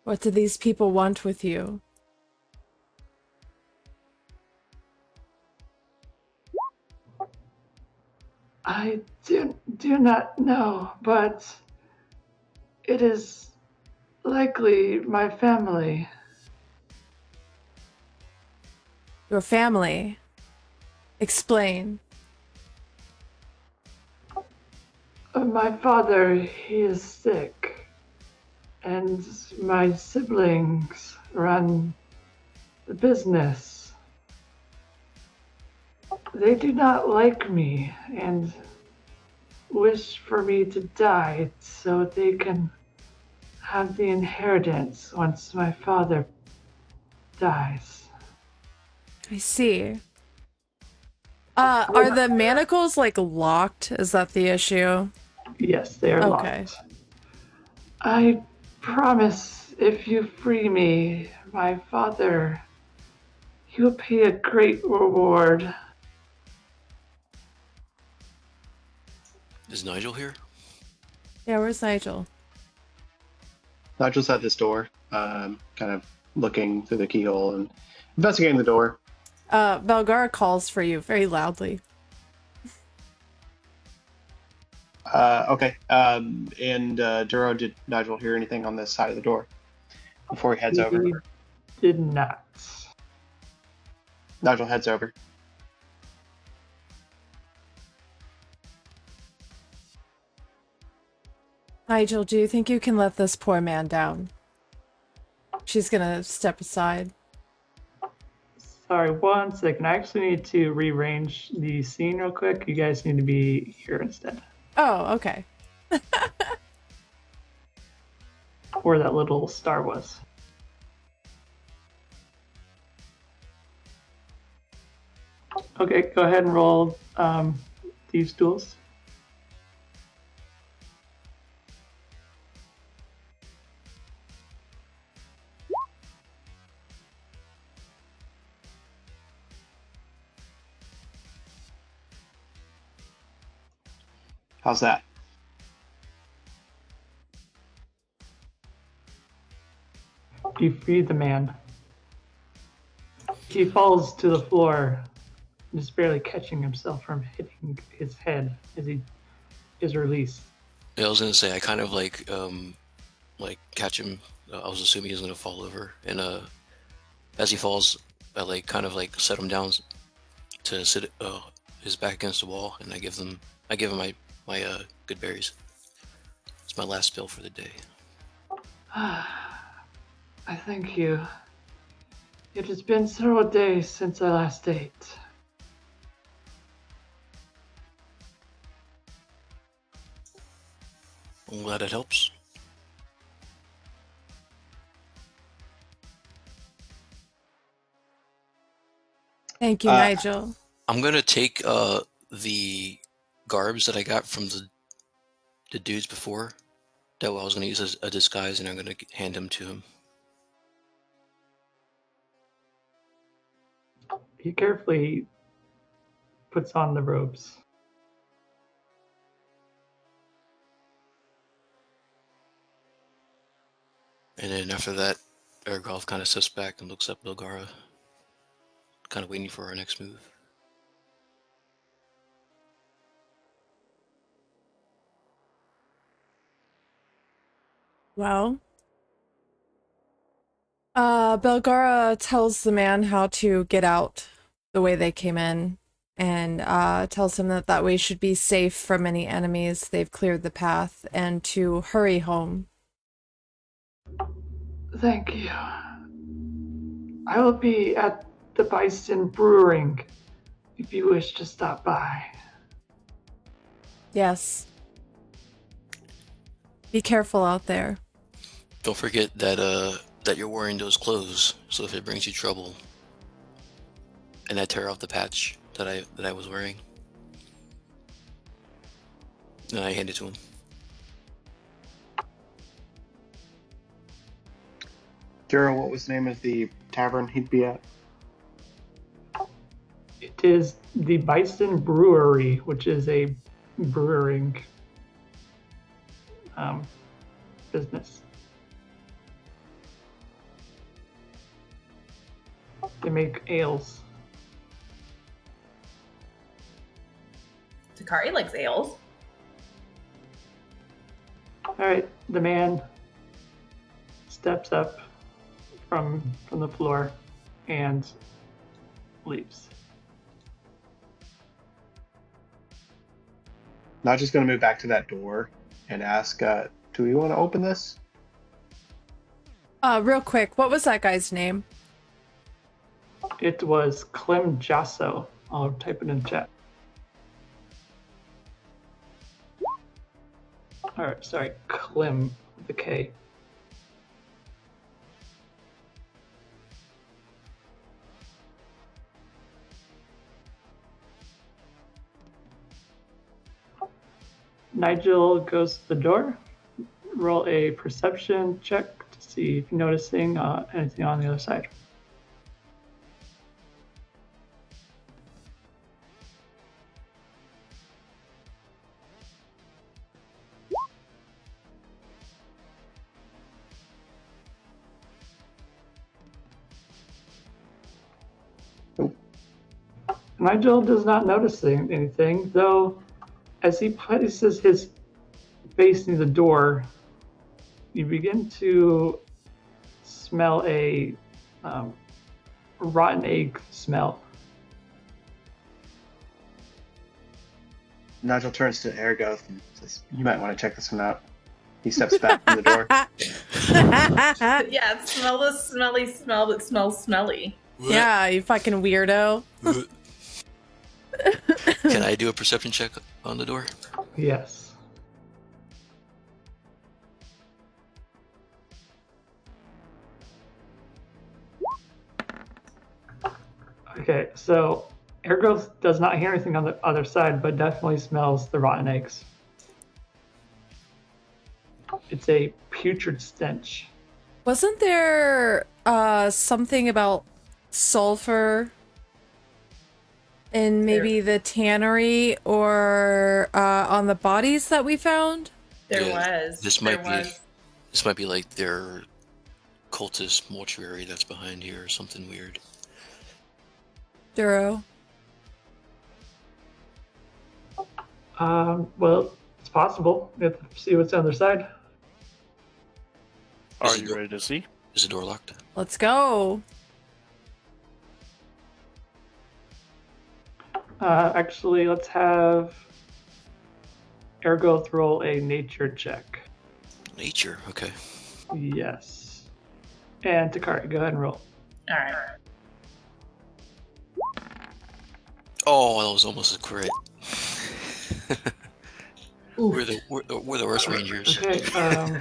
What do these people want with you? I do not know, but it is likely my family. Your family. Explain. My father, he is sick, and my siblings run the business. They do not like me and wish for me to die so they can have the inheritance once my father dies. I see. Are the manacles like locked? Is that the issue? Yes, they are Okay. locked. I promise if you free me, my father, he will pay a great reward. Is Nigel here? Yeah, where's Nigel? Nigel's at this door, kind of looking through the keyhole and investigating the door. Belgara calls for you very loudly. Okay. Duro, did Nigel hear anything on this side of the door before he heads over? He did not. Nigel heads over. Nigel, do you think you can let this poor man down? She's gonna step aside. Sorry, 1 second. I actually need to rearrange the scene real quick. You guys need to be here instead. Oh, okay. Where that little star was. Okay, go ahead and roll these duels. How's that? You free the man. He falls to the floor, just barely catching himself from hitting his head as he is released. Yeah, I was gonna say I kind of like catch him. I was assuming he was gonna fall over, and as he falls, I like kind of like set him down to sit his back against the wall, and I give him my good berries. It's my last spell for the day. I thank you. It has been several days since I last ate. I'm glad it helps. Thank you, Nigel. I'm gonna take the garbs that I got from the dudes before that I was gonna use as a disguise, and I'm gonna hand them to him. He carefully puts on the robes. And then after that, Ergolf kind of sits back and looks up Belgara, kind of waiting for our next move. Well, Belgara tells the man how to get out the way they came in, and tells him that that way should be safe from any enemies. They've cleared the path, and to hurry home. Thank you. I will be at the Bison Brewing if you wish to stop by. Yes. Be careful out there. Don't forget that that you're wearing those clothes, so if it brings you trouble, and I tear off the patch that I was wearing, and I hand it to him. Duro, what was the name of the tavern he'd be at? It is the Bison Brewery, which is a brewing business. They make ales. Takari likes ales. All right, the man steps up from the floor and leaves. Not just going to move back to that door and ask, do we want to open this? Real quick, what was that guy's name? It was Clem Jasso. I'll type it in chat. All right, sorry, Clem with a K. Nigel goes to the door. Roll a perception check to see if you're noticing anything on the other side. Nigel does not notice anything, though as he places his face near the door, you begin to smell a rotten egg smell. Nigel turns to Aragoth and says, you might want to check this one out. He steps back from the door. Yeah, smell the smelly smell that smells smelly. Yeah, you fucking weirdo. Can I do a perception check on the door? Yes. Okay, so Airgrowth does not hear anything on the other side, but definitely smells the rotten eggs. It's a putrid stench. Wasn't there something about sulfur in maybe the tannery or on the bodies that we found? There Yeah, was. This might be like their cultist mortuary that's behind here or something weird. Duro. Well, it's possible. We have to see what's on the other side. Are you ready to see? Is the door locked? Let's go. Actually, let's have Airgrowth roll a nature check. Nature, okay. Yes. And Takari, go ahead and roll. All right. Oh, that was almost a crit. Oof. We're the worst rangers. Okay,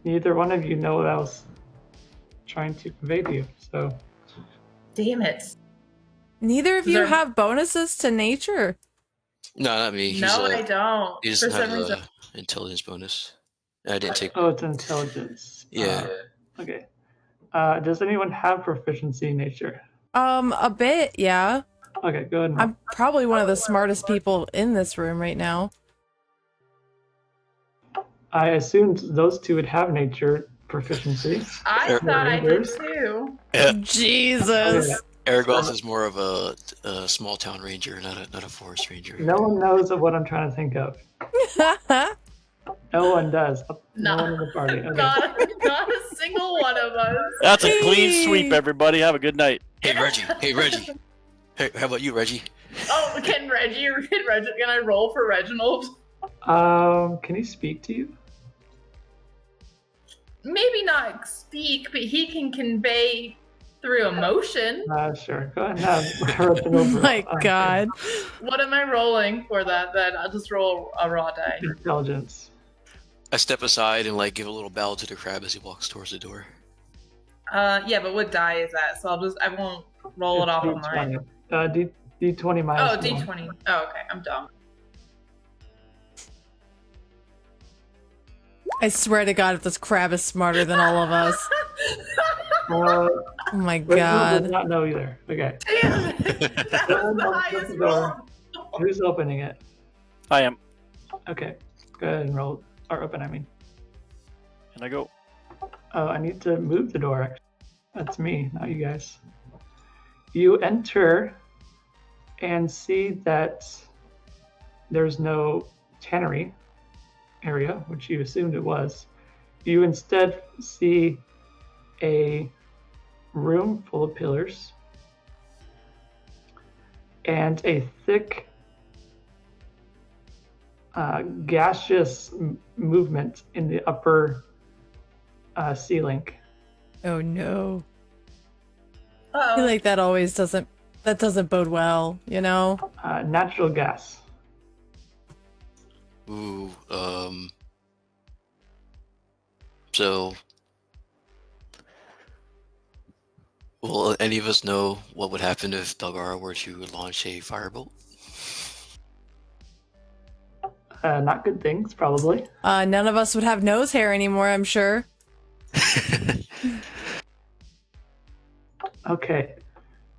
neither one of you know what I was trying to convey to you, so... Damn it. Neither of you have bonuses to nature. No, not me. No, I don't. He For doesn't some have reason. an intelligence bonus. I didn't take. Oh, it's intelligence. Yeah. Okay. Does anyone have proficiency in nature? A bit, yeah. Okay, go ahead and roll. I'm probably one of the smartest people in this room right now. I assumed those two would have nature proficiency. I thought I did too. Jesus. Aragoth is more of a small town ranger, not a forest ranger. No one knows of what I'm trying to think of. No one does. No one in the party. Okay. Not a single one of us. That's a clean sweep, everybody. Have a good night. Hey Reggie. Hey, how about you, Reggie? Oh, can I roll for Reginald? Can he speak to you? Maybe not speak, but he can convey through emotion. Sure. Go ahead and have Reginald Oh roll. my god. What am I rolling for that? Then I'll just roll a raw die. Intelligence. I step aside and like give a little bow to the crab as he walks towards the door. Yeah, but what die is that? So I won't roll it off of mine. D20 minus Oh, one. D20. Oh, okay. I'm dumb. I swear to God, if this crab is smarter than all of us. Oh my Rachel does god. not know either. Okay. Damn it! That was the highest roll. Who's opening it? I am. Okay. Go ahead and roll. Or open, I mean. And I go. Oh, I need to move the door, actually. That's me, not you guys. You enter and see that there's no tannery area, which you assumed it was. You instead see a room full of pillars and a thick gaseous movement in the upper ceiling. Oh no. I Uh-oh. feel like that always doesn't bode well, you know? Natural gas. Ooh, so, will any of us know what would happen if Belgara were to launch a firebolt? Not good things, probably. None of us would have nose hair anymore, I'm sure. Okay,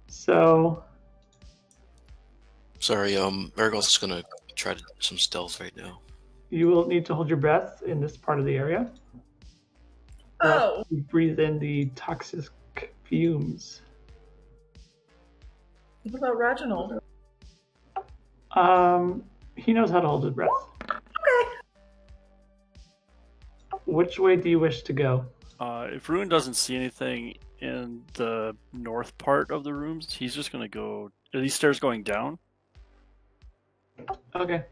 so Sorry, Marigold's gonna try some stealth right now. you will need to hold your breath in this part of the area. Oh. You breathe in the toxic fumes. What about Reginald? He knows how to hold his breath. Okay. Which way do you wish to go? If Ruin doesn't see anything in the north part of the rooms, he's just gonna go. Are these stairs going down? Okay.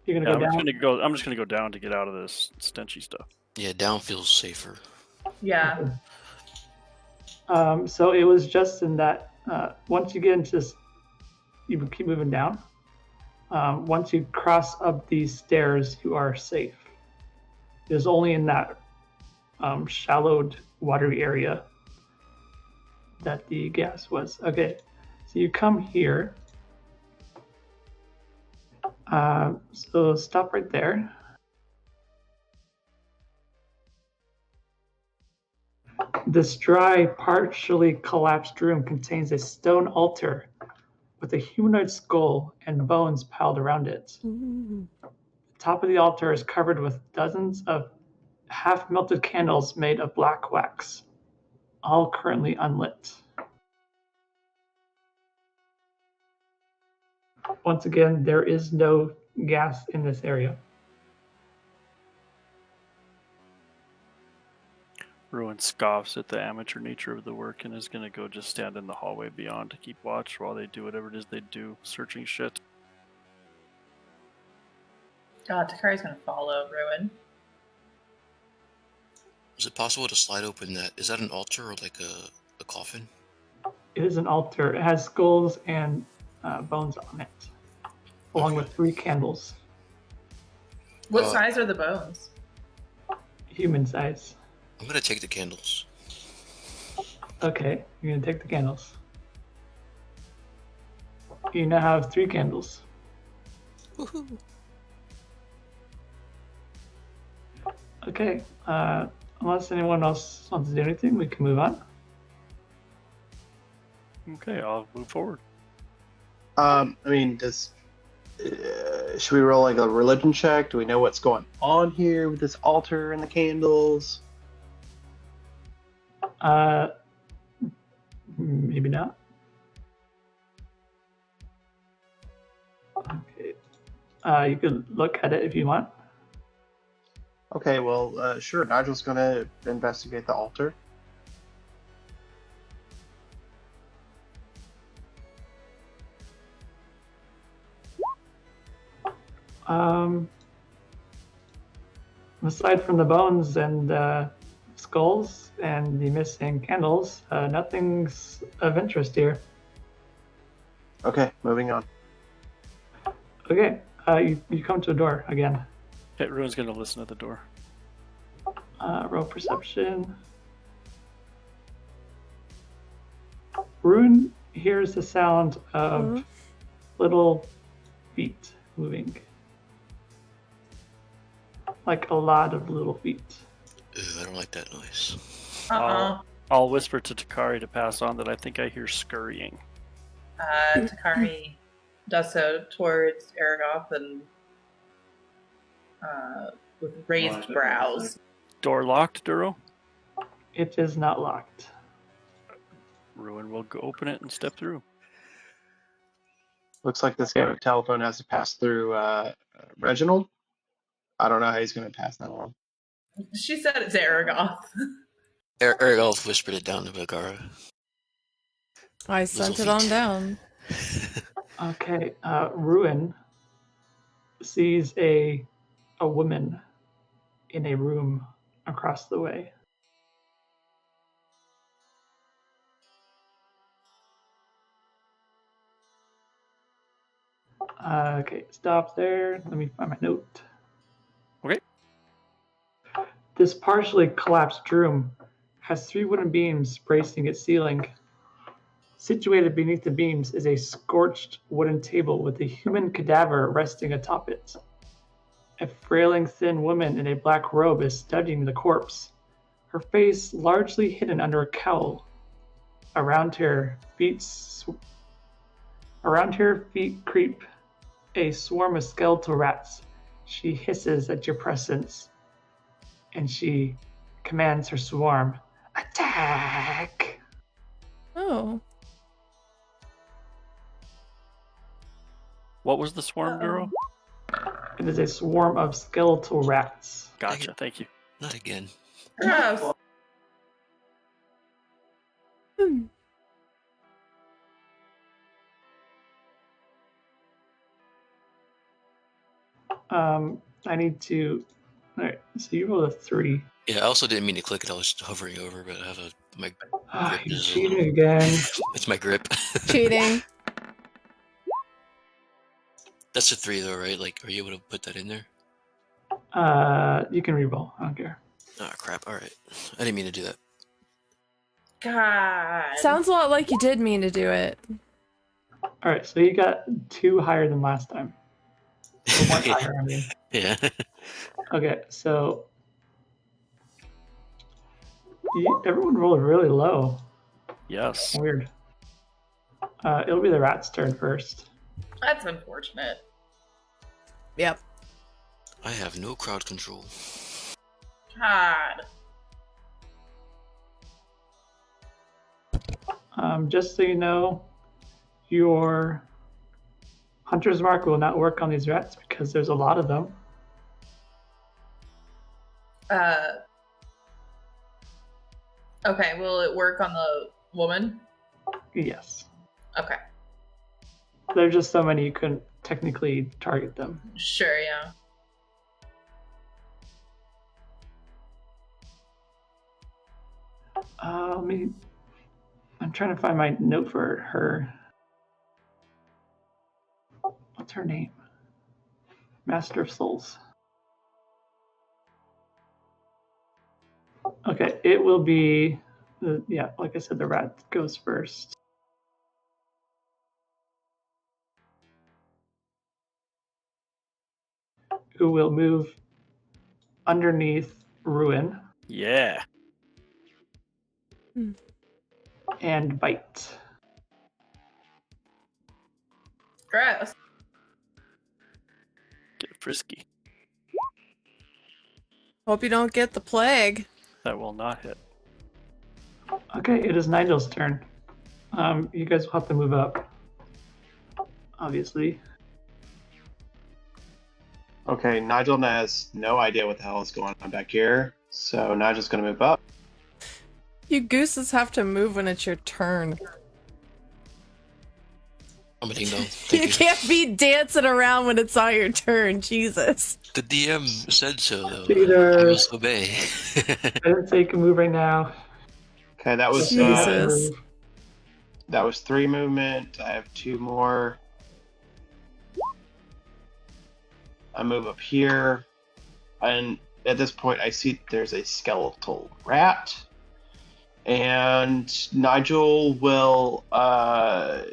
You're Yeah, gonna I'm go down. I'm just gonna go down to get out of this stenchy stuff. Yeah, down feels safer. Yeah. So it was just in that once you get into this, you keep moving down. Once you cross up these stairs, you are safe. It is only in that shallowed, watery area that the gas was. Okay, so you come here. So stop right there. This dry, partially collapsed room contains a stone altar with a humanoid skull and bones piled around it. The top of the altar is covered with dozens of half-melted candles made of black wax, all currently unlit. Once again, there is no gas in this area. Ruin scoffs at the amateur nature of the work and is gonna go just stand in the hallway beyond to keep watch while they do whatever it is they do, searching shit. God, Takari's gonna follow Ruin. Is it possible to slide open that? Is that an altar or like a coffin? It is an altar. It has skulls and bones on it, along with 3 candles, What size are the bones? human size. I'm gonna take the candles. Okay, you're gonna take the candles. You now have 3 candles. Woohoo! Okay, unless anyone else wants to do anything, we can move on. Okay, I'll move forward. I mean, should we roll like a religion check? Do we know what's going on here with this altar and the candles? Maybe not. Okay, you could look at it if you want. Okay, well, sure. Nigel's gonna investigate the altar. Aside from the bones and skulls and the missing candles, nothing's of interest here. Okay, moving on. Okay, you come to a door again. Okay, Ruin's gonna listen at the door. Roll perception. Rune hears the sound of little feet moving. Like a lot of little feet. Ew, I don't like that noise. Uh-uh. I'll whisper to Takari to pass on that I think I hear scurrying. Takari does so towards Aragoth and with raised brows. Door locked, Duro? It is not locked. Ruin will go open it and step through. Looks like this guy with telephone has to pass through Reginald. I don't know how he's going to pass that along. She said it's Aragoth. Ergolf whispered it down to Bagara. I sent it on down. Okay, Ruin sees a woman in a room across the way. Okay, stop there. Let me find my note. Okay. This partially collapsed room has 3 wooden beams bracing its ceiling. Situated beneath the beams is a scorched wooden table with a human cadaver resting atop it. A frailing, thin woman in a black robe is studying the corpse, her face largely hidden under a cowl. Around her feet creep a swarm of skeletal rats. She hisses at your presence, and she commands her swarm, "Attack!" Oh. What was the swarm, Duro? It is a swarm of skeletal rats. Gotcha, thank you. Not again. Gross. I need to. All right, so you rolled a 3. Yeah, I also didn't mean to click it. I was hovering over, but I have my grip You is a cheated little- again. It's my grip. Cheating. That's a 3 though, right? Like, are you able to put that in there? You can re-roll. I don't care. Oh crap! All right, I didn't mean to do that. God. Sounds a lot like you did mean to do it. All right, so you got 2 higher than last time. Or 1 higher, I mean. Yeah. Okay, so everyone rolled really low. Yes. Weird. It'll be the rat's turn first. That's unfortunate. Yep. I have no crowd control. God. Just so you know, your hunter's mark will not work on these rats because there's a lot of them. Okay, will it work on the woman? Yes. Okay. There's just so many you couldn't technically target them. Sure, yeah. I'm trying to find my note for her. What's her name? Master of Souls. Okay, it will be, like I said, the rat goes first. Who will move underneath Ruin Yeah. and bite. Gross. Get frisky. Hope you don't get the plague. That will not hit. Okay, it is Nigel's turn. You guys will have to move up, obviously. Okay, Nigel has no idea what the hell is going on back here, so Nigel's going to move up. You gooses have to move when it's your turn. I'm a ding dong. You Thank you. can't be dancing around when it's not your turn. Jesus. The DM said so, though. Peter. I must obey. I didn't say you can move right now. Okay, that was Jesus. that was 3 movement. I have 2 more. I move up here, and at this point, I see there's a skeletal rat. And Nigel will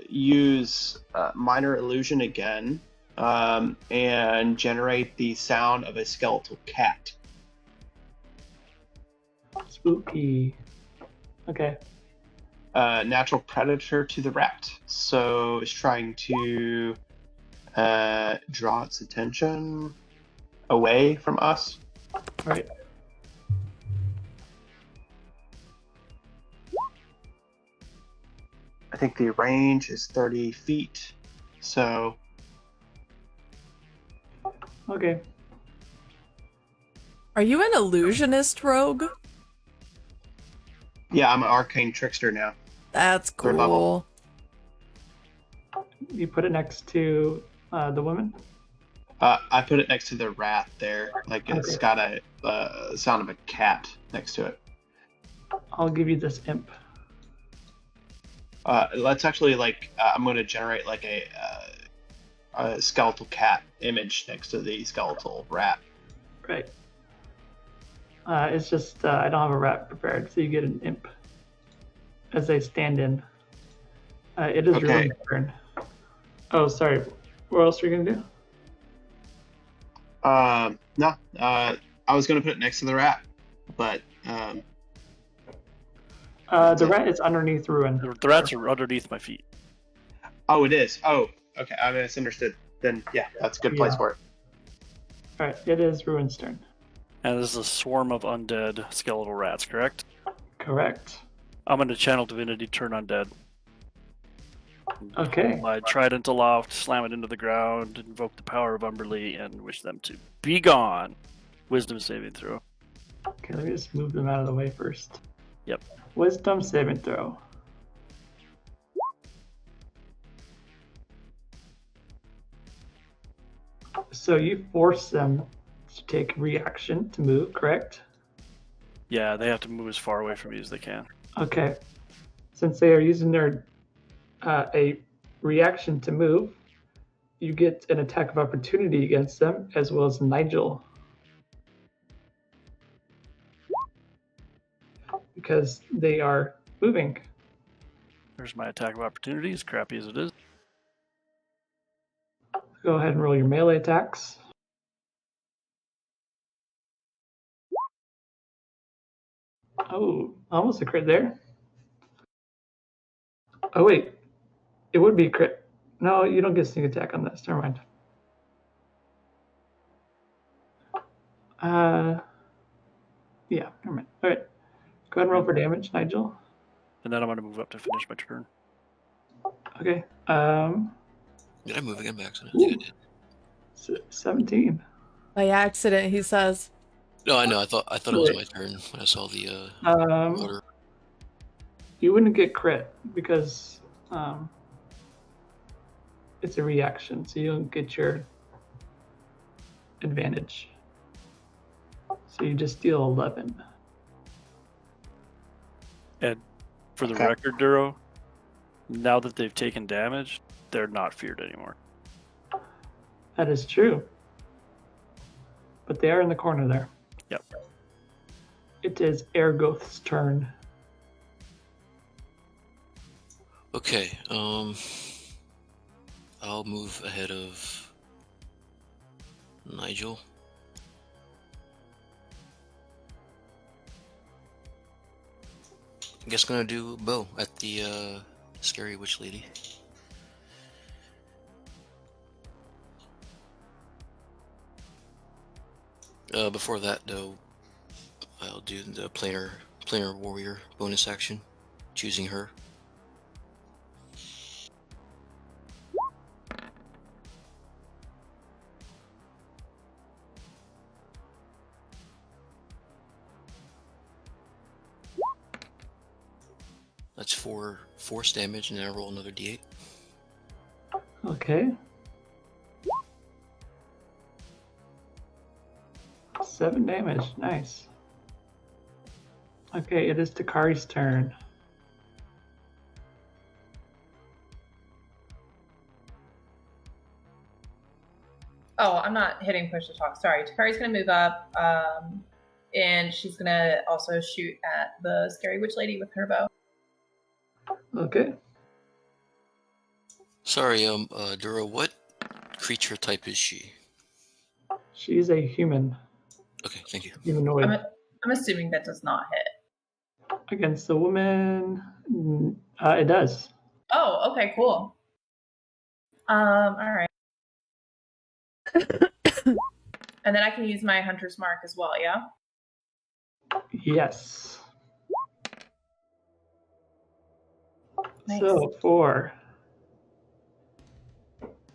use minor illusion again and generate the sound of a skeletal cat. Spooky. Okay. Natural predator to the rat. So it's trying to draw its attention away from us. Right. I think the range is 30 feet. So Okay. Are you an illusionist rogue? yeah, I'm an arcane trickster now. That's Third level. cool. You put it next to the woman? I put it next to the rat there. Like it's Okay. got a sound of a cat next to it. I'll give you this imp. Let's actually I'm going to generate like a skeletal cat image next to the skeletal rat. Right. It's just I don't have a rat prepared, so you get an imp as a stand-in. It is Okay. your turn. Oh, sorry. What else are you gonna do? No. I was going to put it next to the rat, but The rat is underneath Ruin. The rats are underneath my feet. oh, it is. Oh, okay. I misunderstood. Then yeah, that's a good place Yeah. for it. All right, it is Ruin's turn. And this is a swarm of undead skeletal rats, correct? Correct. I'm going to channel divinity, turn undead. Okay. My trident aloft, slam it into the ground, invoke the power of Umberly, and wish them to be gone. Wisdom saving throw. Okay, let me just move them out of the way first. Yep. Wisdom saving throw. So you force them to take reaction to move, correct? Yeah, they have to move as far away from you as they can. Okay. Since they are using their a reaction to move, you get an attack of opportunity against them, as well as Nigel. Because they are moving. There's my attack of opportunity, as crappy as it is. Go ahead and roll your melee attacks. Oh, almost a crit there. Oh wait, it would be a crit. No, you don't get sneak attack on this. Never mind. Yeah, never mind. All right, go ahead and roll for damage, Nigel. And then I'm going to move up to finish my turn. Okay. Did I move again by accident? I think I did. 17. By accident, he says. No, I know. I thought it was my turn when I saw the motor. You wouldn't get crit because it's a reaction, so you don't get your advantage. So you just deal 11. And for the Okay. record, Duro, now that they've taken damage, they're not feared anymore. That is true. But they are in the corner there. Yep. It is Ergoth's turn. Okay. I'll move ahead of Nigel. I guess I'm gonna do a bow at the scary witch lady. Before that, though, I'll do the planar warrior bonus action, choosing her. That's 4 force damage, and then I roll another d8. Okay. 7 damage. Nice. Okay, it is Takari's turn. Oh, I'm not hitting push to talk. Sorry. Takari's going to move up, and she's going to also shoot at the scary witch lady with her bow. Okay. Sorry, Dura, what creature type is she? She's a human. Okay, thank you. Humanoid. I'm assuming that does not hit. Against the woman, it does. Oh, okay, cool. All right. And then I can use my hunter's mark as well, yeah? Yes. Nice. So for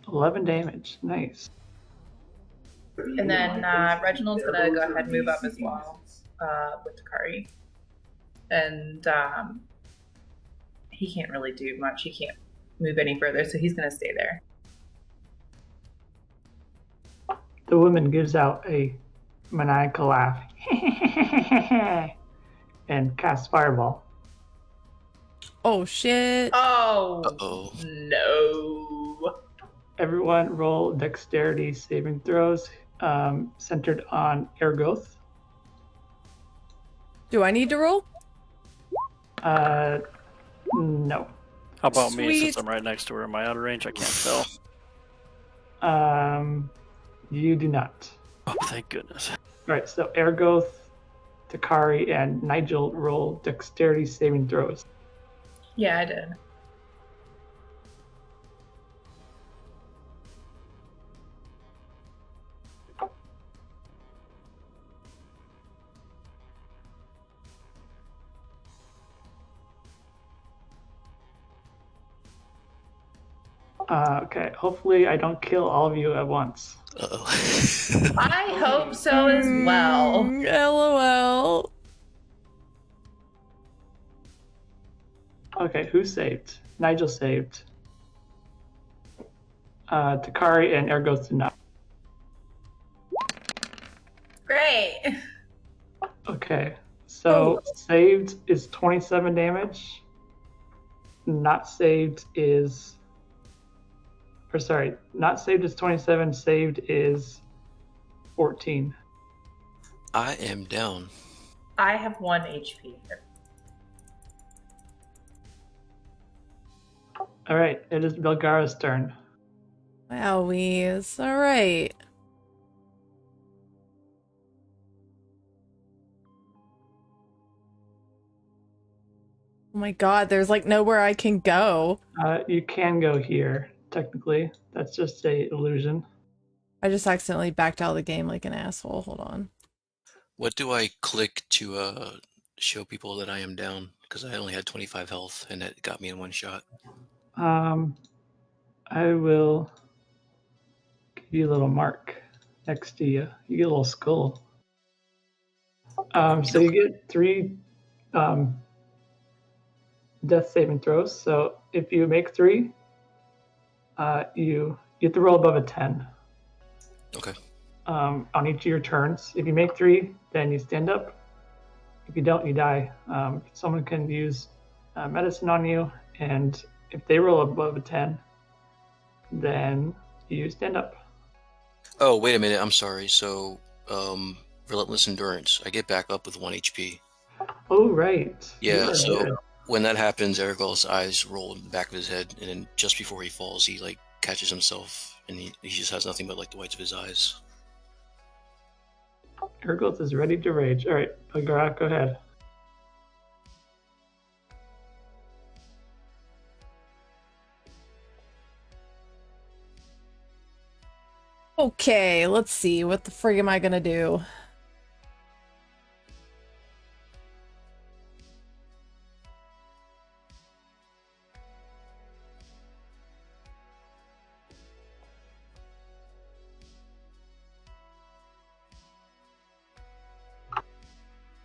11 damage. Nice. And then Reginald's gonna go ahead and move up as well with Takari. And he can't really do much. He can't move any further, so he's gonna stay there. The woman gives out a maniacal laugh and casts Fireball. Oh shit. Oh Uh-oh. no. Everyone roll dexterity saving throws centered on Ergoth. Do I need to roll? No. How about me, Sweet. since I'm right next to her? Am I out of range? I can't tell. You do not. Oh, thank goodness. All right, so Ergoth, Takari, and Nigel roll dexterity saving throws. Yeah, I did. Okay, hopefully I don't kill all of you at once. Uh-oh. I hope so as well. LOL. Okay, who saved? Nigel saved. Takari and Ergoth did not. Great. Okay, so saved is 27 damage. Not saved is... Or sorry, not saved is 27, saved is 14. I am down. I have 1 HP here. All right, it is Belgara's turn. Wowies. All right. Oh my god, there's like nowhere I can go. You can go here, technically. That's just a illusion. I just accidentally backed out of the game like an asshole. Hold on. What do I click to show people that I am down? Because I only had 25 health, and it got me in one shot. I will give you a little mark next to you. You get a little skull. So you get 3 death saving throws. So if you make 3, you have to roll above a 10. Okay. On each of your turns. If you make 3, then you stand up. If you don't, you die. Someone can use medicine on you, and if they roll above a 10, then you stand up. Oh, wait a minute. I'm sorry. So, Relentless Endurance. I get back up with 1 HP. Oh, right. Yeah, so when that happens, Ergol's eyes roll in the back of his head, and then just before he falls, he, like, catches himself, and he just has nothing but, like, the whites of his eyes. Ergoth is ready to rage. All right, Belgara, go ahead. Okay, let's see. What the frig am I gonna do?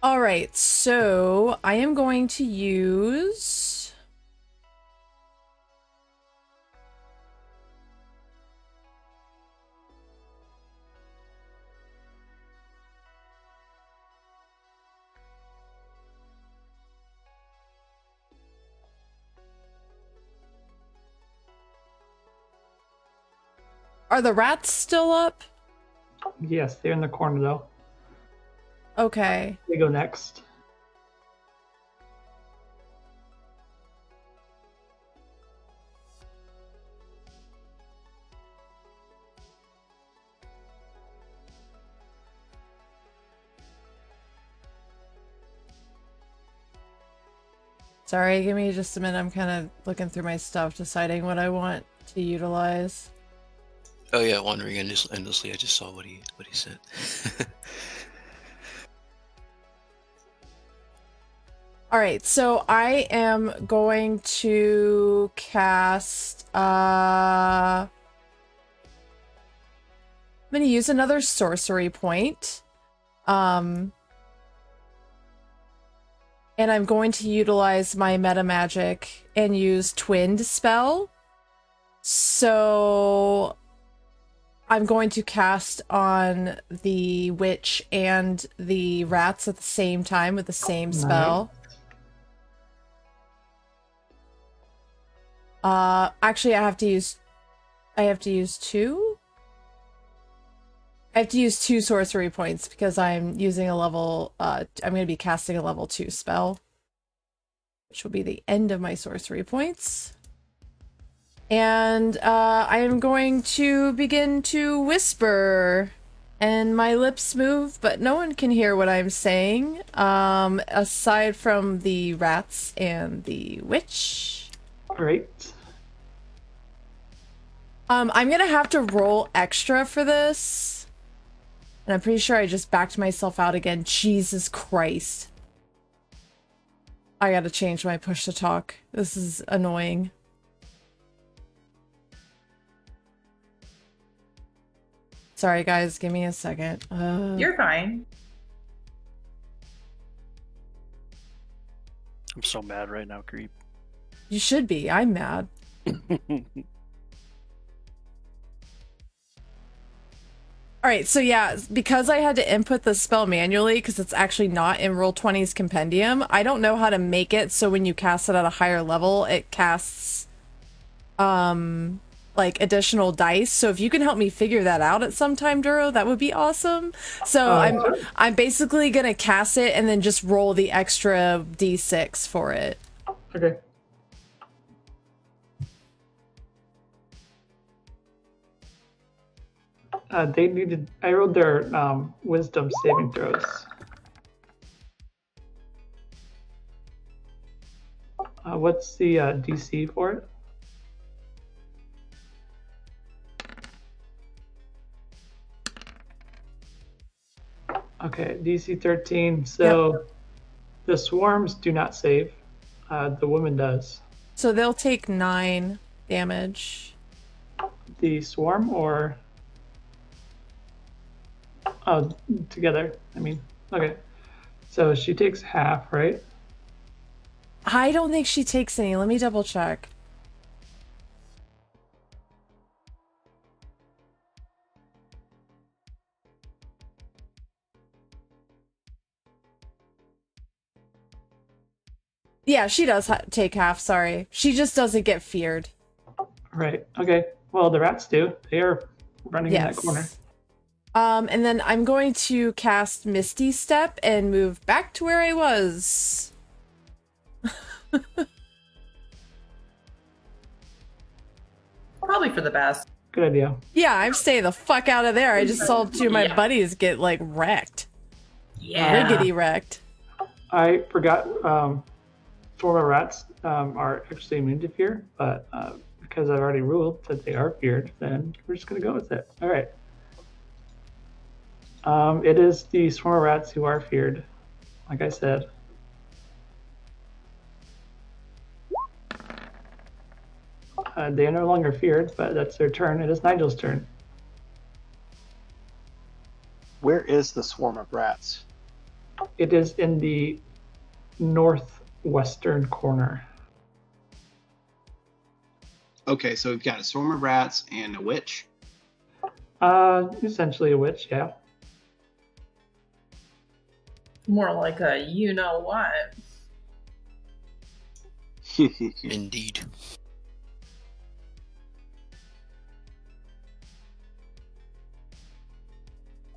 All right, so I am going to use... Are the rats still up? Yes, they're in the corner, though. Okay. They go next. Sorry, give me just a minute. I'm kind of looking through my stuff, deciding what I want to utilize. Oh yeah, wandering endlessly. I just saw what he said. All right, so I am going to cast. I'm going to use another sorcery point. And I'm going to utilize my meta magic and use Twinned spell. So I'm going to cast on the witch and the rats at the same time with the same spell. Actually, I have to use two. I have to use 2 sorcery points because I'm using a level, I'm going to be casting a level 2 spell, which will be the end of my sorcery points. And I am going to begin to whisper, and my lips move, but no one can hear what I'm saying, aside from the rats and the witch. Great. I'm going to have to roll extra for this. And I'm pretty sure I just backed myself out again. Jesus Christ. I gotta change my push to talk. This is annoying. Sorry guys, give me a second. You're fine. I'm so mad right now, Creep. You should be. I'm mad. Alright, so yeah, because I had to input the spell manually, because it's actually not in Roll20's compendium, I don't know how to make it so when you cast it at a higher level, it casts, like, additional dice. So if you can help me figure that out at some time, Duro, that would be awesome. So I'm basically gonna cast it and then just roll the extra d6 for it. Okay. They needed. I rolled their wisdom saving throws. What's the DC for it? Okay, DC 13. So yep. The swarms do not save. The woman does. So they'll take 9 damage. The swarm or... Oh, together. I mean, okay. So she takes half, right? I don't think she takes any. Let me double check. Yeah, she does take half, sorry. She just doesn't get feared. Right, okay. Well, the rats do. They are running in that corner. And then I'm going to cast Misty Step and move back to where I was. Probably for the best. Good idea. Yeah, I'm staying the fuck out of there. I just saw 2 of my buddies get, like, wrecked. Yeah. Riggedy wrecked. I forgot, swarm of rats are actually immune to fear, but because I've already ruled that they are feared, then we're just going to go with it. All right. It is the swarm of rats who are feared, like I said. They are no longer feared, but that's their turn. It is Nigel's turn. Where is the swarm of rats? It is in the northwestern corner. Okay, so we've got a swarm of rats and a witch. Essentially a witch, yeah. More like a you-know-what. Indeed.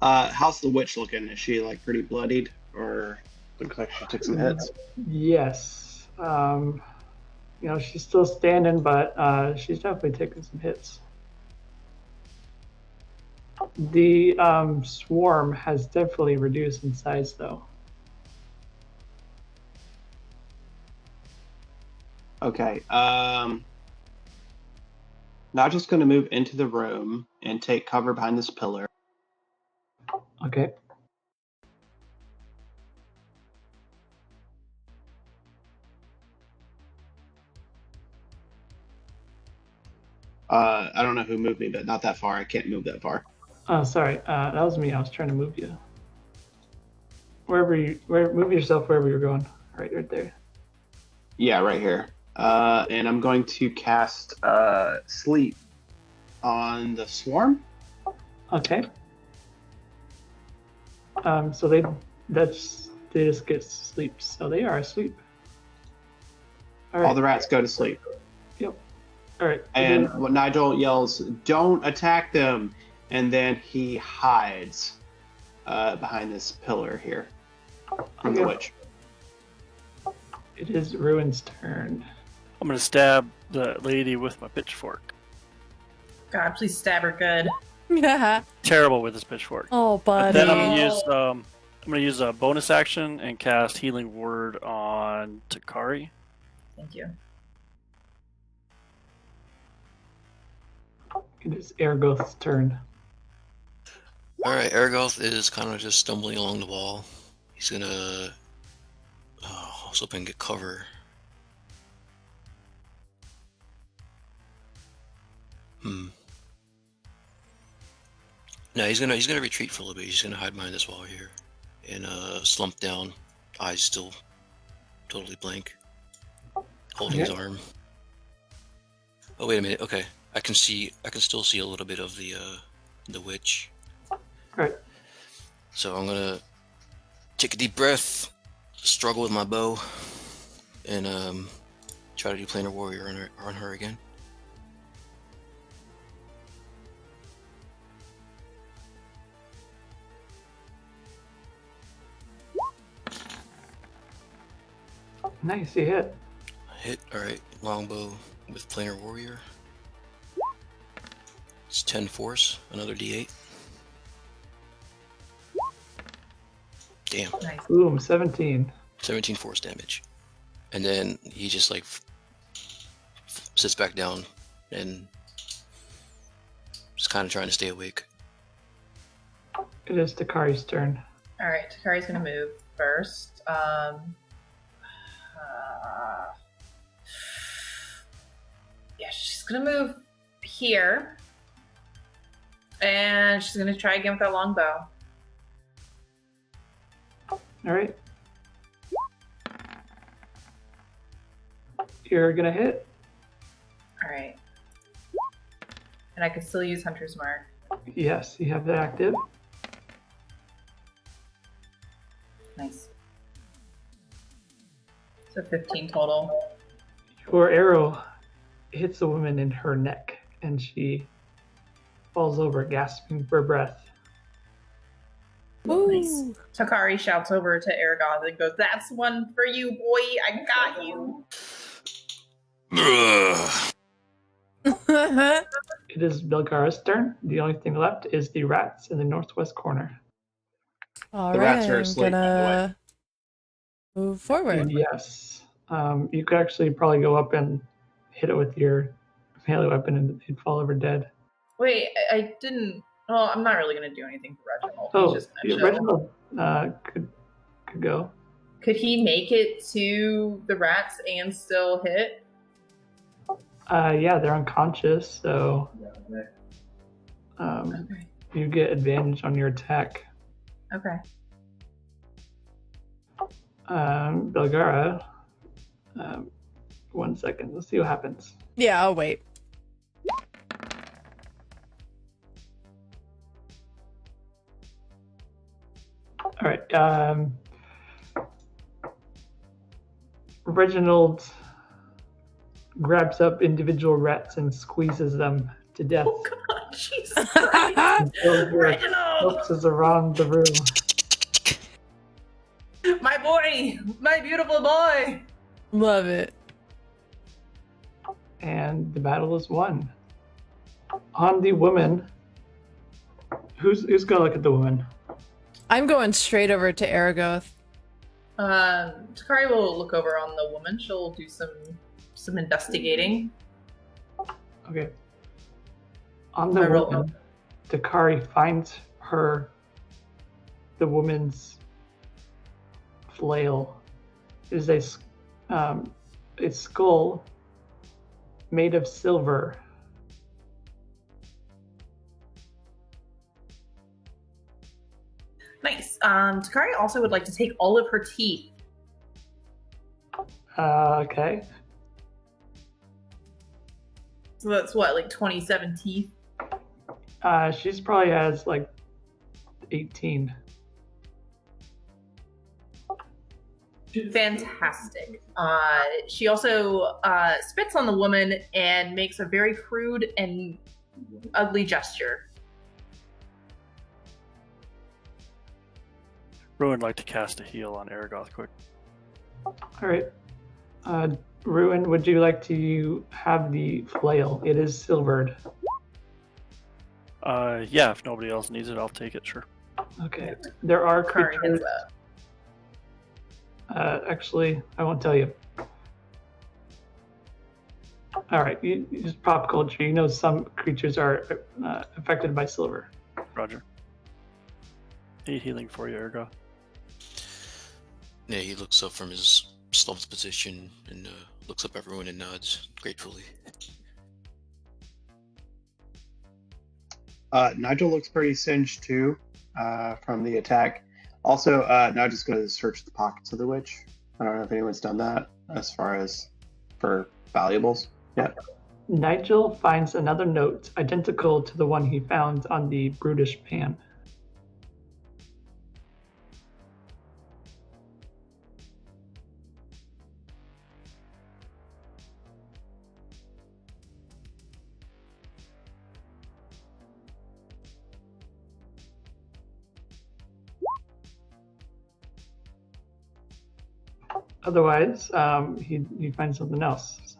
How's the witch looking? Is she, like, pretty bloodied? Or looks like she took some hits? Yes. You know, she's still standing, but she's definitely taken some hits. The swarm has definitely reduced in size, though. Okay. Now just going to move into the room and take cover behind this pillar. Okay. I don't know who moved me, but not that far. I can't move that far. Sorry. That was me. I was trying to move you. Move yourself wherever you're going. Right there. Yeah, right here. And I'm going to cast Sleep on the swarm. Okay. So they just get sleep. So they are asleep. All the rats go to sleep. Yep. All right. And Nigel yells, "Don't attack them!" And then he hides behind this pillar here from the witch. It is Ruin's turn. I'm gonna stab the lady with my pitchfork. God, please stab her good. Yeah. Terrible with this pitchfork. Oh, buddy. Then I'm gonna use a bonus action and cast Healing Word on Takari. Thank you. It is Ergoth's turn. All right, Aragoth is kind of just stumbling along the wall. He's gonna also up and get cover. No, he's gonna retreat for a little bit. He's gonna hide behind this wall here, and slump down, eyes still totally blank, holding his arm. Oh wait a minute. Okay, I can still see a little bit of the witch. Right. So I'm gonna take a deep breath, struggle with my bow, and try to do Planar Warrior on her again. Nice, you hit. Hit. All right, longbow with Planar Warrior. It's 10 force, another D8. Damn. Nice. Boom, 17. 17 force damage. And then he just like sits back down and just kind of trying to stay awake. It is Takari's turn. All right, Takari's gonna move first. Yeah, she's gonna move here, and she's gonna try again with that longbow. All right. You're gonna hit. All right, and I can still use Hunter's Mark. Yes, you have that active. Nice. So 15 total. Your arrow hits the woman in her neck, and she falls over, gasping for breath. Nice. Takari shouts over to Aragoth and goes, "That's one for you, boy. I got you." It is Belgara's turn. The only thing left is the rats in the northwest corner. All The right, rats are I'm asleep, by the gonna move forward. Yes. You could actually probably go up and hit it with your melee weapon and it'd fall over dead. Wait, I didn't. Well, I'm not really going to do anything for Reginald. Oh, He's just gonna chill. Reginald could go. Could he make it to the rats and still hit? Yeah, they're unconscious, so Okay. you get advantage on your attack. Okay. Belgara, 1 second. Let's see what happens. Yeah, I'll wait. All right. Reginald grabs up individual rats and squeezes them to death. Oh God, Jesus Christ! Reginald, Focuses around the room. my boy, my beautiful boy. Love it. And the battle is won. On the woman. Who's gonna look at the woman? I'm going straight over to Aragoth. Takari will look over on the woman. She'll do some some investigating. Okay. On the I roll woman, Dakari finds the woman's flail. It is a skull made of silver. Nice. Takari also would like to take all of her teeth. Okay. So that's what, like 27 teeth? She's probably has like 18. Fantastic. She also spits on the woman and makes a very crude and ugly gesture. Rowan would like to cast a heal on Aragoth quick. All right. Ruin, would you like to have the flail? It is silvered. Yeah, if nobody else needs it, I'll take it, sure. Okay. There are Takari creatures. hits that. Actually, I won't tell you. All right. You just pop culture. You know some creatures are affected by silver. Roger. 8 healing for you, Aragoth. Yeah, he looks up from his slumped position and looks up at everyone and nods gratefully. Nigel looks pretty singed too from the attack. Also, now just going to search the pockets of the witch. I don't know if anyone's done that as far as for valuables yet. Nigel finds another note identical to the one he found on the brutish pan. Otherwise, he finds something else.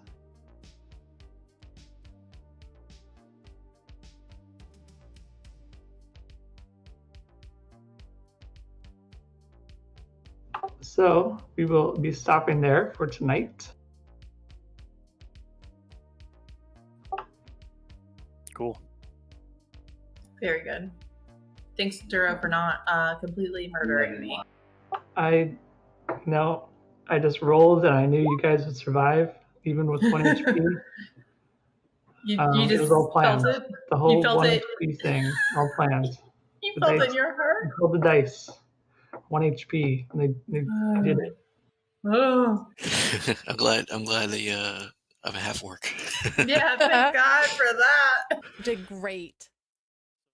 So we will be stopping there for tonight. Cool. Very good. Thanks, Duro, for not completely murdering me. I just rolled and I knew you guys would survive, even with 1 HP. You It just was all planned. felt it? The whole You felt 1 it? HP thing, all planned. You The felt it dice- in your heart? Roll the dice. 1 HP. And they did it. Oh. I'm glad they I'm a half orc. Yeah, thank God for that. Did great.